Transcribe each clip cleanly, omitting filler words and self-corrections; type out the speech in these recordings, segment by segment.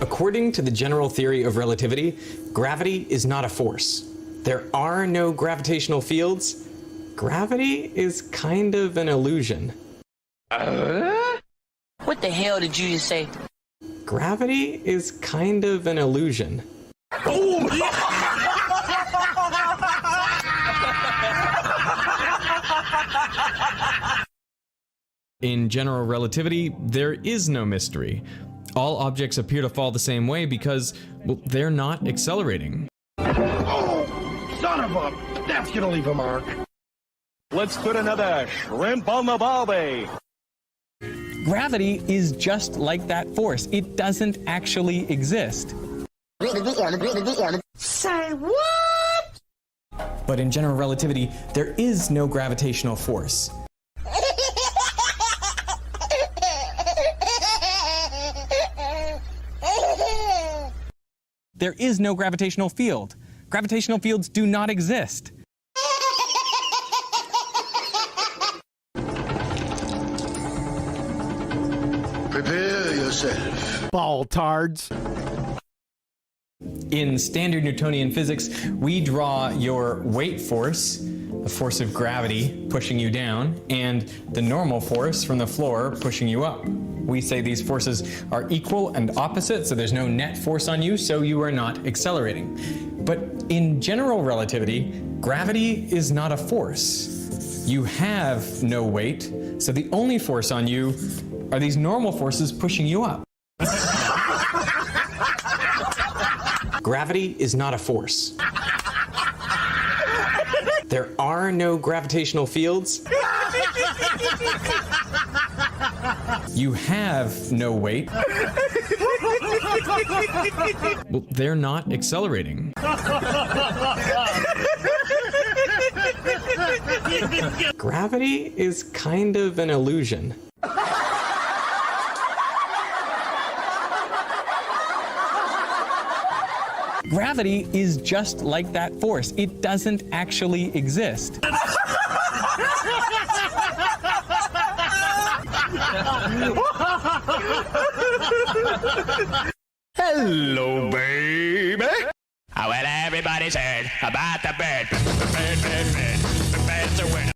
According to the general theory of relativity, gravity is not a force. There are no gravitational fields. Gravity is kind of an illusion. What the hell did you just say? Gravity is kind of an illusion. In general relativity, there is no mystery. All objects appear to fall the same way because, well, they're not accelerating. Oh, son of a... That's gonna leave a mark. Let's put another shrimp on the barbie. Gravity is just like that force. It doesn't actually exist. Say what? But in general relativity, there is no gravitational force. There is no gravitational field. Gravitational fields do not exist. Prepare yourself. Ball tards. In standard Newtonian physics, we draw your weight force, the force of gravity pushing you down, and the normal force from the floor pushing you up. We say these forces are equal and opposite, so there's no net force on you, so you are not accelerating. But in general relativity, gravity is not a force. You have no weight, so the only force on you are these normal forces pushing you up. Gravity is not a force. There are no gravitational fields. You have no weight. Well, they're not accelerating. Gravity is kind of an illusion. Gravity is just like that force. It doesn't actually exist. Hello, baby. Oh, well, everybody's heard about the bird. The bird's a winner.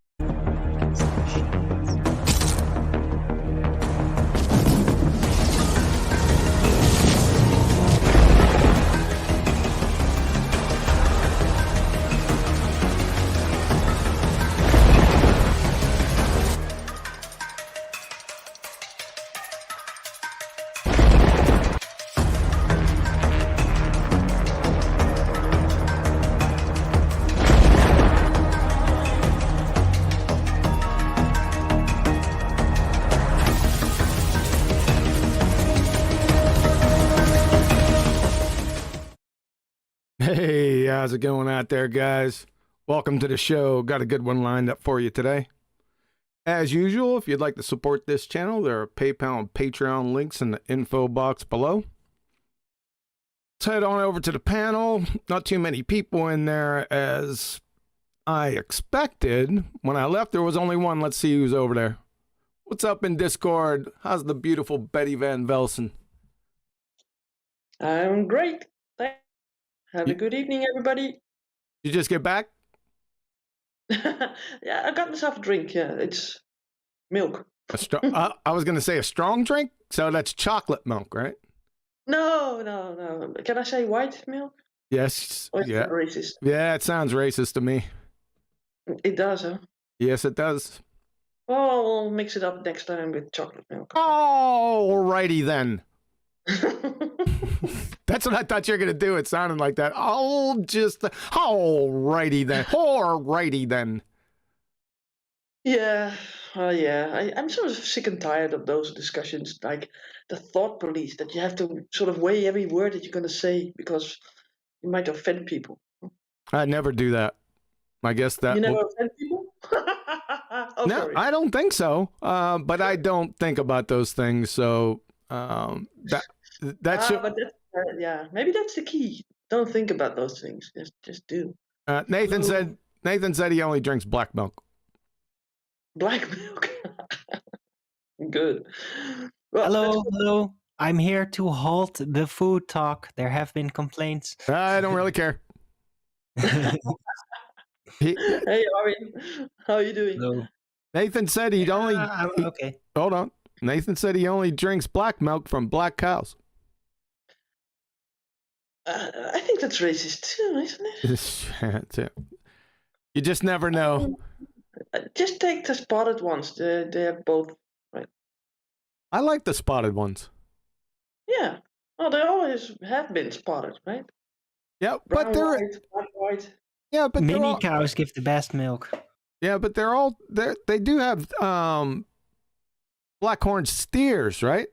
Hey, how's it going out there, guys? Welcome to the show. Got a good one lined up for you today. As usual, if you'd like to support this channel, there are PayPal and Patreon links in the info box below. Let's head on over to the panel. Not too many people in there as I expected. When I left, there was only one. Let's see who's over there. What's up in Discord? How's the beautiful Betty Van Velsen? I'm great. Thanks. Have a good evening, everybody. You just get back? Yeah, I got myself a drink. Yeah, it's milk. I was going to say a strong drink, so that's chocolate milk, right? No. Can I say white milk? Yes. Or is Yeah. that racist? Yeah, it sounds racist to me. It does, huh? Yes, it does. Well, we'll mix it up next time with chocolate milk. Alrighty then. That's what I thought you were gonna do. It sounded like that. Alrighty then. Alrighty then. Yeah, I'm sort of sick and tired of those discussions, like the thought police, that you have to sort of weigh every word that you're going to say because you might offend people. I never do that. I guess that. You never offend people? Oh, No, sorry. I don't think so. But I don't think about those things. So that's But yeah, maybe that's the key. Don't think about those things. Just do. Nathan said he only drinks black milk. Black milk. Good. Well, Hello. I'm here to halt the food talk. There have been complaints. I don't really care. He- Hey, Irwin, how are you doing? So, Nathan said he'd only. okay. Hold on. Nathan said he only drinks black milk from black cows. I think that's racist too, isn't it? You just never know. Just take the spotted ones. They're both right. I like the spotted ones. Yeah. Oh, they always have been spotted, right? Yeah, Brown, but they're white, black, white. yeah, but they're Mini all, cows give the best milk. yeah, but they do have blackhorn steers, right?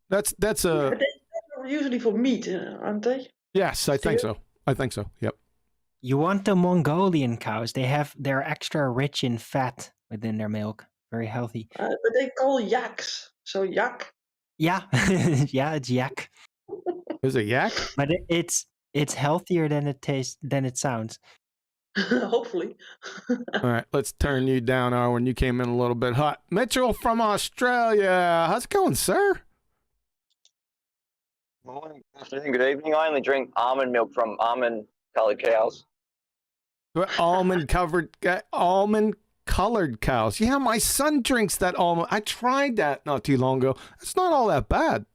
That's a But they're usually for meat, aren't they? yes, I think so. I think so. Yep. You want the Mongolian cows? They're extra rich in fat within their milk. Very healthy. But they call yaks. So yak. Yeah, yeah, it's yak, Is it yak? but it's healthier than it tastes than it sounds. Hopefully. All right, let's turn you down, Arwen. You came in a little bit hot. Mitchell from Australia. How's it going, sir? Morning, afternoon, good evening. I only drink almond milk from almond-coloured cows. Almond colored cows. Yeah, my son drinks that almond. I tried that not too long ago. It's not all that bad.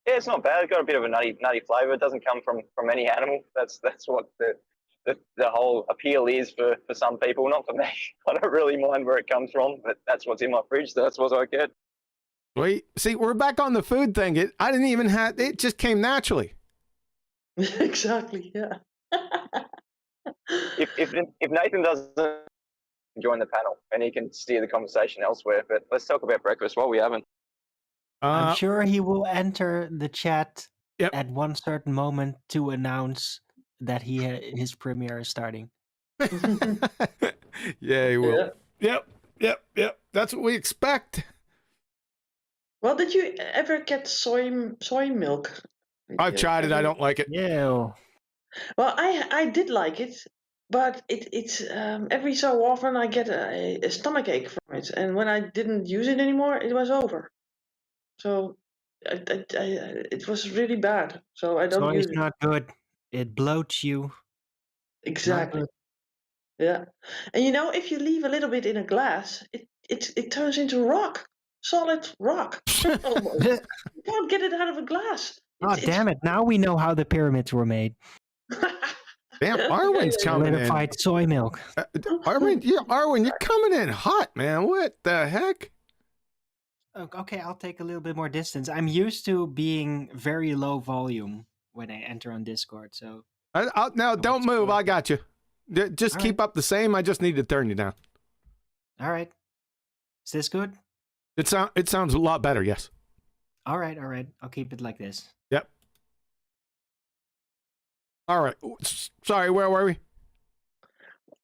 Yeah, it's not bad. It's got a bit of a nutty flavour. It doesn't come from any animal. That's what the whole appeal is for some people, not for me. I don't really mind where it comes from, but that's what's in my fridge, so that's what I get. Wait, see, we're back on the food thing. I didn't even have it; just came naturally. Exactly. Yeah. If Nathan doesn't join the panel, and he can steer the conversation elsewhere, but let's talk about breakfast while we haven't. I'm sure he will enter the chat Yep. at one certain moment to announce that his premiere is starting. Yeah, he will. Yeah. Yep. That's what we expect. Well, did you ever get soy milk? I've tried it. I don't like it. Yeah. Well, I did like it, but it's every so often I get a stomach ache from it, and when I didn't use it anymore, it was over. So it was really bad. So I don't Soy use is it. not good. It bloats you. Exactly. good. Yeah, and if you leave a little bit in a glass, it turns into rock, solid rock. Almost. You can't get it out of a glass. Oh, damn it. Now we know how the pyramids were made. Damn, Arwen's coming in. Solidified soy milk. Arwen, you're coming in hot, man. What the heck? Okay, I'll take a little bit more distance. I'm used to being very low volume when I enter on Discord, so... No, don't move. I got you. Just All keep up the same. I just need to turn you down. All right. Is this good? It sounds a lot better, yes. All right. I'll keep it like this. Yep. All right. Sorry, where were we?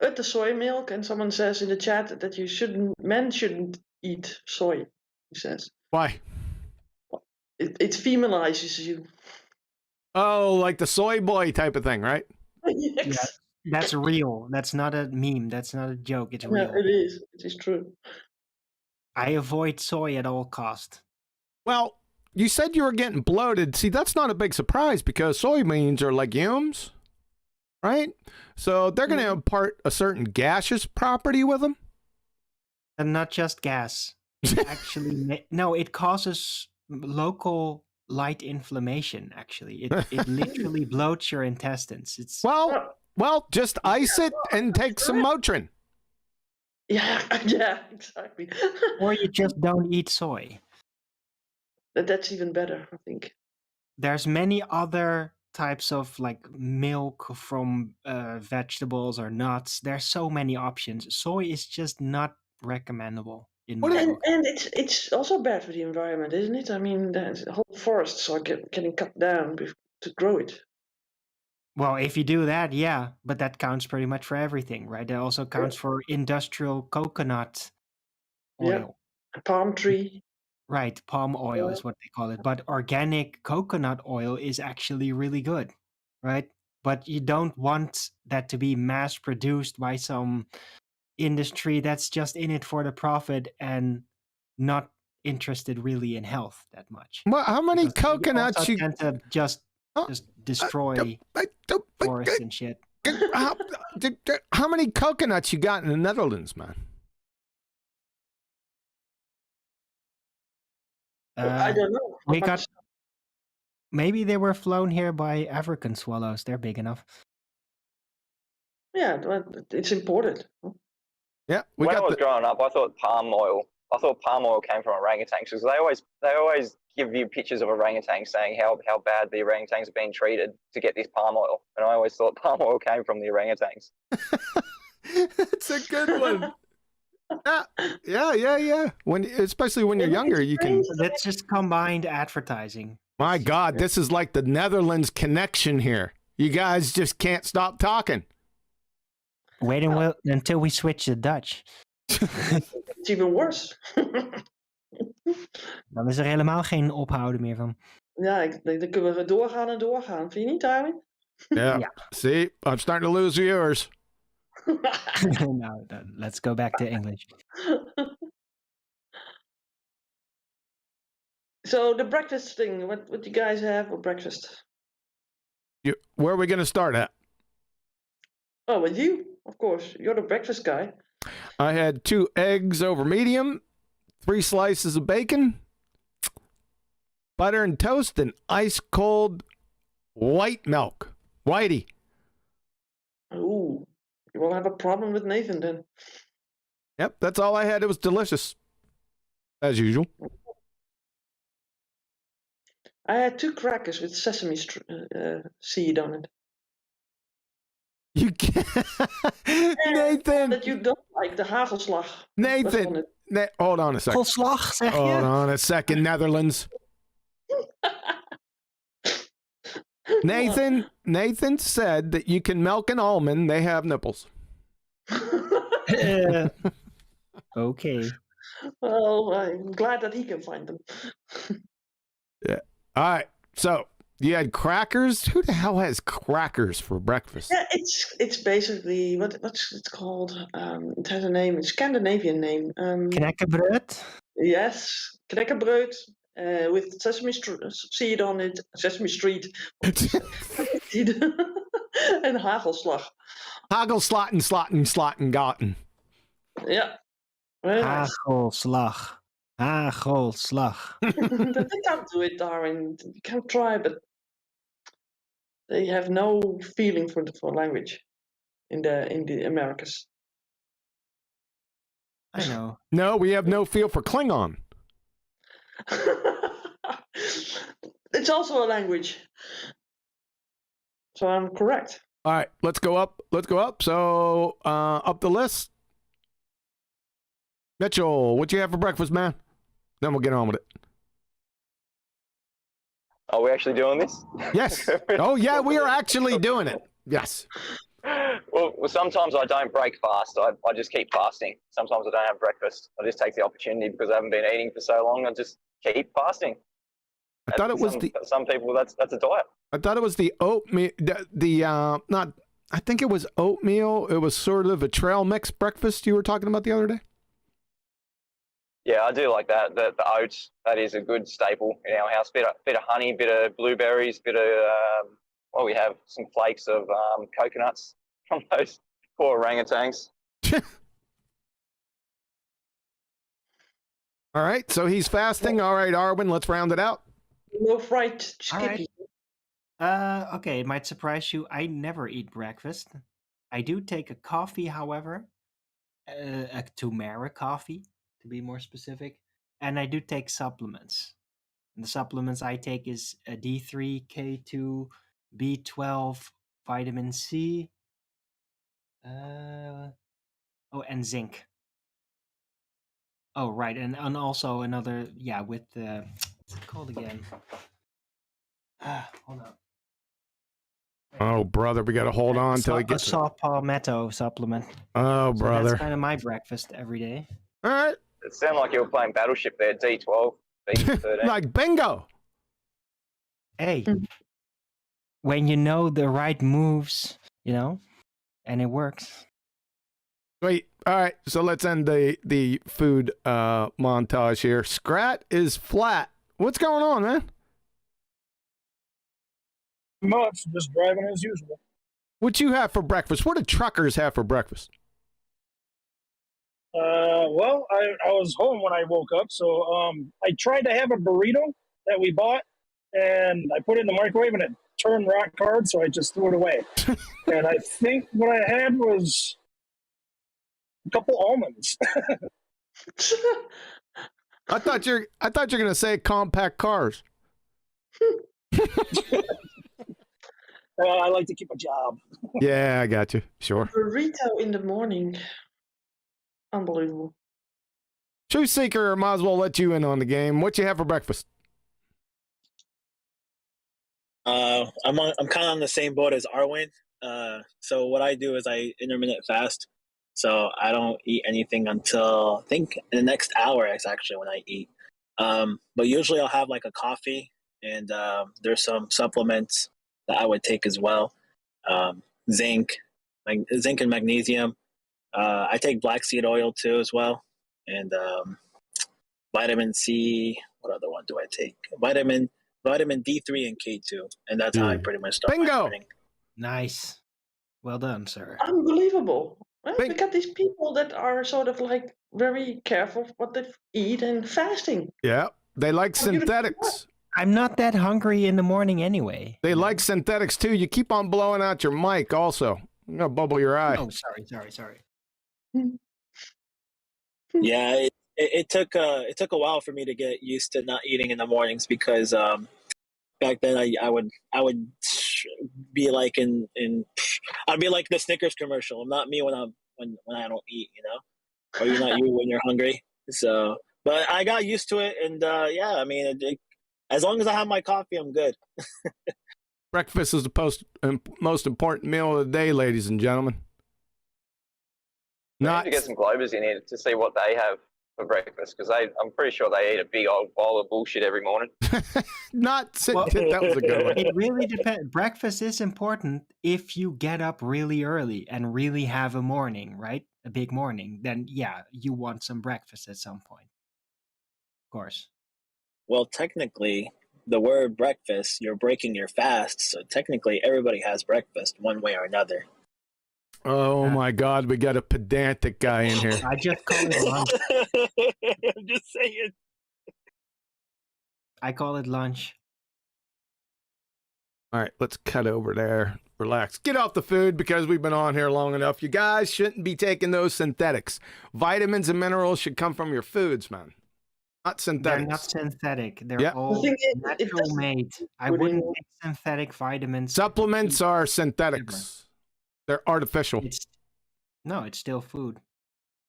With the soy milk, and someone says in the chat that men shouldn't eat soy. He says Why? it feminizes you. Oh, like the soy boy type of thing, right? Yes. Yeah, that's real. That's not a meme. That's not a joke. It's real. Yeah, it is. It is true. I avoid soy at all cost. Well, you said you were getting bloated. See, that's not a big surprise because soybeans are legumes, right? So they're going to impart a certain gaseous property with them. And not just gas. It actually, no, it causes local light inflammation. Actually, it literally bloats your intestines. It's well, just ice it and take some Motrin. Yeah, exactly. Or you just don't eat soy. That's even better, I think. There's many other types of like milk from vegetables or nuts. There's so many options. Soy is just not recommendable in my book. And it's also bad for the environment, isn't it? I mean, the whole forests are getting cut down to grow it. Well, if you do that, yeah, but that counts pretty much for everything, right? That also counts for industrial coconut oil. Yeah, palm tree. Right, palm oil is what they call it. But organic coconut oil is actually really good, right? But you don't want that to be mass produced by some industry that's just in it for the profit and not interested really in health that much. Well, how many Because they coconuts also you? tend to just Oh, destroy forests and shit. How many coconuts you got in the Netherlands, man? I don't know. We got. Maybe they were flown here by African swallows. They're big enough. Yeah, but it's imported. Yeah, we When I got was growing up, I thought palm oil came from orangutans because they always give you pictures of orangutans saying how bad the orangutans have been treated to get this palm oil, and I always thought palm oil came from the orangutans. It's a good one. Yeah. Especially when you're younger, you can. That's just combined advertising. My God, this is like the Netherlands connection here. You guys just can't stop talking. Wait until we switch to Dutch. It's even worse. Dan is er helemaal geen ophouden meer van. Ja, dan kunnen we doorgaan en doorgaan. Vind je niet, Irwin? Yeah. See, I'm starting to lose viewers. No, let's go back to English. So the breakfast thing, what do you guys have for breakfast? Where are we going to start at? Oh, with you, of course. You're the breakfast guy. I had 2 eggs over medium, 3 slices of bacon, butter and toast, and ice cold white milk. Whitey. Ooh, you will have a problem with Nathan then. Yep, that's all I had. It was delicious, as usual. I had 2 crackers with sesame seed on it. You can't. Nathan. That you don't like the hagelslag. Nathan. Hold on a second. Hagelslag, zeg je? Hold on a second, Netherlands. Nathan said that you can milk an almond. They have nipples. Okay. Well, I'm glad that he can find them. Yeah. All right. So you had crackers. Who the hell has crackers for breakfast? Yeah, it's basically what's it called? It has a name, a Scandinavian name. Knekkenbröd? Yes, knekkenbröd with sesame seed on it, sesame street, seed, and hagelslag. Hagelslatten, gotten. Yeah. Very nice. Hagelslag. They can't do it, Darwin. You can try, but they have no feeling for language in the Americas. I know. No, we have no feel for Klingon. It's also a language. So I'm correct. All right, let's go up. So up the list. Mitchell, what you have for breakfast, man? Then we'll get on with it. Are we actually doing this? Yes. Oh, yeah, we are actually doing it. Yes. Well, sometimes I don't break fast. I just keep fasting. Sometimes I don't have breakfast. I just take the opportunity because I haven't been eating for so long. I just keep fasting. I thought it was some people that's a diet. I thought it was the oatmeal. I think it was oatmeal. It was sort of a trail mix breakfast you were talking about the other day. Yeah, I do like that. The oats, that is a good staple in our house. Bit of honey, bit of blueberries, bit of we have some flakes of coconuts from those poor orangutans. All right, so he's fasting. All right, Irwin, let's round it out. No fried skippy. Okay, it might surprise you. I never eat breakfast. I do take a coffee, however, a turmeric coffee, to be more specific, and I do take supplements. And the supplements I take is a D3, K2, B12, vitamin C, and zinc. Oh, right, and also another, with the, what's it called again? Hold on. Oh, brother, we got to hold on until he gets a saw palmetto supplement. Oh, So brother. that's kind of my breakfast every day. All right. It sounded like you were playing Battleship there, D12, B13. Like bingo. Hey, when you know the right moves, and it works. Wait, All right, so let's end the food montage here. Scrat is flat. What's going on, man? Much, just driving as usual. What you have for breakfast? What do truckers have for breakfast? Well, I was home when I woke up, so I tried to have a burrito that we bought, and I put it in the microwave, and it turned rock hard, so I just threw it away. And I think what I had was a couple almonds. I thought you're gonna say compact cars. I like to keep a job. Yeah, I got you. Sure. Burrito in the morning. Unbelievable. Truth Seeker, might as well let you in on the game. What you have for breakfast? I'm kind of on the same boat as Irwin. So what I do is I intermittent fast. So I don't eat anything until I think in the next hour is actually when I eat. But usually I'll have like a coffee, and there's some supplements that I would take as well. Zinc and magnesium. I take black seed oil too as well, and vitamin C. What other one do I take? Vitamin D3 and K2, and that's how I pretty much start. Bingo. My morning. Nice. Well done, sir. Unbelievable. Well, we got these people that are sort of like very careful what they eat and fasting. Yeah, they like synthetics. I'm not that hungry in the morning anyway. They like synthetics too. You keep on blowing out your mic also. I'm gonna bubble your eye. Oh, sorry. Yeah, it took a while for me to get used to not eating in the mornings, because back then I would be like I'd be like the Snickers commercial. I'm not me when I don't eat, or you're not you when you're hungry. So, but I got used to it, and yeah, I mean, as long as I have my coffee, I'm good. Breakfast is the most important meal of the day, ladies and gentlemen. I need to get some Globers in here to see what they have for breakfast, because I'm pretty sure they eat a big old bowl of bullshit every morning. That was a good one. It really depends. Breakfast is important if you get up really early and really have a morning, right? A big morning. Then, yeah, you want some breakfast at some point. Of course. Well, technically, the word breakfast, you're breaking your fast, so technically everybody has breakfast one way or another. Oh my God, we got a pedantic guy in here. I just call it lunch. I'm just saying. I call it lunch. All right, let's cut over there. Relax. Get off the food, because we've been on here long enough. You guys shouldn't be taking those synthetics. Vitamins and minerals should come from your foods, man. Not synthetics. They're not synthetic. They're all The thing is, it natural doesn't made. I put wouldn't in- take synthetic vitamins. Supplements are synthetics. They're artificial. No, it's still food.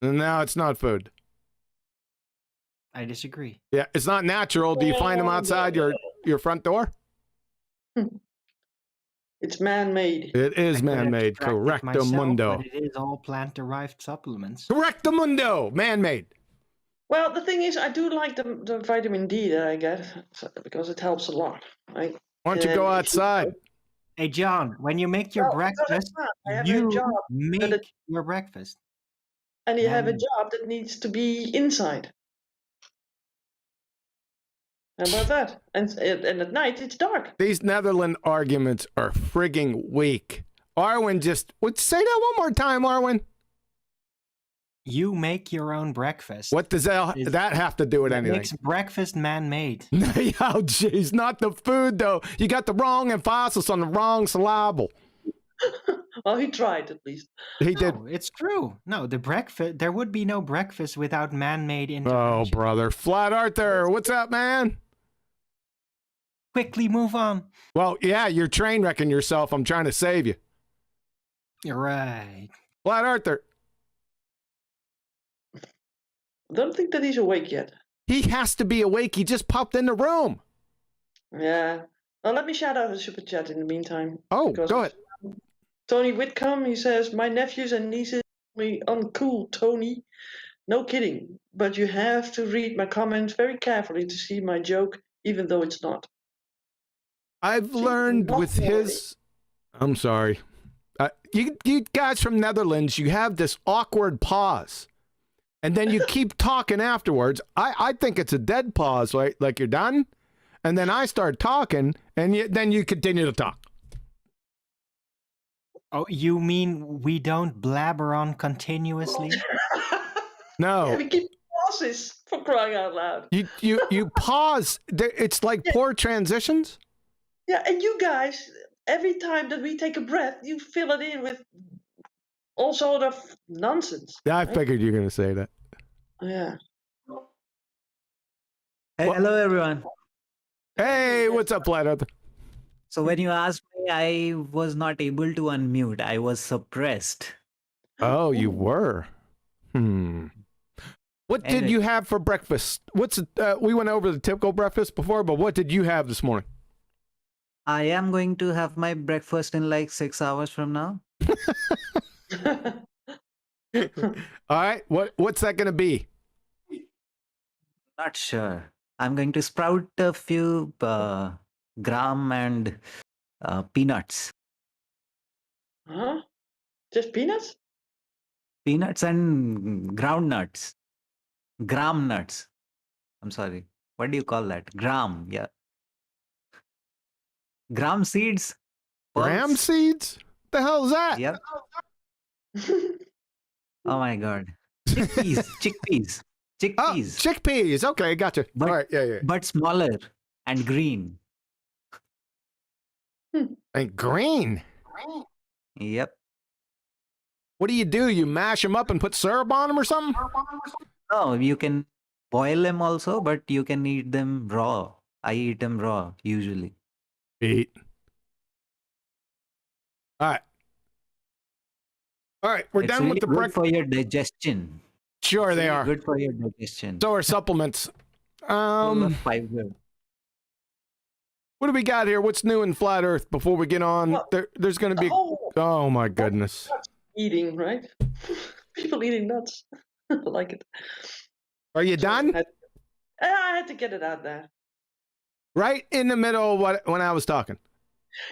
And now it's not food. I disagree. Yeah, it's not natural. Do you find them outside your front door? It's man-made. It is man-made. Extract it Correcto myself, mundo. but it is all plant-derived supplements. Correcto mundo. Man-made. Well, the thing is, I do like the vitamin D that I get, because it helps a lot. Why don't you go outside? Hey, John, when you make your breakfast, I have a you job make your breakfast. And you have a Man. job that needs to be inside. How about that? And at night, it's dark. These Netherlands arguments are frigging weak. Arwin say that one more time, Arwin. You make your own breakfast. What does that have to do with It anything? makes breakfast man-made. Oh, jeez, not the food, though. You got the wrong emphasis on the wrong syllable. Well, he tried at least. He did. No, it's true. No, there would be no breakfast without man-made Oh, intervention. brother. Flat Arthur, what's up, man? Quickly move on. Well, yeah, you're train wrecking yourself. I'm trying to save you. You're right. Flat Arthur. I don't think that he's awake yet. He has to be awake. He just popped in the room. Yeah. Well, let me shout out the super chat in the meantime. Oh, go ahead. Tony Whitcomb, he says, my nephews and nieces call me uncool, Tony. No kidding. But you have to read my comments very carefully to see my joke, even though it's not. I've learned with his... I'm sorry. You guys from Netherlands, you have this awkward pause, and then you keep talking afterwards. I think it's a dead pause, right? Like you're done, and then I start talking, and then you continue to talk. Oh, you mean we don't blabber on continuously? No. Yeah, we keep pauses, for crying out loud. You pause. It's like poor transitions. Yeah, and you guys, every time that we take a breath, you fill it in with all sort of nonsense. Yeah, I right? figured you were going to say that. Yeah. Hey, hello, everyone. Hey, what's up, Flat Earther? So when you asked me, I was not able to unmute. I was suppressed. Oh, you were. What did Anyway. you have for breakfast? We went over the typical breakfast before, but what did you have this morning? I am going to have my breakfast in like 6 hours from now. All right, what's that going to be? Not sure. I'm going to sprout a few gram and peanuts. Huh? Just peanuts? Peanuts and ground nuts. Gram nuts. I'm sorry. What do you call that? Gram, yeah. Gram seeds. Gram Pulse. seeds? The hell is that? Yep. Oh my god. Chickpeas. Chickpeas. Oh, Chickpeas. chickpeas. Okay, gotcha. But, all right, yeah. But smaller and green. And green. Yep. What do? You mash them up and put syrup on them or something? No, you can boil them also, but you can eat them raw. I eat them raw usually. Eat. All right, we're It's done really with the good breakfast. for your digestion. Sure, It's they really are. good for your digestion. So are supplements. Full of fiber. What do we got here? What's new in Flat Earth before we get on? There's going to be... Oh, my goodness. Eating, right? People eating nuts. I like it. Are you done? I had to get it out there. Right in the middle of when I was talking.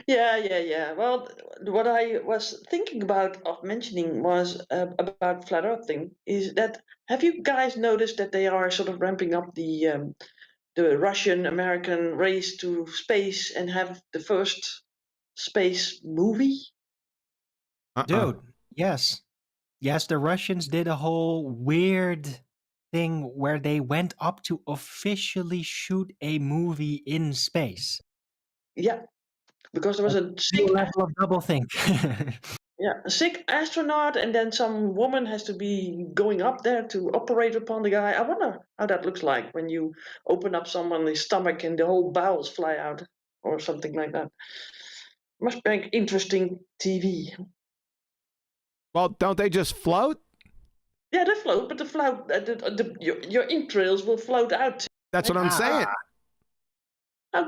Yeah. Well, what I was thinking about of mentioning was about flat Earth thing. Is that have you guys noticed that they are sort of ramping up the Russian-American race to space and have the first space movie? Dude, yes. Yes, the Russians did a whole weird thing where they went up to officially shoot a movie in space. Yeah, because there was a sick level of doublethink. a sick astronaut, and then some woman has to be going up there to operate upon the guy. I wonder how that looks like when you open up someone's stomach and the whole bowels fly out, or something like that. Must be interesting TV. Well, don't they just float? Yeah, they float, but your entrails will float out. That's what I'm saying.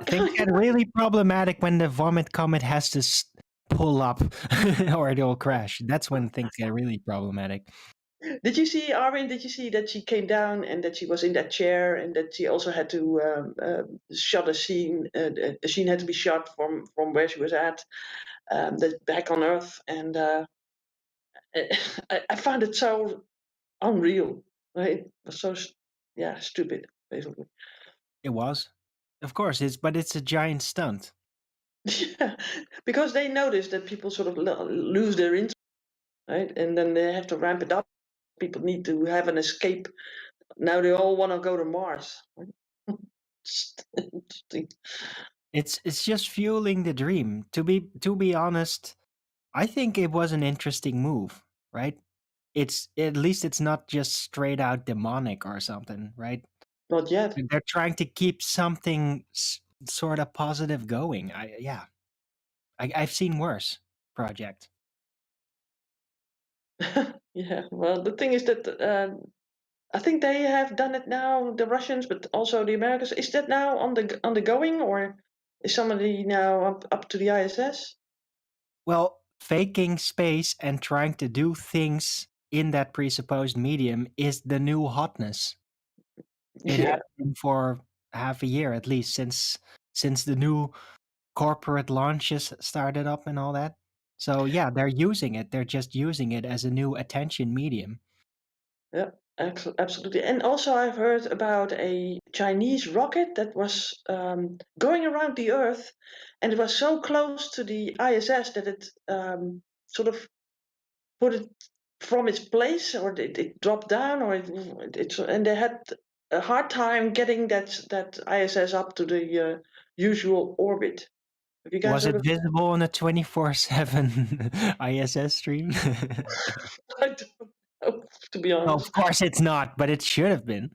Things get really problematic when the vomit comet has to pull up or it'll crash. That's when things get really problematic. Did you see, Irwin? Did you see that she came down and that she was in that chair and that she also had to shot a scene? A scene had to be shot from where she was at, back on Earth, and I found it so unreal. Right? It was so stupid, basically. It was, of course, it's a giant stunt. Yeah, because they notice that people sort of lose their interest, right? And then they have to ramp it up. People need to have an escape. Now they all want to go to Mars. It's just fueling the dream. To be honest, I think it was an interesting move, right? It's at least it's not just straight out demonic or something, right? Not yet. They're trying to keep something sort of positive going. I've seen worse project. Yeah, well, the thing is that I think they have done it now, the Russians, but also the Americans. Is that now on the going, or is somebody now up to the ISS? Well, faking space and trying to do things in that presupposed medium is the new hotness. It has been for half a year at least since the new corporate launches started up and all that. So yeah, they're using it. They're just using it as a new attention medium. Yeah, absolutely. And also, I've heard about a Chinese rocket that was going around the Earth, and it was so close to the ISS that it sort of put it from its place, or it dropped down, or and they had a hard time getting that ISS up to the usual orbit. Have you guys Was heard it of visible on a 24/7 ISS stream? I don't know, to be No, honest. of course it's not, but it should have been.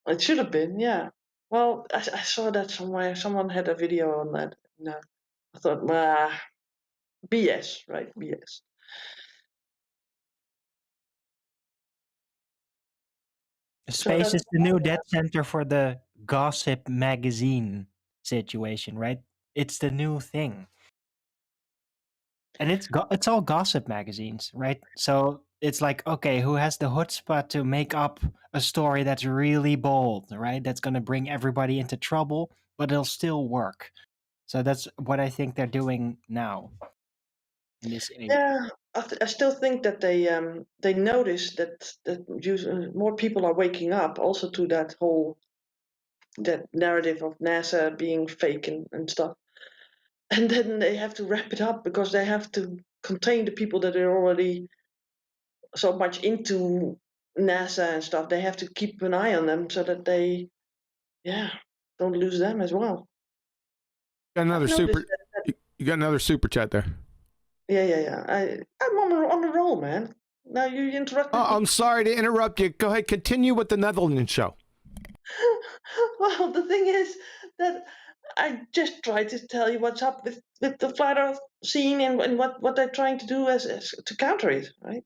It should have been, yeah. Well, I saw that somewhere. Someone had a video on that. No, I thought, BS, right? BS. Space is the new dead center for the gossip magazine situation, right? It's the new thing. And it's all gossip magazines, right? So it's like, okay, who has the chutzpah to make up a story that's really bold, right? That's going to bring everybody into trouble, but it'll still work. So that's what I think they're doing now in this age. Yeah, I still think that they notice that more people are waking up also to that narrative of NASA being fake and stuff. And then they have to wrap it up because they have to contain the people that are already so much into NASA and stuff. They have to keep an eye on them so that they, don't lose them as well. Got another I've noticed super. You got another super chat there. Yeah. I'm on a roll, man. Now you interrupted. Oh, I'm sorry to interrupt you. Go ahead, continue with the Netherlands show. Well, the thing is that I just tried to tell you what's up with the flat Earth scene and what they're trying to do as to counter it, right?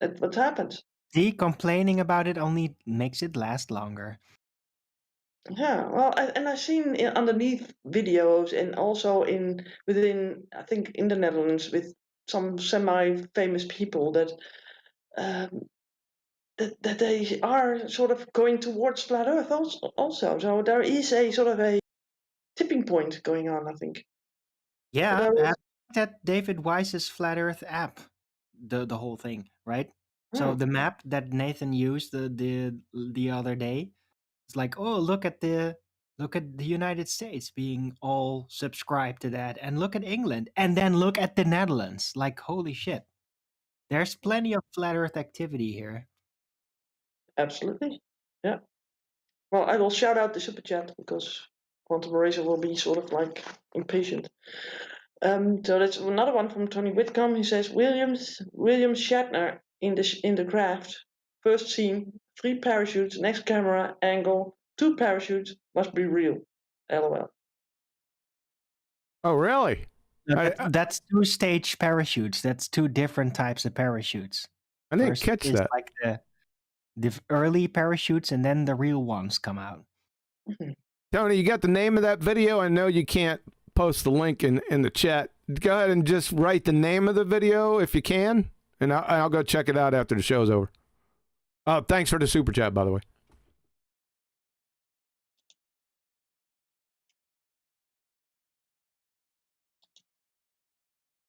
That's what happens. See, complaining about it only makes it last longer. Yeah, well, I've seen underneath videos and also within I think in the Netherlands with some semi-famous people that that they are sort of going towards flat Earth also. So there is a sort of a tipping point going on, I think. Yeah, that David Wise's Flat Earth app, the whole thing, right? So the map that Nathan used the other day, it's like, oh, look at the United States being all subscribed to that, and look at England, and then look at the Netherlands. Like, holy shit, there's plenty of flat Earth activity here. Absolutely, yeah. Well, I will shout out the super chat because Quantum Eraser will be sort of like impatient. So that's another one from Tony Whitcomb. He says William Shatner in the craft. First scene, 3 parachutes, next camera angle, 2 parachutes, must be real. LOL. Oh, really? That's 2-stage parachutes. That's 2 different types of parachutes. I didn't First catch is that. like the early parachutes, and then the real ones come out. Tony, you got the name of that video? I know you can't post the link in the chat. Go ahead and just write the name of the video if you can, and I'll go check it out after the show's over. Thanks for the super chat, by the way.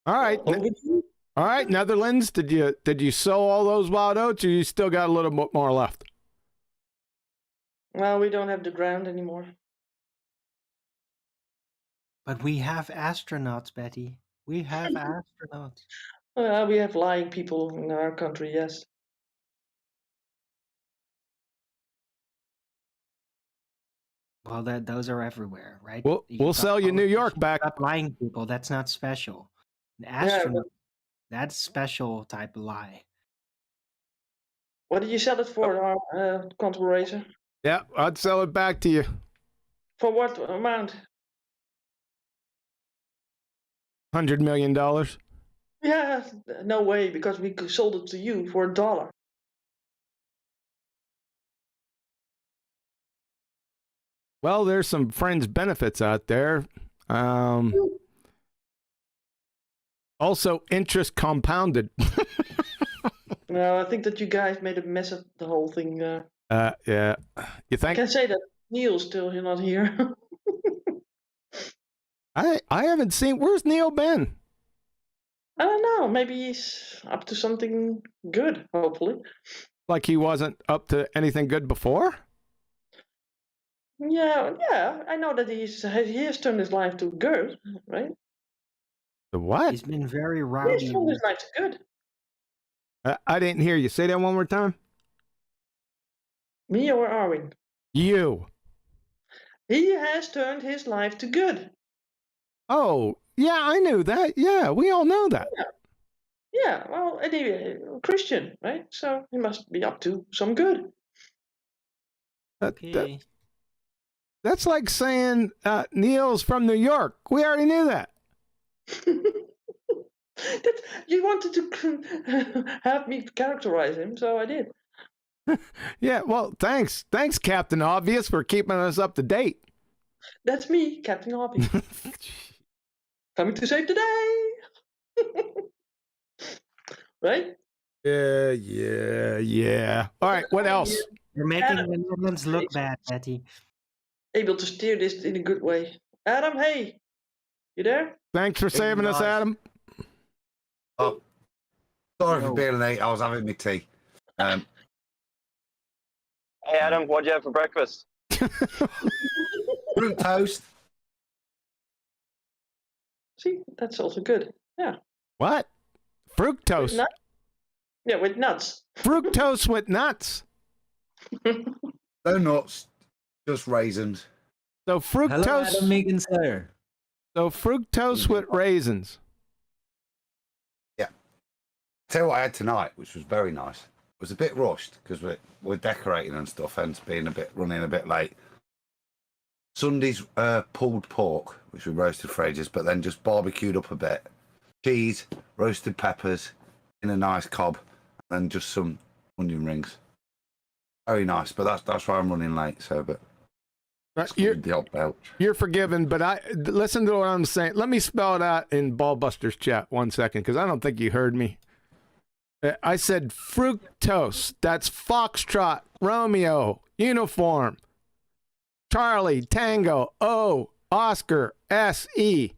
All right. All right, Netherlands, did you sow all those wild oats, or you still got a little more left? Well, we don't have the ground anymore. But we have astronauts, Betty. We have astronauts. We have lying people in our country, yes. Well, those are everywhere, right? We'll sell you New York back. Stop lying, people. That's not special. An astronaut, that's special type of lie. What did you sell it for, Quantum Eraser? Yeah, I'd sell it back to you. For what amount? $100 million. Yeah, no way, because we sold it to you for $1. Well, there's some friends benefits out there. Also, interest compounded. No, I think that you guys made a mess of the whole thing. Yeah. You think? I can say that Neil's still not here. I haven't seen. Where's Neil been? I don't know. Maybe he's up to something good, hopefully. Like he wasn't up to anything good before? Yeah. I know that he has turned his life to good, right? The what? He's been very He has rowdy. turned his life to good. I didn't hear you. Say that one more time. Me or Irwin? You. He has turned his life to good. Oh, yeah, I knew that. Yeah, we all know that. Yeah, well, anyway, Christian, right? So he must be up to some good. Okay. That's like saying Neil's from New York. We already knew that. You wanted to have me characterize him, so I did. Yeah, well, thanks. Thanks, Captain Obvious, for keeping us up to date. That's me, Captain Obvious. Coming to save the day. Right? Yeah. All right, what else? You're making the Netherlands look bad, Patty. Able to steer this in a good way. Adam, hey, you there? Thanks for saving us, Adam. Oh, sorry for being late. I was having my tea. Hey Adam, what'd you have for breakfast? Fruit toast. See, that's also good. Yeah. What? Fructose. With yeah, with nuts. Fructose with nuts. No nuts, just raisins. So fructose. Hello, Adam Megan, sir. So fructose with raisins. Yeah. Tell you what I had tonight, which was very nice. It was a bit rushed because we're decorating and stuff, hence running a bit late. Sunday's pulled pork, which we roasted for ages, but then just barbecued up a bit. Cheese, roasted peppers in a nice cob, and then just some onion rings. Very nice, but that's why I'm running late. So, but the odd belch. You're forgiven, but listen to what I'm saying. Let me spell it out in BALLBUSTERS chat 1 second, because I don't think you heard me. I said fructose. That's Foxtrot, Romeo, Uniform, Charlie, Tango, O, Oscar, S-E.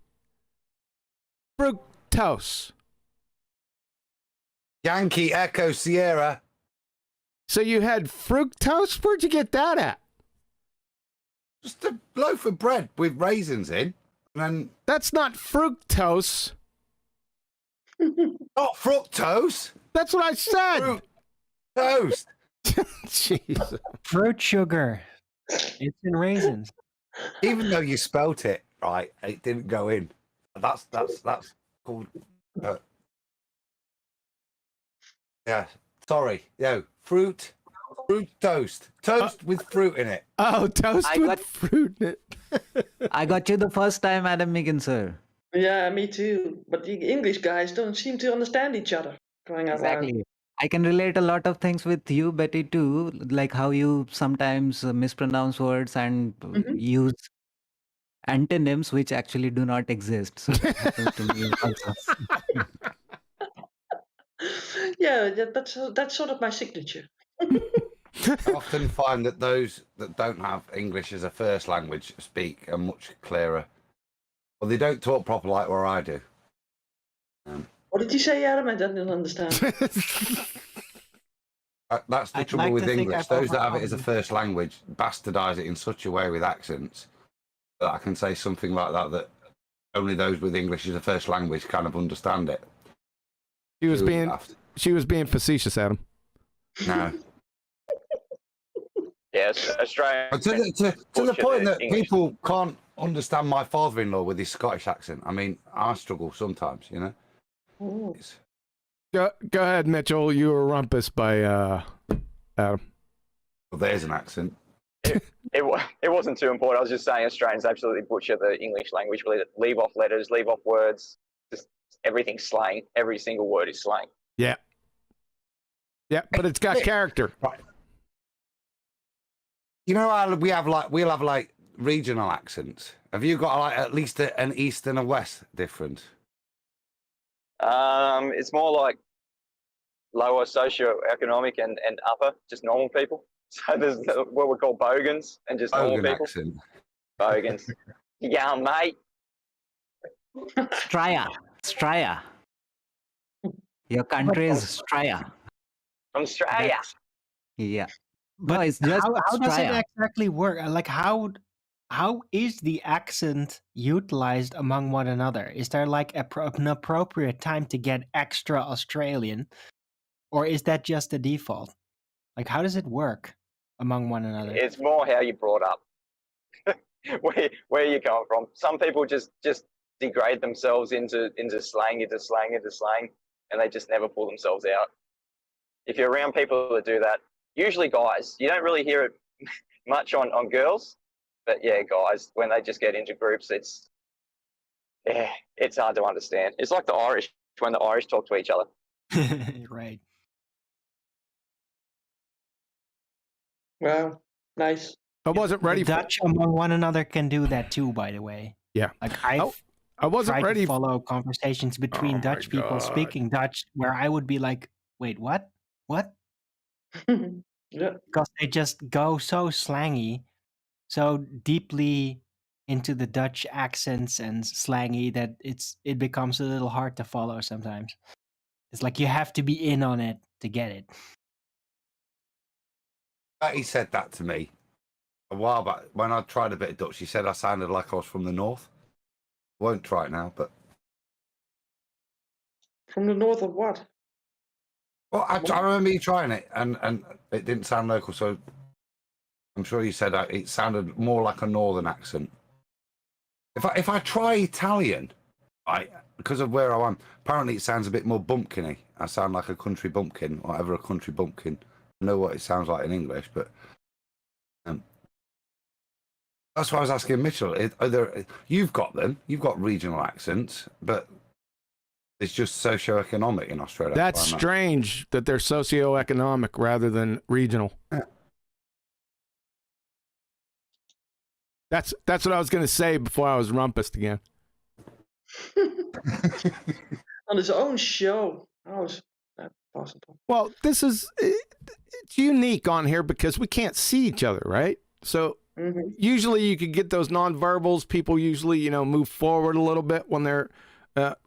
Fructose. Yankee Echo Sierra. So you had fructose? Where'd you get that at? Just a loaf of bread with raisins in. And then that's not fructose. Not fructose. That's what I said. Toast. Jesus. Fruit sugar. It's in raisins. Even though you spelt it right, it didn't go in. That's called. Yeah. Sorry. Fruit toast. Toast with fruit in it. Oh, toast with fruit in it. I got you the first time, Adam Megan, sir. Yeah, me too. But the English guys don't seem to understand each other. Crying out loud. Exactly. I can relate a lot of things with you, Betty, too. Like how you sometimes mispronounce words and use antonyms which actually do not exist. So that happens to me also. Yeah, that's sort of my signature. I often find that those that don't have English as a first language speak are much clearer. Well, they don't talk proper like where I do. What did you say, Adam? I didn't understand. That's the trouble with English. Those that have it as a first language bastardize it in such a way with accents that I can say something like that only those with English as a first language kind of understand it. She was being facetious, Adam. No. Yes, Australian. To the point that people can't understand my father-in-law with his Scottish accent. I mean, I struggle sometimes, you know. Go ahead, Mitchell. You were rumpus by Adam. Well, there's an accent. It wasn't too important. I was just saying Australians absolutely butcher the English language. Leave off letters, leave off words. Just everything's slang. Every single word is slang. Yeah. Yeah, but it's got character. Right. You know how we'll have like regional accents. Have you got like at least an east and a west difference? It's more like lower socio-economic and upper, just normal people. So there's what we call bogans and just normal people. Accent. Bogans. Yeah, mate. Straya. Your country is Straya. From Australia. Yeah. But No, it's just how does it Straya. exactly work? Like how is the accent utilized among one another? Is there like an appropriate time to get extra Australian, or is that just the default? Like how does it work among one another? It's more how you're brought up, where you come from. Some people just degrade themselves into slang, and they just never pull themselves out. If you're around people that do that, usually guys, you don't really hear it much on girls, but yeah, guys, when they just get into groups, it's hard to understand. It's like the Irish, when the Irish talk to each other. Right. Wow, nice. I wasn't ready The for Dutch among one another can do that too, by the way. Yeah. Like I wasn't tried ready to follow conversations between Oh my Dutch people God. speaking Dutch where I would be like, wait, what? What? Yeah. Because they just go so slangy, so deeply into the Dutch accents and slangy that it becomes a little hard to follow sometimes. It's like you have to be in on it to get it. He said that to me a while back when I tried a bit of Dutch. He said I sounded like I was from the north. Won't try it now, but From the north of what? well, I remember you trying it, and it didn't sound local. So I'm sure you said it sounded more like a northern accent. If I try Italian, because of where I am, apparently it sounds a bit more bumpkiny. I sound like a country bumpkin, whatever a country bumpkin. I know what it sounds like in English, but that's why I was asking Mitchell. You've got them, you've got regional accents, but it's just socio-economic in Australia. That's strange that they're socio-economic rather than regional. Yeah. That's what I was going to say before I was rumpused again. On his own show. How is that possible? Well, it's unique on here because we can't see each other, right? So usually you could get those nonverbals. People usually, move forward a little bit when they're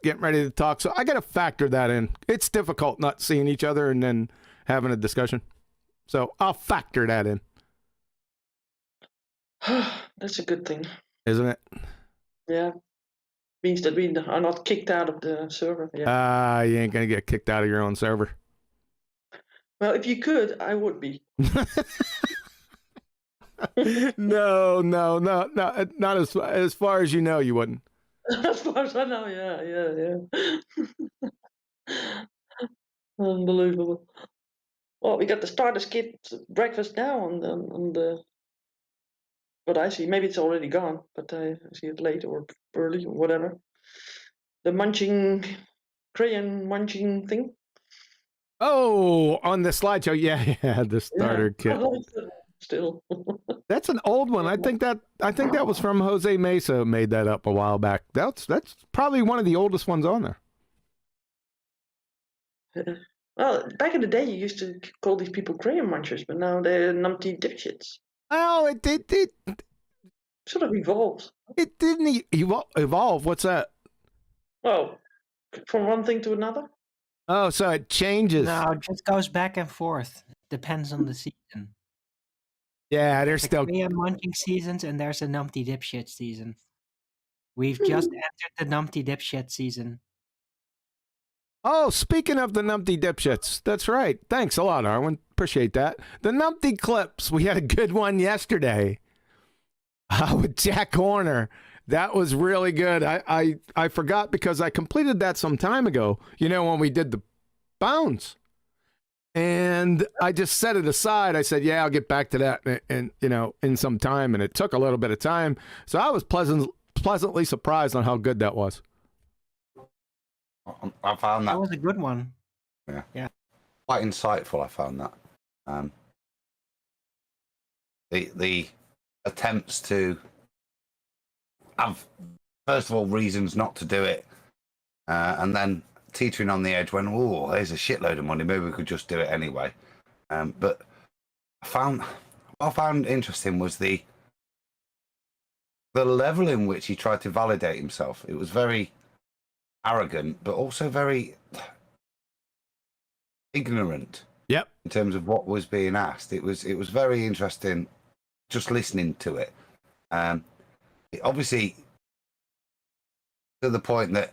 getting ready to talk. So I got to factor that in. It's difficult not seeing each other and then having a discussion. So I'll factor that in. That's a good thing. Isn't it? Yeah. Means that we are not kicked out of the server. Yeah. You ain't going to get kicked out of your own server. Well, if you could, I would be. No, not as far as you know, you wouldn't. As far as I know, yeah. Unbelievable. Well, we got the starters kit breakfast now on the. What I see, maybe it's already gone, but I see it late or early or whatever. The crayon munching thing. Oh, on the slideshow, yeah, the starter kit. Still. That's an old one. I think that was from Jose Mesa. Made that up a while back. That's probably one of the oldest ones on there. Well, back in the day, you used to call these people crayon munchers, but now they're numpty dipshits. Oh, it sort of evolved. It didn't evolve. What's that? Well, from one thing to another. Oh, so it changes. No, it just goes back and forth. Depends on the season. Yeah, there's still crayon munching seasons, and there's a numpty dipshit season. We've just entered the numpty dipshit season. Oh, speaking of the numpty dipshits, that's right. Thanks a lot, Irwin. Appreciate that. The numpty clips. We had a good one yesterday with Jack Horner. That was really good. I forgot because I completed that some time ago, when we did the bounds. And I just set it aside. I said, yeah, I'll get back to that in some time. And it took a little bit of time. So I was pleasantly surprised on how good that was. I found that was a good one. Yeah. Quite insightful, I found that. The attempts to have, first of all, reasons not to do it, and then teetering on the edge when, oh, there's a shitload of money, maybe we could just do it anyway. But what I found interesting was the level in which he tried to validate himself. It was very arrogant, but also very ignorant. Yep. In terms of what was being asked, it was very interesting just listening to it. Obviously, to the point that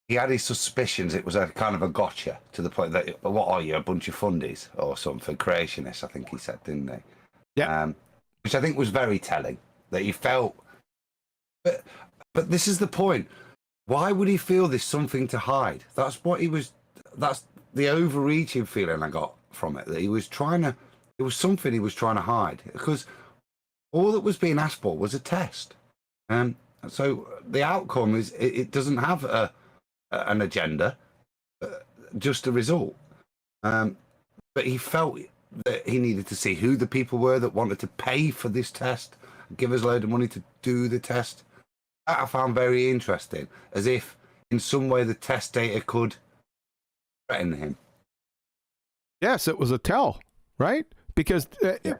he had his suspicions, it was a kind of a gotcha, to the point that, what are you, a bunch of fundies or something, creationists, I think he said, didn't he? Yeah. Which I think was very telling, that he felt, but this is the point. Why would he feel there's something to hide? That's the overreaching feeling I got from it, that it was something he was trying to hide, because all that was being asked for was a test. So the outcome is it doesn't have an agenda, just a result. But he felt that he needed to see who the people were that wanted to pay for this test, give us a load of money to do the test. That I found very interesting, as if in some way the test data could threaten him. Yes, it was a tell, right? Because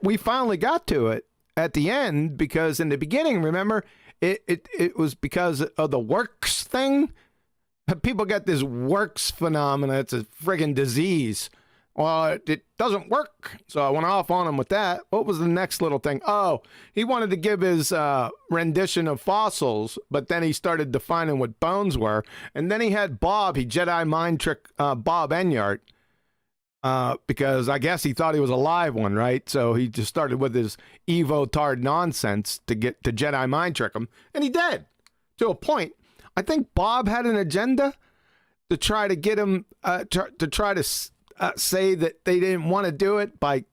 we finally got to it at the end, because in the beginning, remember, it was because of the works thing. People get this works phenomena. It's a friggin' disease. Well, it doesn't work. So I went off on him with that. What was the next little thing? Oh, he wanted to give his rendition of fossils, but then he started defining what bones were. And then he had Bob, he Jedi mind trick Bob Enyart, because I guess he thought he was a live one, right? So he just started with his Evo-tard nonsense to get to Jedi mind trick him. And he did, to a point. I think Bob had an agenda to try to get him, say that they didn't want to do it by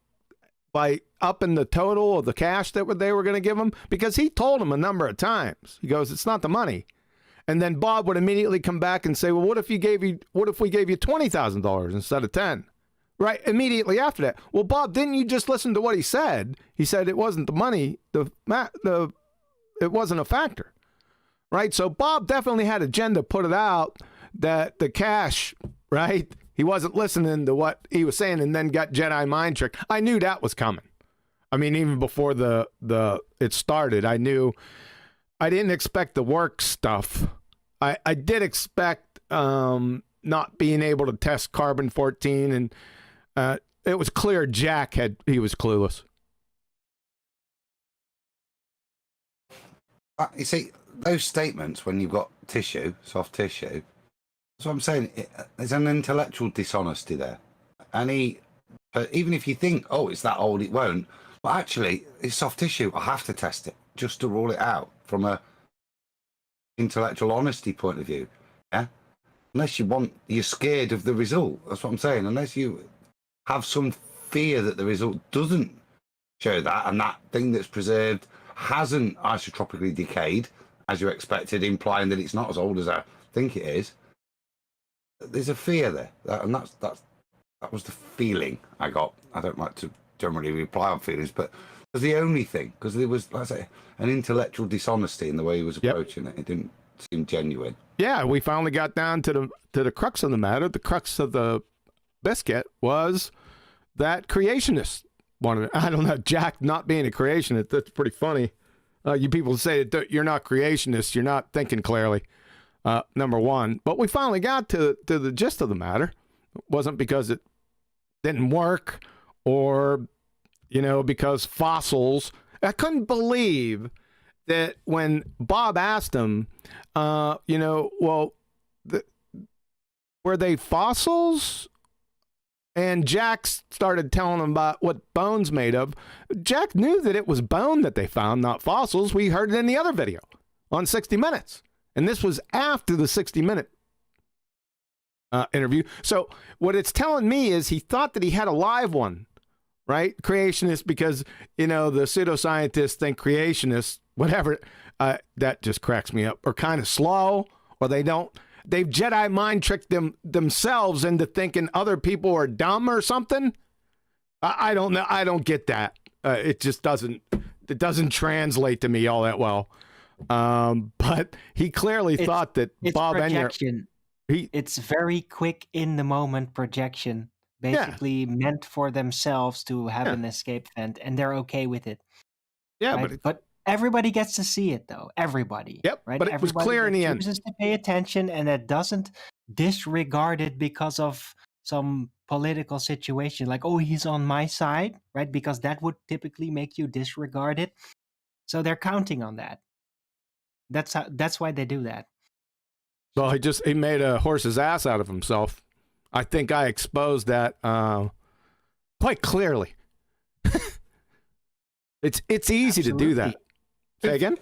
upping the total of the cash that they were going to give him, because he told him a number of times. He goes, "It's not the money," and then Bob would immediately come back and say, "Well, what if we gave you $20,000 instead of 10?" Right, immediately after that. Well, Bob, didn't you just listen to what he said? He said it wasn't the money, it wasn't a factor, right? So Bob definitely had agenda, put it out that the cash, right? He wasn't listening to what he was saying, and then got Jedi mind tricked. I knew that was coming. I mean, even before it started, I knew. I didn't expect the work stuff. I did expect not being able to test carbon-14, and it was clear he was clueless. You see, those statements, when you've got tissue, soft tissue, that's what I'm saying. There's an intellectual dishonesty there. Even if you think, oh, it's that old, it won't. But actually, it's soft tissue. I have to test it just to rule it out from a intellectual honesty point of view. Yeah. Unless you're scared of the result. That's what I'm saying. Unless you have some fear that the result doesn't show that, and that thing that's preserved hasn't isotropically decayed as you expected, implying that it's not as old as I think it is. There's a fear there, and that was the feeling I got. I don't like to generally reply on feelings, but it was the only thing, because there was, like I say, an intellectual dishonesty in the way he was approaching it. It didn't seem genuine. Yeah, we finally got down to the crux of the matter. The crux of the biscuit was that creationists wanted it. I don't know, Jack not being a creationist, that's pretty funny. You people say that you're not creationists, you're not thinking clearly. Number one, but we finally got to the gist of the matter. It wasn't because it didn't work, or because fossils. I couldn't believe that when Bob asked him, well, were they fossils? And Jack started telling him about what bone's made of. Jack knew that it was bone that they found, not fossils. We heard it in the other video on 60 Minutes. And this was after the 60-minute interview. So what it's telling me is he thought that he had a live one, right? Creationist, because, the pseudoscientists think creationists, whatever, that just cracks me up, are kind of slow, or they've Jedi mind tricked themselves into thinking other people are dumb or something. I don't know. I don't get that. It just doesn't translate to me all that well. But he clearly thought that Bob projection. It's very quick in the moment projection, basically meant for themselves to have an escape vent, and they're okay with it. Yeah, right? But everybody gets to see it, though. Everybody. Yep. Right. But it was clear in the end. Chooses to pay attention, and it doesn't disregard it because of some political situation, like, oh, he's on my side, right? Because that would typically make you disregard it. So they're counting on that. That's why they do that. Well, he made a horse's ass out of himself. I think I exposed that quite clearly. It's easy to do that. Say again?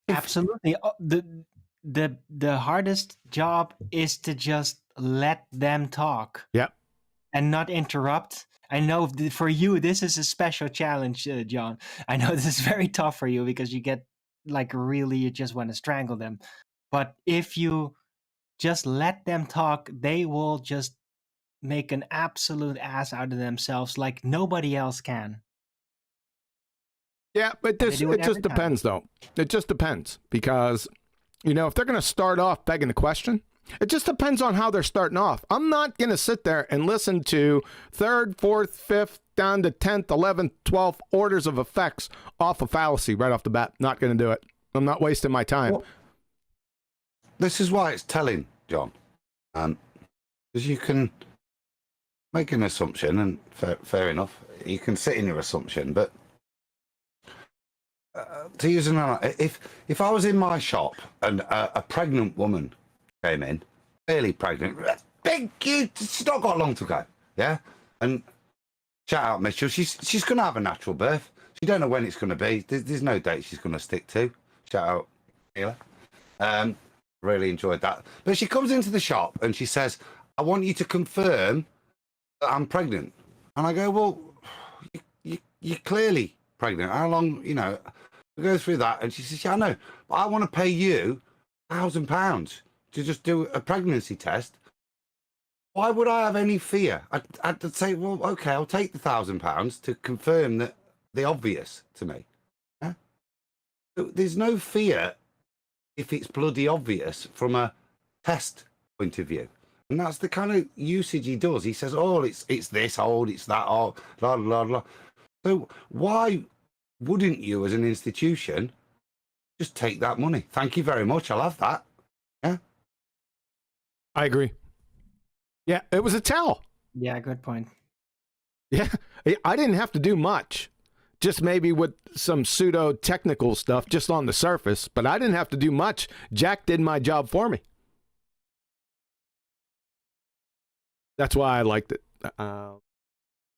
Absolutely. The hardest job is to just let them talk. Yep. And not interrupt. I know for you this is a special challenge, John. I know this is very tough for you because you get you just want to strangle them. But if you just let them talk, they will just make an absolute ass out of themselves like nobody else can. Yeah, but it just depends, though. It just depends because, if they're going to start off begging the question, it just depends on how they're starting off. I'm not going to sit there and listen to 3rd, 4th, 5th, down to 10th, 11th, 12th orders of effects off a fallacy right off the bat. Not going to do it. I'm not wasting my time. Well, this is why it's telling, John. Because you can make an assumption, and fair enough, you can sit in your assumption, but to use an analogy, if I was in my shop and a pregnant woman came in, fairly pregnant, big, she's not got long to go, yeah? And shout out Mitchell, she's going to have a natural birth. She don't know when it's going to be. There's no date she's going to stick to. Shout out Sheila. Really enjoyed that. But she comes into the shop and she says, I want you to confirm that I'm pregnant. And I go, well, you're clearly pregnant. How long, we go through that. And she says, yeah, I know, but I want to pay you £1,000 to just do a pregnancy test. Why would I have any fear? I'd say, well, okay, I'll take the £1,000 to confirm that the obvious to me. Yeah? There's no fear if it's bloody obvious from a test point of view. And that's the kind of usage he does. He says, oh, it's this old, it's that old, blah, blah, blah. So why wouldn't you as an institution just take that money? Thank you very much. I'll have that. Yeah. I agree. Yeah, it was a tell. Yeah, good point. Yeah, I didn't have to do much. Just maybe with some pseudo-technical stuff just on the surface, but I didn't have to do much. Jack did my job for me. That's why I liked it.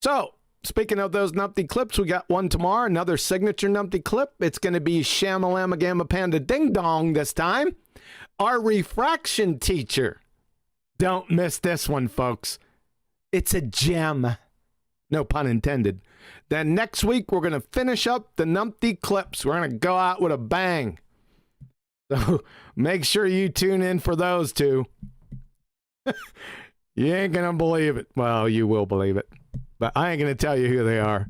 So, speaking of those numpty clips, we got one tomorrow, another signature numpty clip. It's going to be Shamalama Gamma Panda Ding Dong this time. Our refraction teacher. Don't miss this one, folks. It's a gem. No pun intended. Then next week, we're going to finish up the numpty clips. We're going to go out with a bang. So make sure you tune in for those two. You ain't going to believe it. Well, you will believe it. But I ain't going to tell you who they are.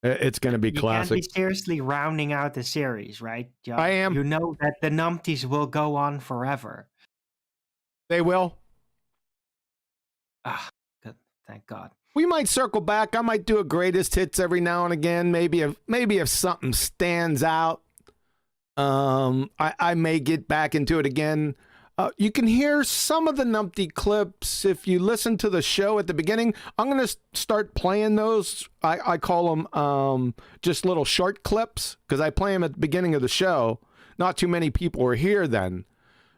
It's going to be classic. You can't be seriously rounding out the series, right, John? I am. You know that the numpties will go on forever. They will. Ah, good. Thank God. We might circle back. I might do a greatest hits every now and again. Maybe if something stands out, I may get back into it again. You can hear some of the numpty clips if you listen to the show at the beginning. I'm going to start playing those. I call them just little short clips because I play them at the beginning of the show. Not too many people are here then.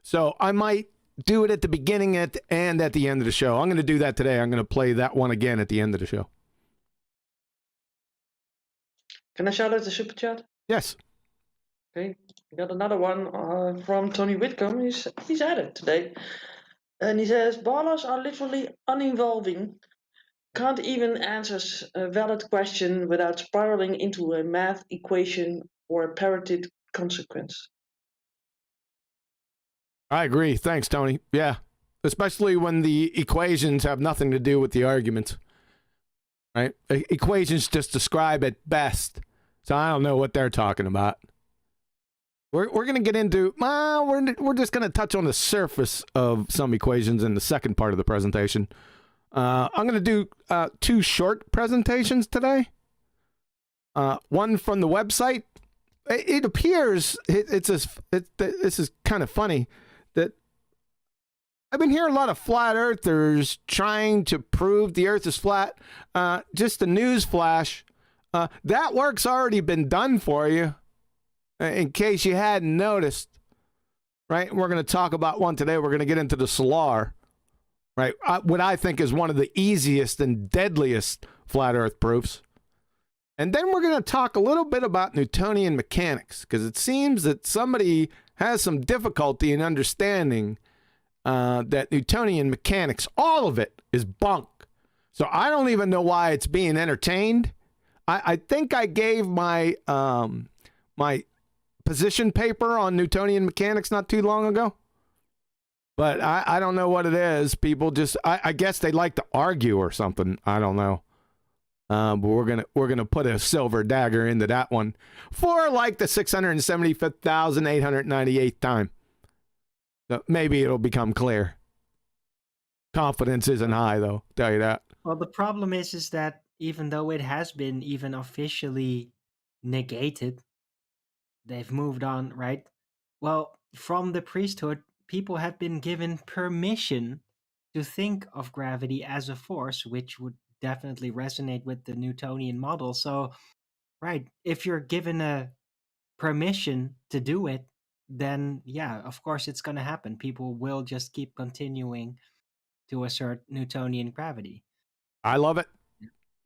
So I might do it at the beginning and at the end of the show. I'm going to do that today. I'm going to play that one again at the end of the show. Can I shout out the super chat? Yes. Okay, we got another one from Tony Whitcomb. He's at it today. And he says, ballers are literally uninvolving. Can't even answer a valid question without spiraling into a math equation or a parroted consequence. I agree. Thanks, Tony. Yeah. Especially when the equations have nothing to do with the arguments. Right? Equations just describe at best. So I don't know what they're talking about. We're going to get into, we're just going to touch on the surface of some equations in the second part of the presentation. I'm going to do two short presentations today. One from the website. It appears, this is kind of funny, that I've been hearing a lot of flat earthers trying to prove the earth is flat. Just a news flash. That work's already been done for you, in case you hadn't noticed. Right? We're going to talk about one today. We're going to get into the solar. Right? What I think is one of the easiest and deadliest flat earth proofs. And then we're going to talk a little bit about Newtonian mechanics, because it seems that somebody has some difficulty in understanding that Newtonian mechanics, all of it, is bunk. So I don't even know why it's being entertained. I think I gave my my position paper on Newtonian mechanics not too long ago. But I don't know what it is. People just, I guess they like to argue or something. I don't know. But we're gonna put a silver dagger into that one for like the 675,898th time. So maybe it'll become clear. Confidence isn't high, though. Tell you that. Well, the problem is that even though it has been even officially negated, they've moved on, right? Well, from the priesthood, people have been given permission to think of gravity as a force, which would definitely resonate with the Newtonian model. So, right, if you're given a permission to do it, then yeah, of course it's going to happen. People will just keep continuing to assert Newtonian gravity. I love it.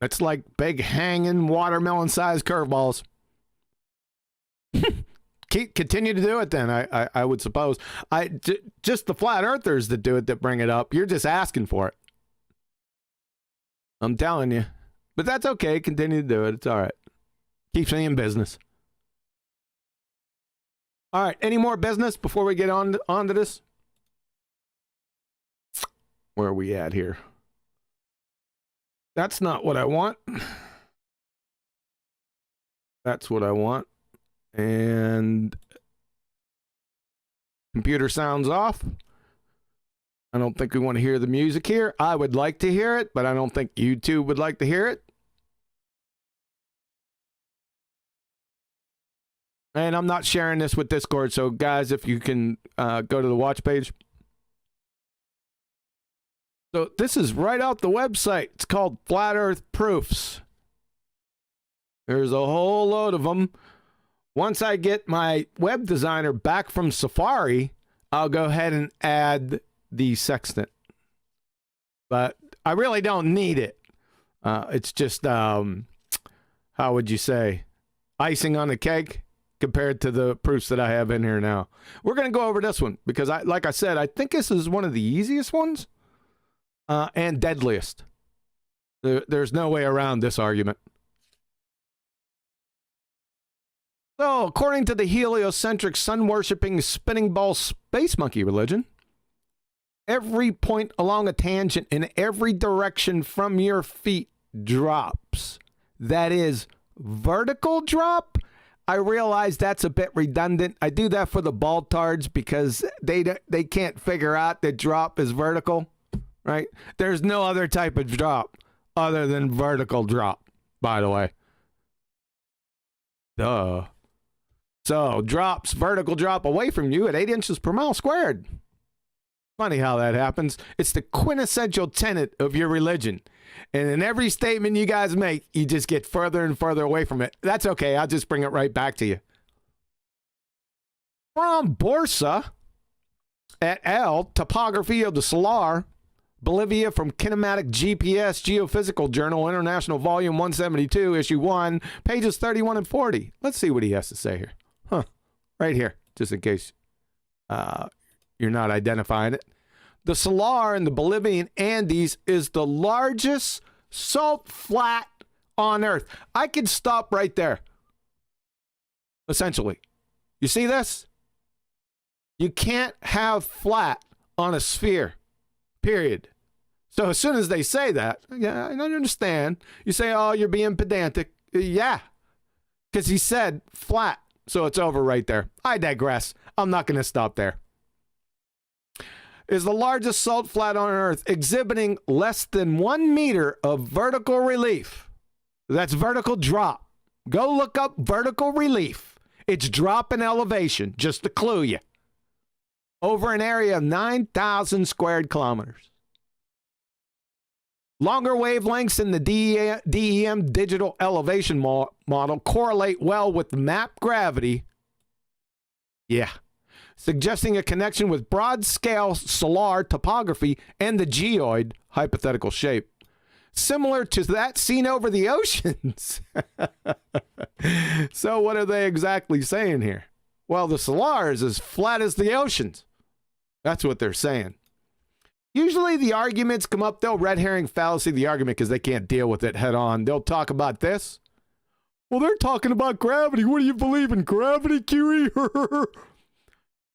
It's like big hanging watermelon-sized curveballs. Continue to do it then, I would suppose. Just the flat earthers that do it, that bring it up. You're just asking for it. I'm telling you. But that's okay. Continue to do it. It's all right. Keeps me in business. All right. Any more business before we get on to this? Where are we at here? That's not what I want. That's what I want. And computer sounds off. I don't think we want to hear the music here. I would like to hear it, but I don't think YouTube would like to hear it. And I'm not sharing this with Discord, so guys, if you can go to the watch page. So this is right off the website. It's called Flat Earth Proofs. There's a whole load of them. Once I get my web designer back from Safari, I'll go ahead and add the sextant. But I really don't need it. It's just, how would you say, icing on the cake compared to the proofs that I have in here now. We're going to go over this one because, like I said, I think this is one of the easiest ones and deadliest. There's no way around this argument. So, according to the heliocentric, sun-worshipping, spinning ball space monkey religion, every point along a tangent in every direction from your feet drops. That is vertical drop. I realize that's a bit redundant. I do that for the baltards because they can't figure out that drop is vertical, right? There's no other type of drop other than vertical drop, by the way. Duh. So, drops, vertical drop away from you at 8 inches per mile squared. Funny how that happens. It's the quintessential tenet of your religion. And in every statement you guys make, you just get further and further away from it. That's okay. I'll just bring it right back to you. From Borsa et al., Topography of the Solar, Bolivia, from Kinematic GPS, Geophysical Journal, International Volume 172, Issue 1, pages 31 and 40. Let's see what he has to say here. Huh. Right here, just in case you're not identifying it. The Solar in the Bolivian Andes is the largest salt flat on Earth. I could stop right there. Essentially. You see this? You can't have flat on a sphere. Period. So as soon as they say that, yeah, I don't understand. You say, oh, you're being pedantic. Yeah. Because he said flat. So it's over right there. I digress. I'm not going to stop there. Is the largest salt flat on Earth, exhibiting less than 1 meter of vertical relief. That's vertical drop. Go look up vertical relief. It's drop in elevation, just to clue you. over an area of 9,000 squared kilometers. Longer wavelengths in the DEM digital elevation model correlate well with map gravity. Yeah. Suggesting a connection with broad-scale solar topography and the geoid hypothetical shape. Similar to that seen over the oceans. So what are they exactly saying here? Well, the solar is as flat as the oceans. That's what they're saying. Usually the arguments come up, they'll red herring fallacy the argument because they can't deal with it head on. They'll talk about this. Well, they're talking about gravity. What do you believe in? Gravity, Kiwi?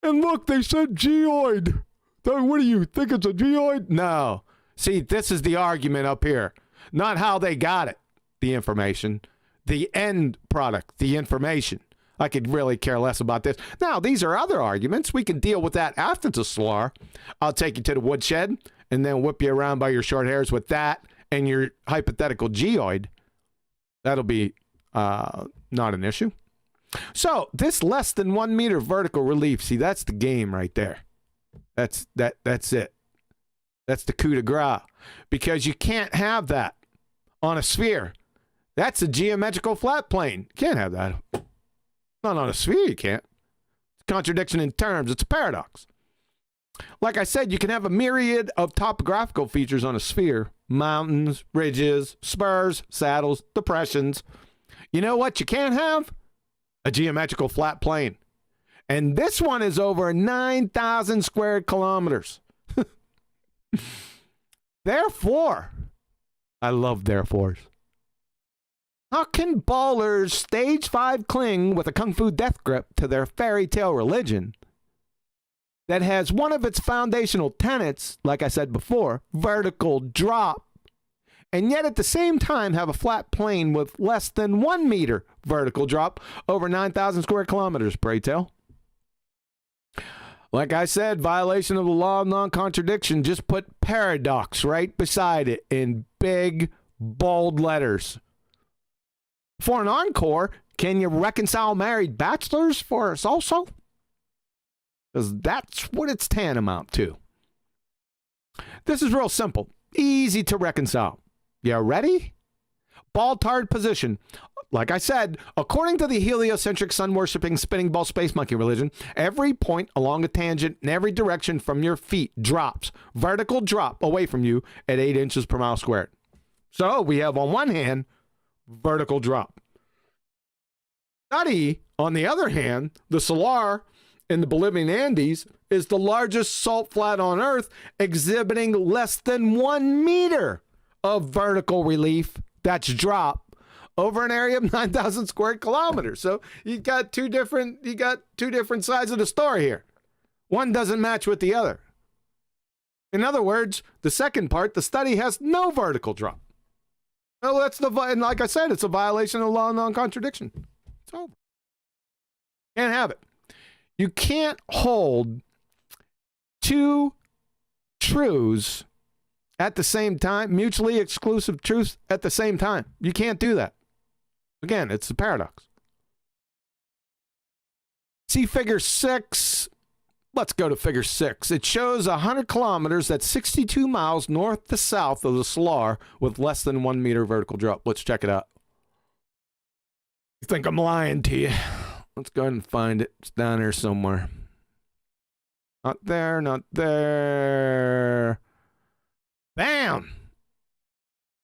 And look, they said geoid. What do you think it's a geoid? No. See, this is the argument up here. Not how they got it, the information. The end product, the information. I could really care less about this. Now, these are other arguments. We can deal with that after the solar. I'll take you to the woodshed and then whip you around by your short hairs with that and your hypothetical geoid. That'll be not an issue. So this less than 1 meter vertical relief, see, that's the game right there. That's it. That's the coup de grace. Because you can't have that on a sphere. That's a geometrical flat plane. You can't have that. Not on a sphere, you can't. It's a contradiction in terms. It's a paradox. Like I said, you can have a myriad of topographical features on a sphere. Mountains, ridges, spurs, saddles, depressions. You know what you can't have? A geometrical flat plane. And this one is over 9,000 square kilometers. Therefore, I love therefores. How can ballers stage 5 cling with a kung fu death grip to their fairy tale religion that has one of its foundational tenets, like I said before, vertical drop, and yet at the same time have a flat plane with less than 1 meter vertical drop over 9,000 square kilometers, pray tell? Like I said, violation of the law of non-contradiction. Just put paradox right beside it in big, bold letters. For an encore, can you reconcile married bachelors for us also? Because that's what it's tantamount to. This is real simple. Easy to reconcile. You ready? Ball-tard position. Like I said, according to the heliocentric sun-worshipping spinning ball space monkey religion, every point along a tangent in every direction from your feet drops, vertical drop away from you at 8 inches per mile squared. So we have on one hand, vertical drop. Study, on the other hand, the Salar in the Bolivian Andes is the largest salt flat on Earth, exhibiting less than 1 meter of vertical relief, that's drop, over an area of 9,000 square kilometers. So you got two different sides of the story here. One doesn't match with the other. In other words, the second part, the study has no vertical drop. No, and like I said, it's a violation of law of non-contradiction. It's over. Can't have it. You can't hold two truths at the same time, mutually exclusive truths at the same time. You can't do that. Again, it's a paradox. See figure 6. Let's go to figure 6. It shows 100 kilometers, that's 62 miles north to south of the Salar with less than 1 meter vertical drop. Let's check it out. You think I'm lying to you? Let's go ahead and find it. It's down here somewhere. Not there, not there. Bam!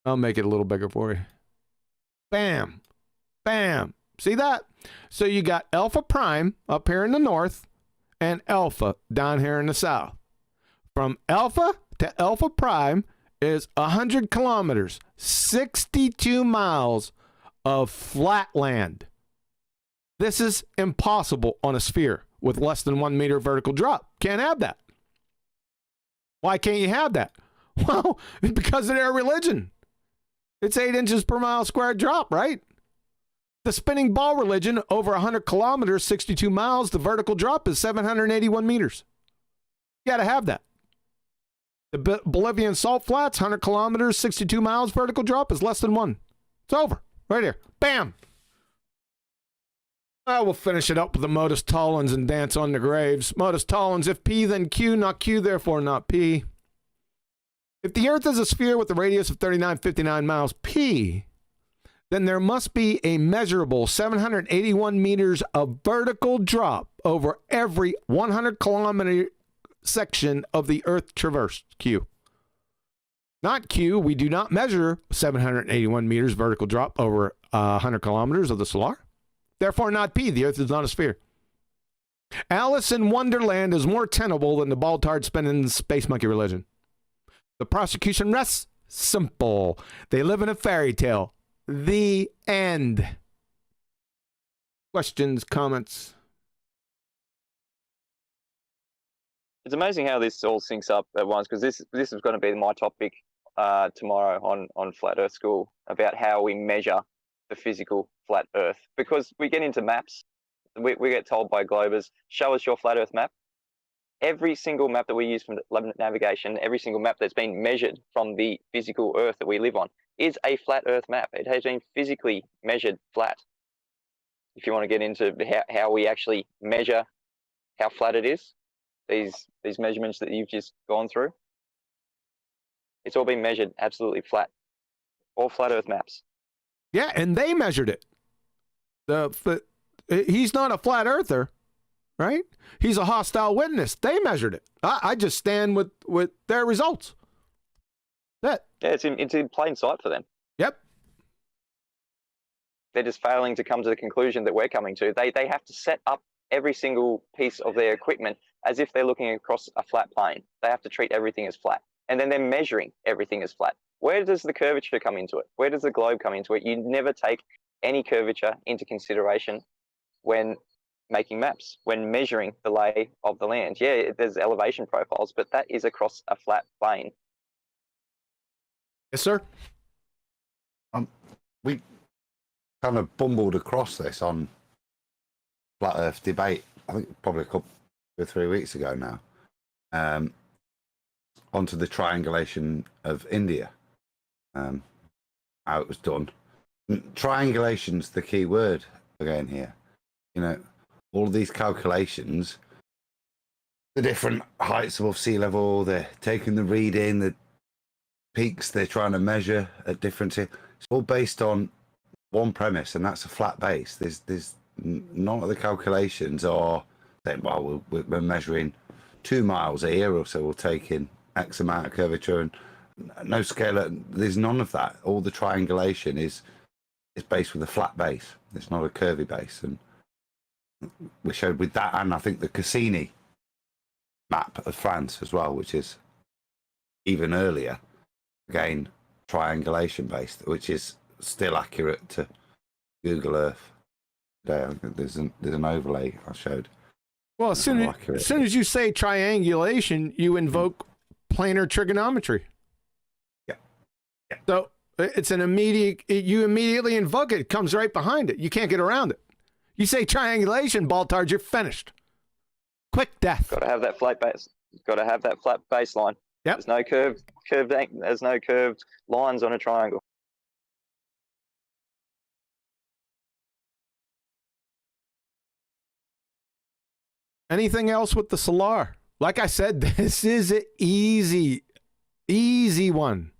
I'll make it a little bigger for you. Bam! Bam! See that? So you got alpha prime up here in the north and alpha down here in the south. From alpha to alpha prime is 100 kilometers, 62 miles of flat land. This is impossible on a sphere with less than 1 meter vertical drop. Can't have that. Why can't you have that? Well, because of their religion. It's 8 inches per mile squared drop, right? The spinning ball religion, over 100 kilometers, 62 miles, the vertical drop is 781 meters. You got to have that. The Bolivian salt flats, 100 kilometers, 62 miles, vertical drop is less than 1. It's over. Right here. Bam. I will finish it up with the modus tollens and dance on the graves. Modus tollens, if P, then Q, not Q, therefore not P. If the Earth is a sphere with a radius of 3959 miles P, then there must be a measurable 781 meters of vertical drop over every 100-kilometer section of the Earth traversed, Q. Not Q, we do not measure 781 meters vertical drop over 100 kilometers of the solar. Therefore not P, the Earth is not a sphere. Alice in Wonderland is more tenable than the ball-tard spinning space monkey religion. The prosecution rests simple. They live in a fairy tale. The end. Questions, comments? It's amazing how this all syncs up at once, because this is going to be my topic tomorrow on Flat Earth School, about how we measure the physical flat Earth. Because we get into maps, we get told by Globers, show us your flat Earth map. Every single map that we use from navigation, every single map that's been measured from the physical Earth that we live on is a flat Earth map. It has been physically measured flat. If you want to get into how we actually measure how flat it is, these measurements that you've just gone through, it's all been measured absolutely flat. All flat Earth maps. Yeah, and they measured it. He's not a flat earther, right? He's a hostile witness. They measured it. I just stand with their results. That. Yeah, it's in plain sight for them. Yep. They're just failing to come to the conclusion that we're coming to. They have to set up every single piece of their equipment as if they're looking across a flat plane. They have to treat everything as flat. And then they're measuring everything as flat. Where does the curvature come into it? Where does the globe come into it? You never take any curvature into consideration when making maps, when measuring the lay of the land. Yeah, there's elevation profiles, but that is across a flat plane. Yes, sir. We kind of bumbled across this on Flat Earth debate, I think probably a couple or 3 weeks ago now, onto the triangulation of India, how it was done. Triangulation's the key word again here. You know, all of these calculations, the different heights above sea level, they're taking the reading, the peaks they're trying to measure at different, it's all based on one premise, and that's a flat base. There's none of the calculations are saying, well, we're measuring 2 miles here, or so we'll take in X amount of curvature, and no scale. There's none of that. All the triangulation is based with a flat base. It's not a curvy base, and we showed with that, and I think the Cassini map of France as well, which is even earlier, again triangulation based, which is still accurate to Google Earth today. I think there's an overlay I showed. Well, as soon as you say triangulation, you invoke planar trigonometry. Yeah. So it's an immediate. You immediately invoke it. It comes right behind it. You can't get around it. You say triangulation, Baltards, you're finished. Quick death. Got to have that flat base. Got to have that flat baseline. Yep. There's no there's no curved lines on a triangle. Anything else with the solar? Like I said, this is an easy one.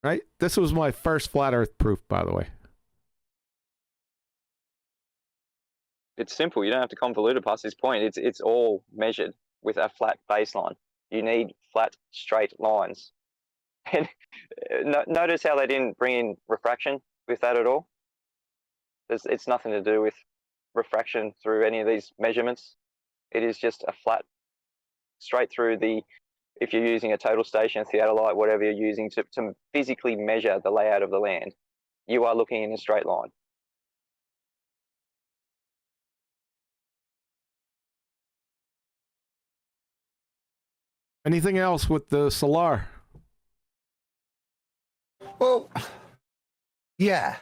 Right? This was my first flat Earth proof, by the way. It's simple. You don't have to convolute it past this point. It's all measured with a flat baseline. You need flat, straight lines. And notice how they didn't bring in refraction with that at all. It's nothing to do with refraction through any of these measurements. It is just a flat, straight through the, if you're using a total station, theodolite, whatever you're using to physically measure the layout of the land, you are looking in a straight line. Anything else with the solar? Well, yeah,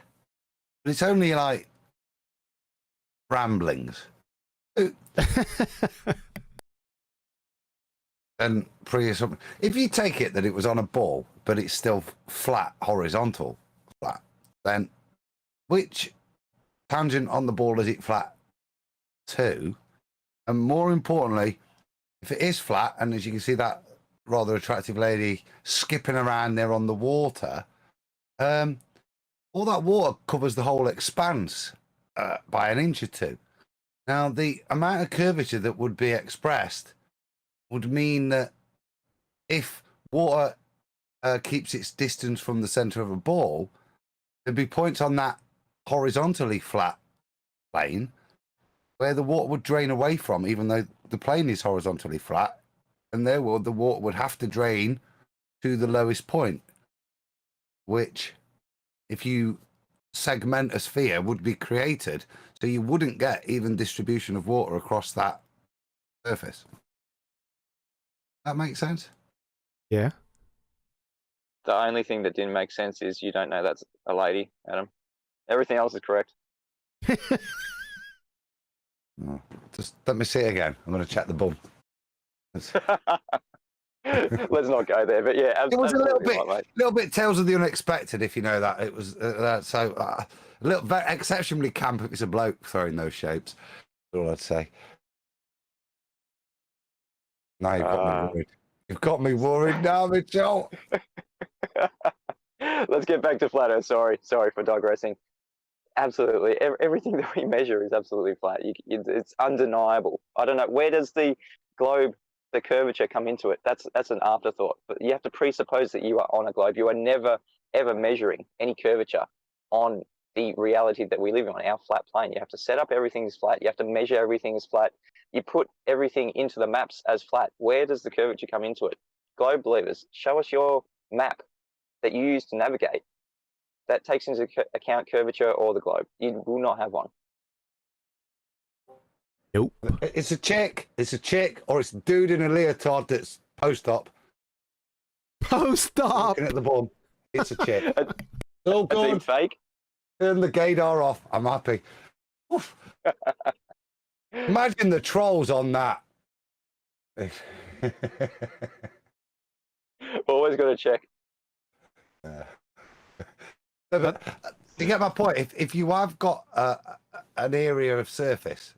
but it's only like ramblings. And if you take it that it was on a ball, but it's still flat, horizontal, flat, then which tangent on the ball, is it flat too? And more importantly, if it is flat, and as you can see that rather attractive lady skipping around there on the water, all that water covers the whole expanse by an inch or two. Now, the amount of curvature that would be expressed would mean that if water keeps its distance from the center of a ball, there'd be points on that horizontally flat plane where the water would drain away from, even though the plane is horizontally flat, and the water would have to drain to the lowest point, which, if you segment a sphere, would be created, so you wouldn't get even distribution of water across that surface. That makes sense? Yeah. The only thing that didn't make sense is you don't know that's a lady, Adam. Everything else is correct. Just let me see it again. I'm going to check the bum. Let's not go there, but yeah, It was a absolutely little bit Tales of the Unexpected, if you know that. It was a little bit exceptionally camp if it's a bloke throwing those shapes. That's all I'd say. Now you've got me worried. You've got me worried now, Mitchell. Let's get back to flat Earth. Sorry for digressing. Absolutely, everything that we measure is absolutely flat. It's undeniable. I don't know, where does the globe, the curvature, come into it? That's an afterthought. But you have to presuppose that you are on a globe. You are never ever measuring any curvature on the reality that we live on, our flat plane. You have to set up everything as flat. You have to measure everything as flat. You put everything into the maps as flat. Where does the curvature come into it? Globe believers, show us your map that you use to navigate that takes into account curvature or the globe. You will not have one. Nope. It's a chick, or it's a dude in a leotard that's post-op. Post-op! Looking at the bum. It's a chick. Oh, A deep fake? Turn the gaydar off. I'm happy. Oof. Imagine the trolls on that. Always got to check. But you get my point. If you have got an area of surface,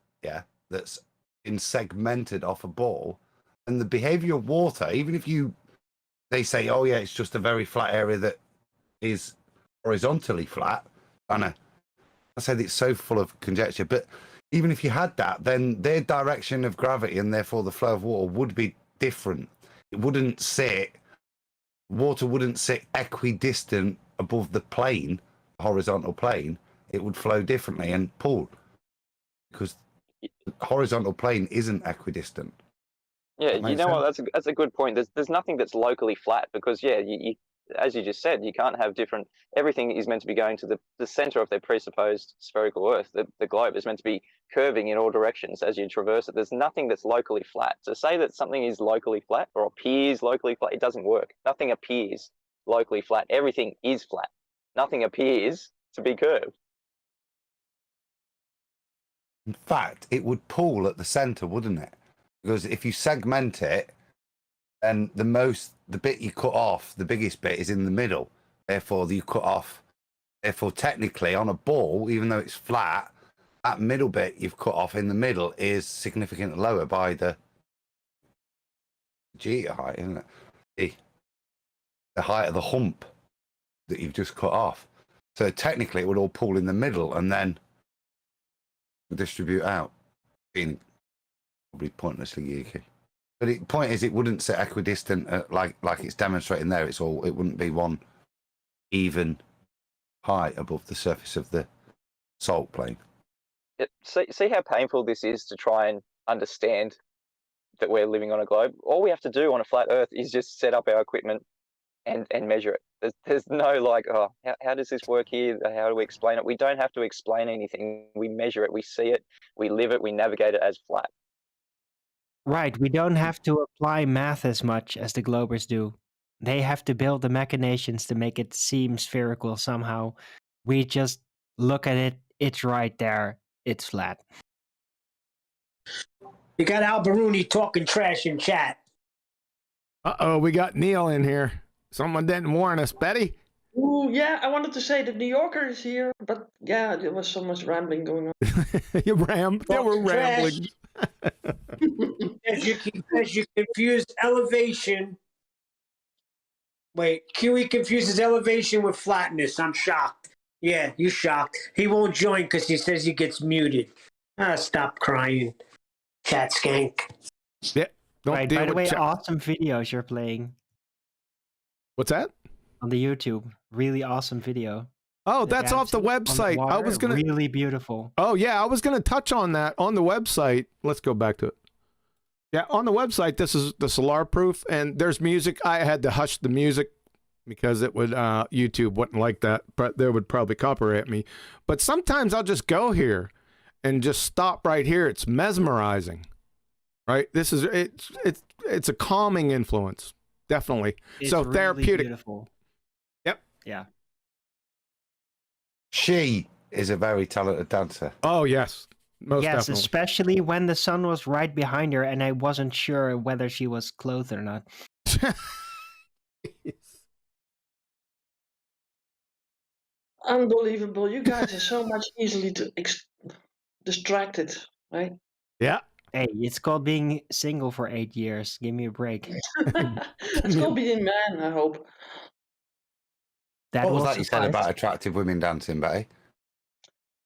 that's been segmented off a ball, and the behavior of water, even if they say, oh yeah, it's just a very flat area that is horizontally flat, I said it's so full of conjecture, but even if you had that, then their direction of gravity and therefore the flow of water would be different. Water wouldn't sit equidistant above the plane, horizontal plane. It would flow differently and pull, because the horizontal plane isn't equidistant. Yeah, you know what? That's a good point. There's nothing that's locally flat, because you as you just said, you can't have different. Everything is meant to be going to the center of their presupposed spherical Earth. The globe is meant to be curving in all directions as you traverse it. There's nothing that's locally flat. To say that something is locally flat or appears locally flat, it doesn't work. Nothing appears locally flat. Everything is flat. Nothing appears to be curved. In fact, it would pull at the center, wouldn't it? Because if you segment it, then the bit you cut off, the biggest bit, is in the middle. Therefore, you cut off. Therefore, technically, on a ball, even though it's flat, that middle bit you've cut off in the middle is significantly lower by the geometer height, isn't it? The height of the hump that you've just cut off. So technically, it would all pull in the middle and then distribute out. Being probably pointlessly geeky. But the point is, it wouldn't sit equidistant like it's demonstrating there. It wouldn't be one even height above the surface of the salt plane. See how painful this is to try and understand that we're living on a globe. All we have to do on a flat Earth is just set up our equipment and measure it. There's no like, oh, how does this work here? How do we explain it? We don't have to explain anything. We measure it, we see it, we live it, we navigate it as flat. Right, we don't have to apply math as much as the globers do. They have to build the machinations to make it seem spherical somehow. We just look at it, it's right there, it's flat. You got Al Baruni talking trash in chat. Uh-oh, we got Neil in here. Someone didn't warn us. Betty? Ooh, yeah, I wanted to say the New Yorker is here, but yeah, there was so much rambling going on. There were ramblings. Because you confused elevation. Wait, Kiwi confuses elevation with flatness. I'm shocked. Yeah, you shocked. He won't join because he says he gets muted. Ah, stop crying, chat skank. Yeah. Don't Right, deal by the with way, chat. awesome videos you're playing What's that? on the YouTube. Really awesome video. Oh, that's off the website. I was gonna really beautiful. Oh yeah, I was gonna touch on that on the website. Let's go back to it. Yeah, on the website, this is the Solar Proof, and there's music. I had to hush the music because it would YouTube wouldn't like that, but they would probably copyright me. But sometimes I'll just go here and just stop right here. It's mesmerizing, right? This is it's a calming influence, definitely. It's so really therapeutic. Beautiful. Yep. Yeah. She is a very talented dancer. Oh yes. Most yes, definitely. especially when the sun was right behind her and I wasn't sure whether she was clothed or not. Unbelievable. You guys are so much easily distracted, right? Yeah. Hey, it's called being single for 8 years. Give me a break. It's called being man, I hope. That What was will that you said suffice. about attractive women dancing, Betty?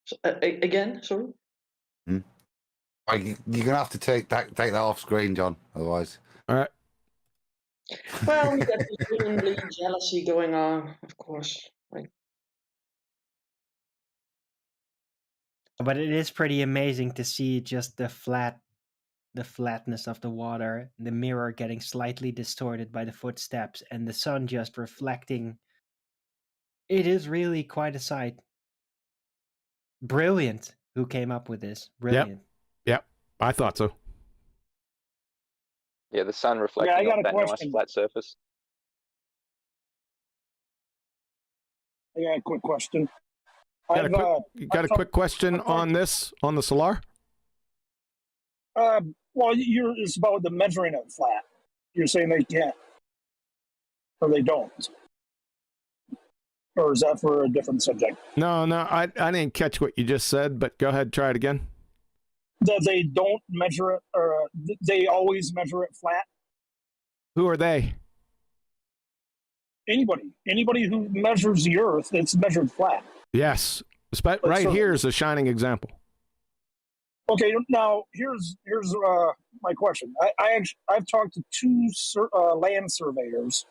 So, again, sorry? You're gonna have to take that off screen, John. Otherwise, all right. Well, we got this womanly jealousy going on, of course. Right? But it is pretty amazing to see just the flatness of the water, the mirror getting slightly distorted by the footsteps, and the sun just reflecting. It is really quite a sight. Brilliant. Who came up with this? Brilliant. Yep. I thought so. Yeah, the sun reflecting off that nice flat surface. I got a quick question. You got a quick question on this, on the Solar? Well, it's about the measuring it flat. You're saying they can't, or they don't, or is that for a different subject? No, I didn't catch what you just said, but go ahead, try it again. That they don't measure it, or they always measure it flat? Who are they? Anybody who measures the Earth, it's measured flat. Yes, right here is a shining example. Okay, now here's my question. I've talked to two land surveyors,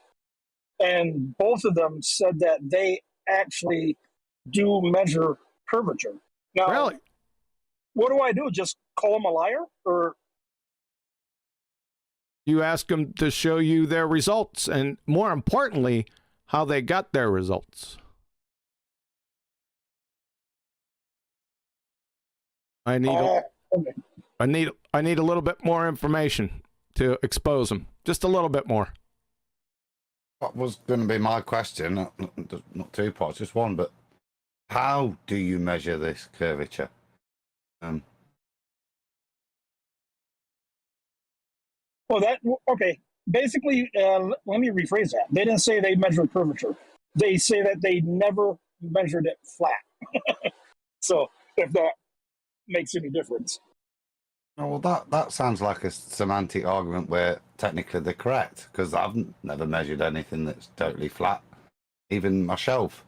and both of them said that they actually do measure curvature. Now, really? What do I do? Just call them a liar, or you ask them to show you their results, and more importantly, how they got their results. I need a little bit more information to expose them. Just a little bit more. what was going to be my question? Not two parts, just one. But how do you measure this curvature? Well, okay. Basically, let me rephrase that. They didn't say they measured curvature. They say that they never measured it flat. So, if that makes any difference. Oh, well, that sounds like a semantic argument where technically they're correct, because I've never measured anything that's totally flat. Even my shelf,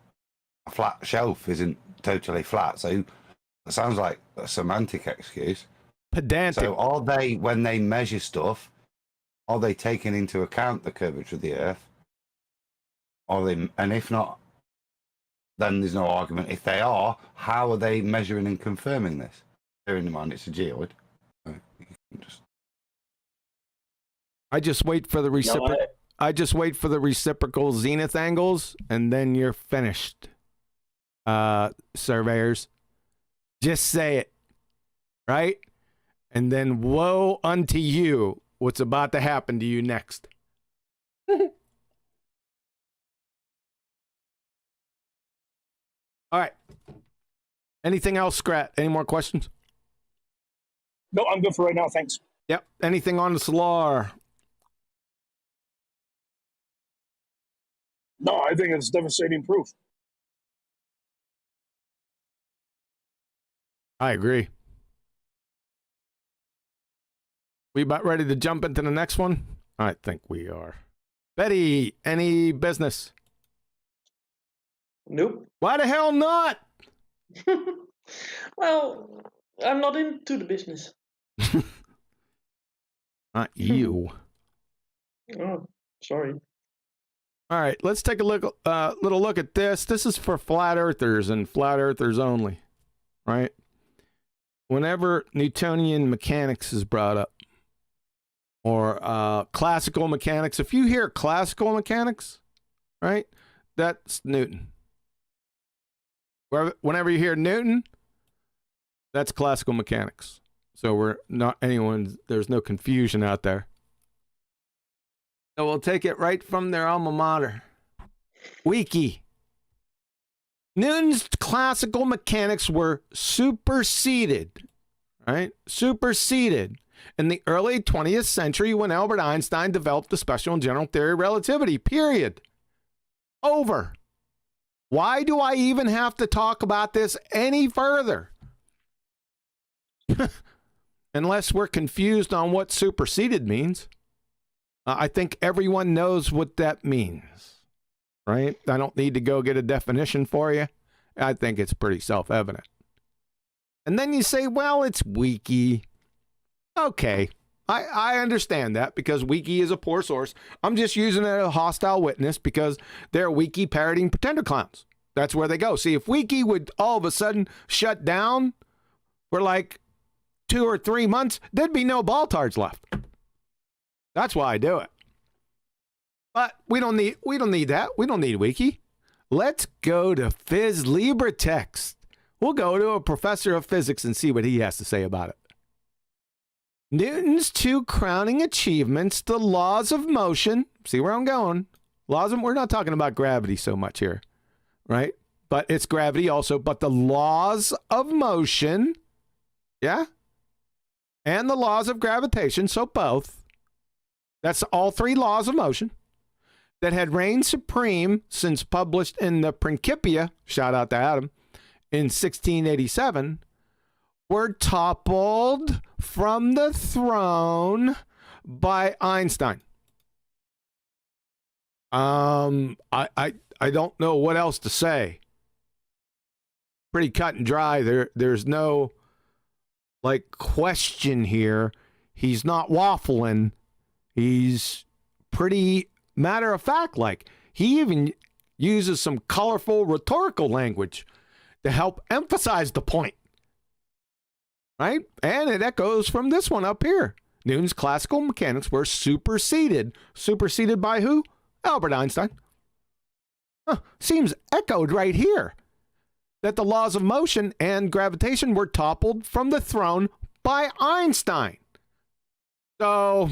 a flat shelf isn't totally flat. So it sounds like a semantic excuse. Pedantic. So are they, when they measure stuff, are they taking into account the curvature of the Earth? Are they, and if not, then there's no argument. If they are, how are they measuring and confirming this? Bearing in mind it's a geoid. I just wait for the reciprocal. I just wait for the reciprocal zenith angles, and then you're finished. Surveyors, just say it, right? And then woe unto you, what's about to happen to you next. All right. Anything else, Scrat? Any more questions? No, I'm good for right now. Thanks. Yep. Anything on the Solar? No, I think it's devastating proof. I agree. We about ready to jump into the next one? I think we are. Betty, any business? Nope. Why the hell not? Well, I'm not into the business. Not you. Oh, sorry. All right, let's take a little look at this. This is for flat earthers and flat earthers only, right? Whenever Newtonian mechanics is brought up, or classical mechanics, if you hear classical mechanics, right, that's Newton. Whenever you hear Newton, that's classical mechanics. So we're not there's no confusion out there. So we'll take it right from their alma mater. Wiki. Newton's classical mechanics were superseded, right? Superseded in the early 20th century when Albert Einstein developed the special and general theory of relativity, period. Over. Why do I even have to talk about this any further? Unless we're confused on what superseded means. I think everyone knows what that means, right? I don't need to go get a definition for you. I think it's pretty self-evident. And then you say, well, it's wiki. Okay, I understand that because wiki is a poor source. I'm just using it as a hostile witness because they're wiki parroting pretender clowns. That's where they go. See, if wiki would all of a sudden shut down for like 2 or 3 months, there'd be no baltards left. That's why I do it. But we don't need that. We don't need wiki. Let's go to Phys Libra text. We'll go to a professor of physics and see what he has to say about it. Newton's 2 crowning achievements, the laws of motion. See where I'm going? We're not talking about gravity so much here, right? But it's gravity also, but the laws of motion, yeah? And the laws of gravitation, so both. That's all 3 laws of motion that had reigned supreme since published in the Principia, shout out to Adam, in 1687, were toppled from the throne by Einstein. I don't know what else to say. Pretty cut and dry. There's no question here. He's not waffling. He's pretty matter of fact. He even uses some colorful rhetorical language to help emphasize the point. Right? And it echoes from this one up here. Newton's classical mechanics were superseded. Superseded by who? Albert Einstein. Seems echoed right here. That the laws of motion and gravitation were toppled from the throne by Einstein. So,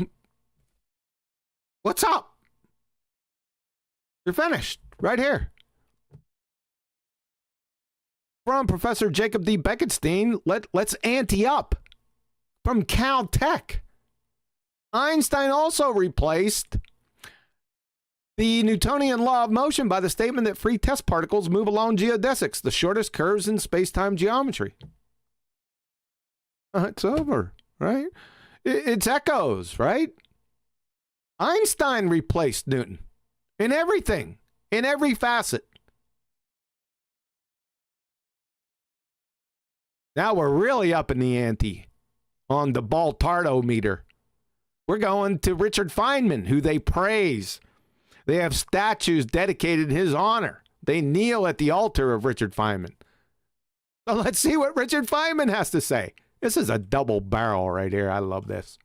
what's up? You're finished. Right here. From Professor Jacob D. Becketstein, let's ante up. From Caltech. Einstein also replaced the Newtonian law of motion by the statement that free test particles move along geodesics, the shortest curves in space-time geometry. It's over, right? It's echoes, right? Einstein replaced Newton in everything, in every facet. Now we're really up in the ante on the Baltardo-meter. We're going to Richard Feynman, who they praise. They have statues dedicated in his honor. They kneel at the altar of Richard Feynman. So let's see what Richard Feynman has to say. This is a double barrel right here. I love this.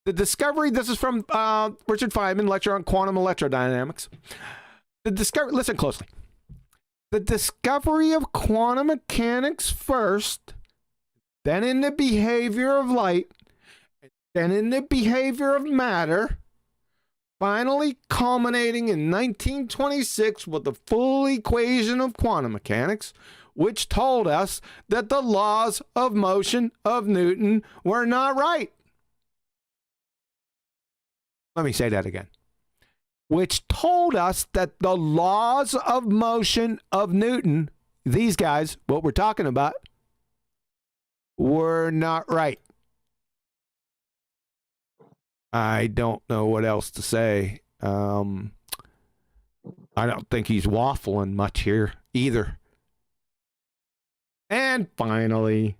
The discovery, this is from Richard Feynman, lecture on quantum electrodynamics. Listen closely. The discovery of quantum mechanics first, then in the behavior of light, then in the behavior of matter, finally culminating in 1926 with the full equation of quantum mechanics, which told us that the laws of motion of Newton were not right. Let me say that again. which told us that the laws of motion of Newton, these guys, what we're talking about, were not right. I don't know what else to say. I don't think he's waffling much here either. And finally,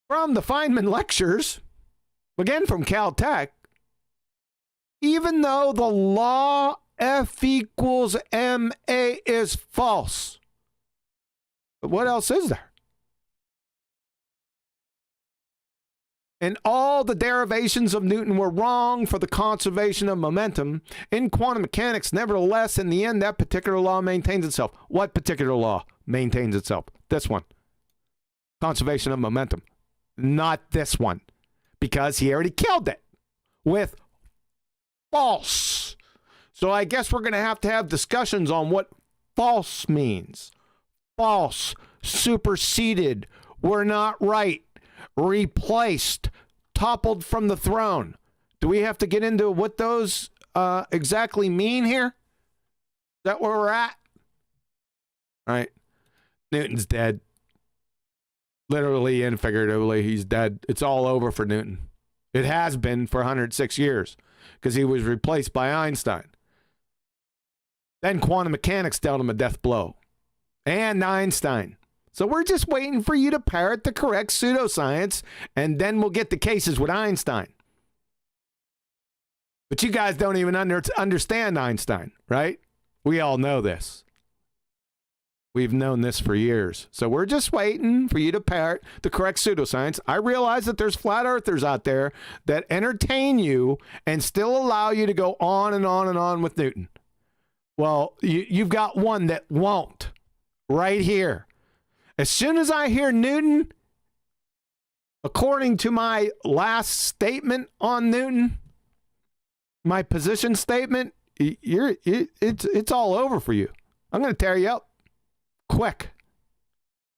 from the Feynman lectures, again from Caltech, even though the law F equals ma is false, but what else is there? And all the derivations of Newton were wrong for the conservation of momentum. In quantum mechanics, nevertheless, in the end, that particular law maintains itself. What particular law maintains itself? This one. Conservation of momentum. Not this one. Because he already killed it with false. So I guess we're going to have discussions on what false means. False, superseded, were not right, replaced, toppled from the throne. Do we have to get into what those exactly mean here? Is that where we're at? All right. Newton's dead. Literally and figuratively, he's dead. It's all over for Newton. It has been for 106 years because he was replaced by Einstein. Then quantum mechanics dealt him a death blow. And Einstein. So we're just waiting for you to parrot the correct pseudoscience, and then we'll get the cases with Einstein. But you guys don't even understand Einstein, right? We all know this. We've known this for years. So we're just waiting for you to parrot the correct pseudoscience. I realize that there's flat earthers out there that entertain you and still allow you to go on and on and on with Newton. Well, you've got one that won't right here. As soon as I hear Newton, according to my last statement on Newton, my position statement, it's all over for you. I'm going to tear you up. Quick.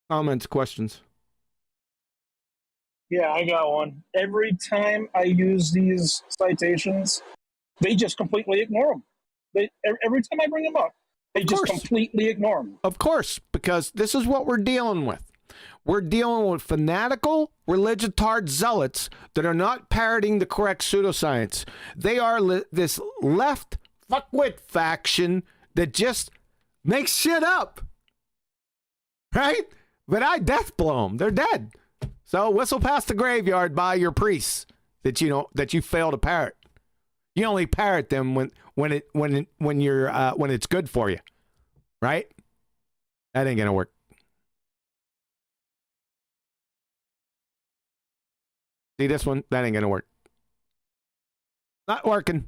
Comments, questions? Yeah, I got one. Every time I use these citations, they just completely ignore them. Every time I bring them up, they just completely ignore them. Of course, because this is what we're dealing with. We're dealing with fanatical, religitard zealots that are not parroting the correct pseudoscience. They are this left fuckwit faction that just makes shit up. Right? But I death blow them. They're dead. So whistle past the graveyard by your priests that you fail to parrot. You only parrot them when it's good for you, right? That ain't gonna work. See this one? That ain't gonna work. Not working.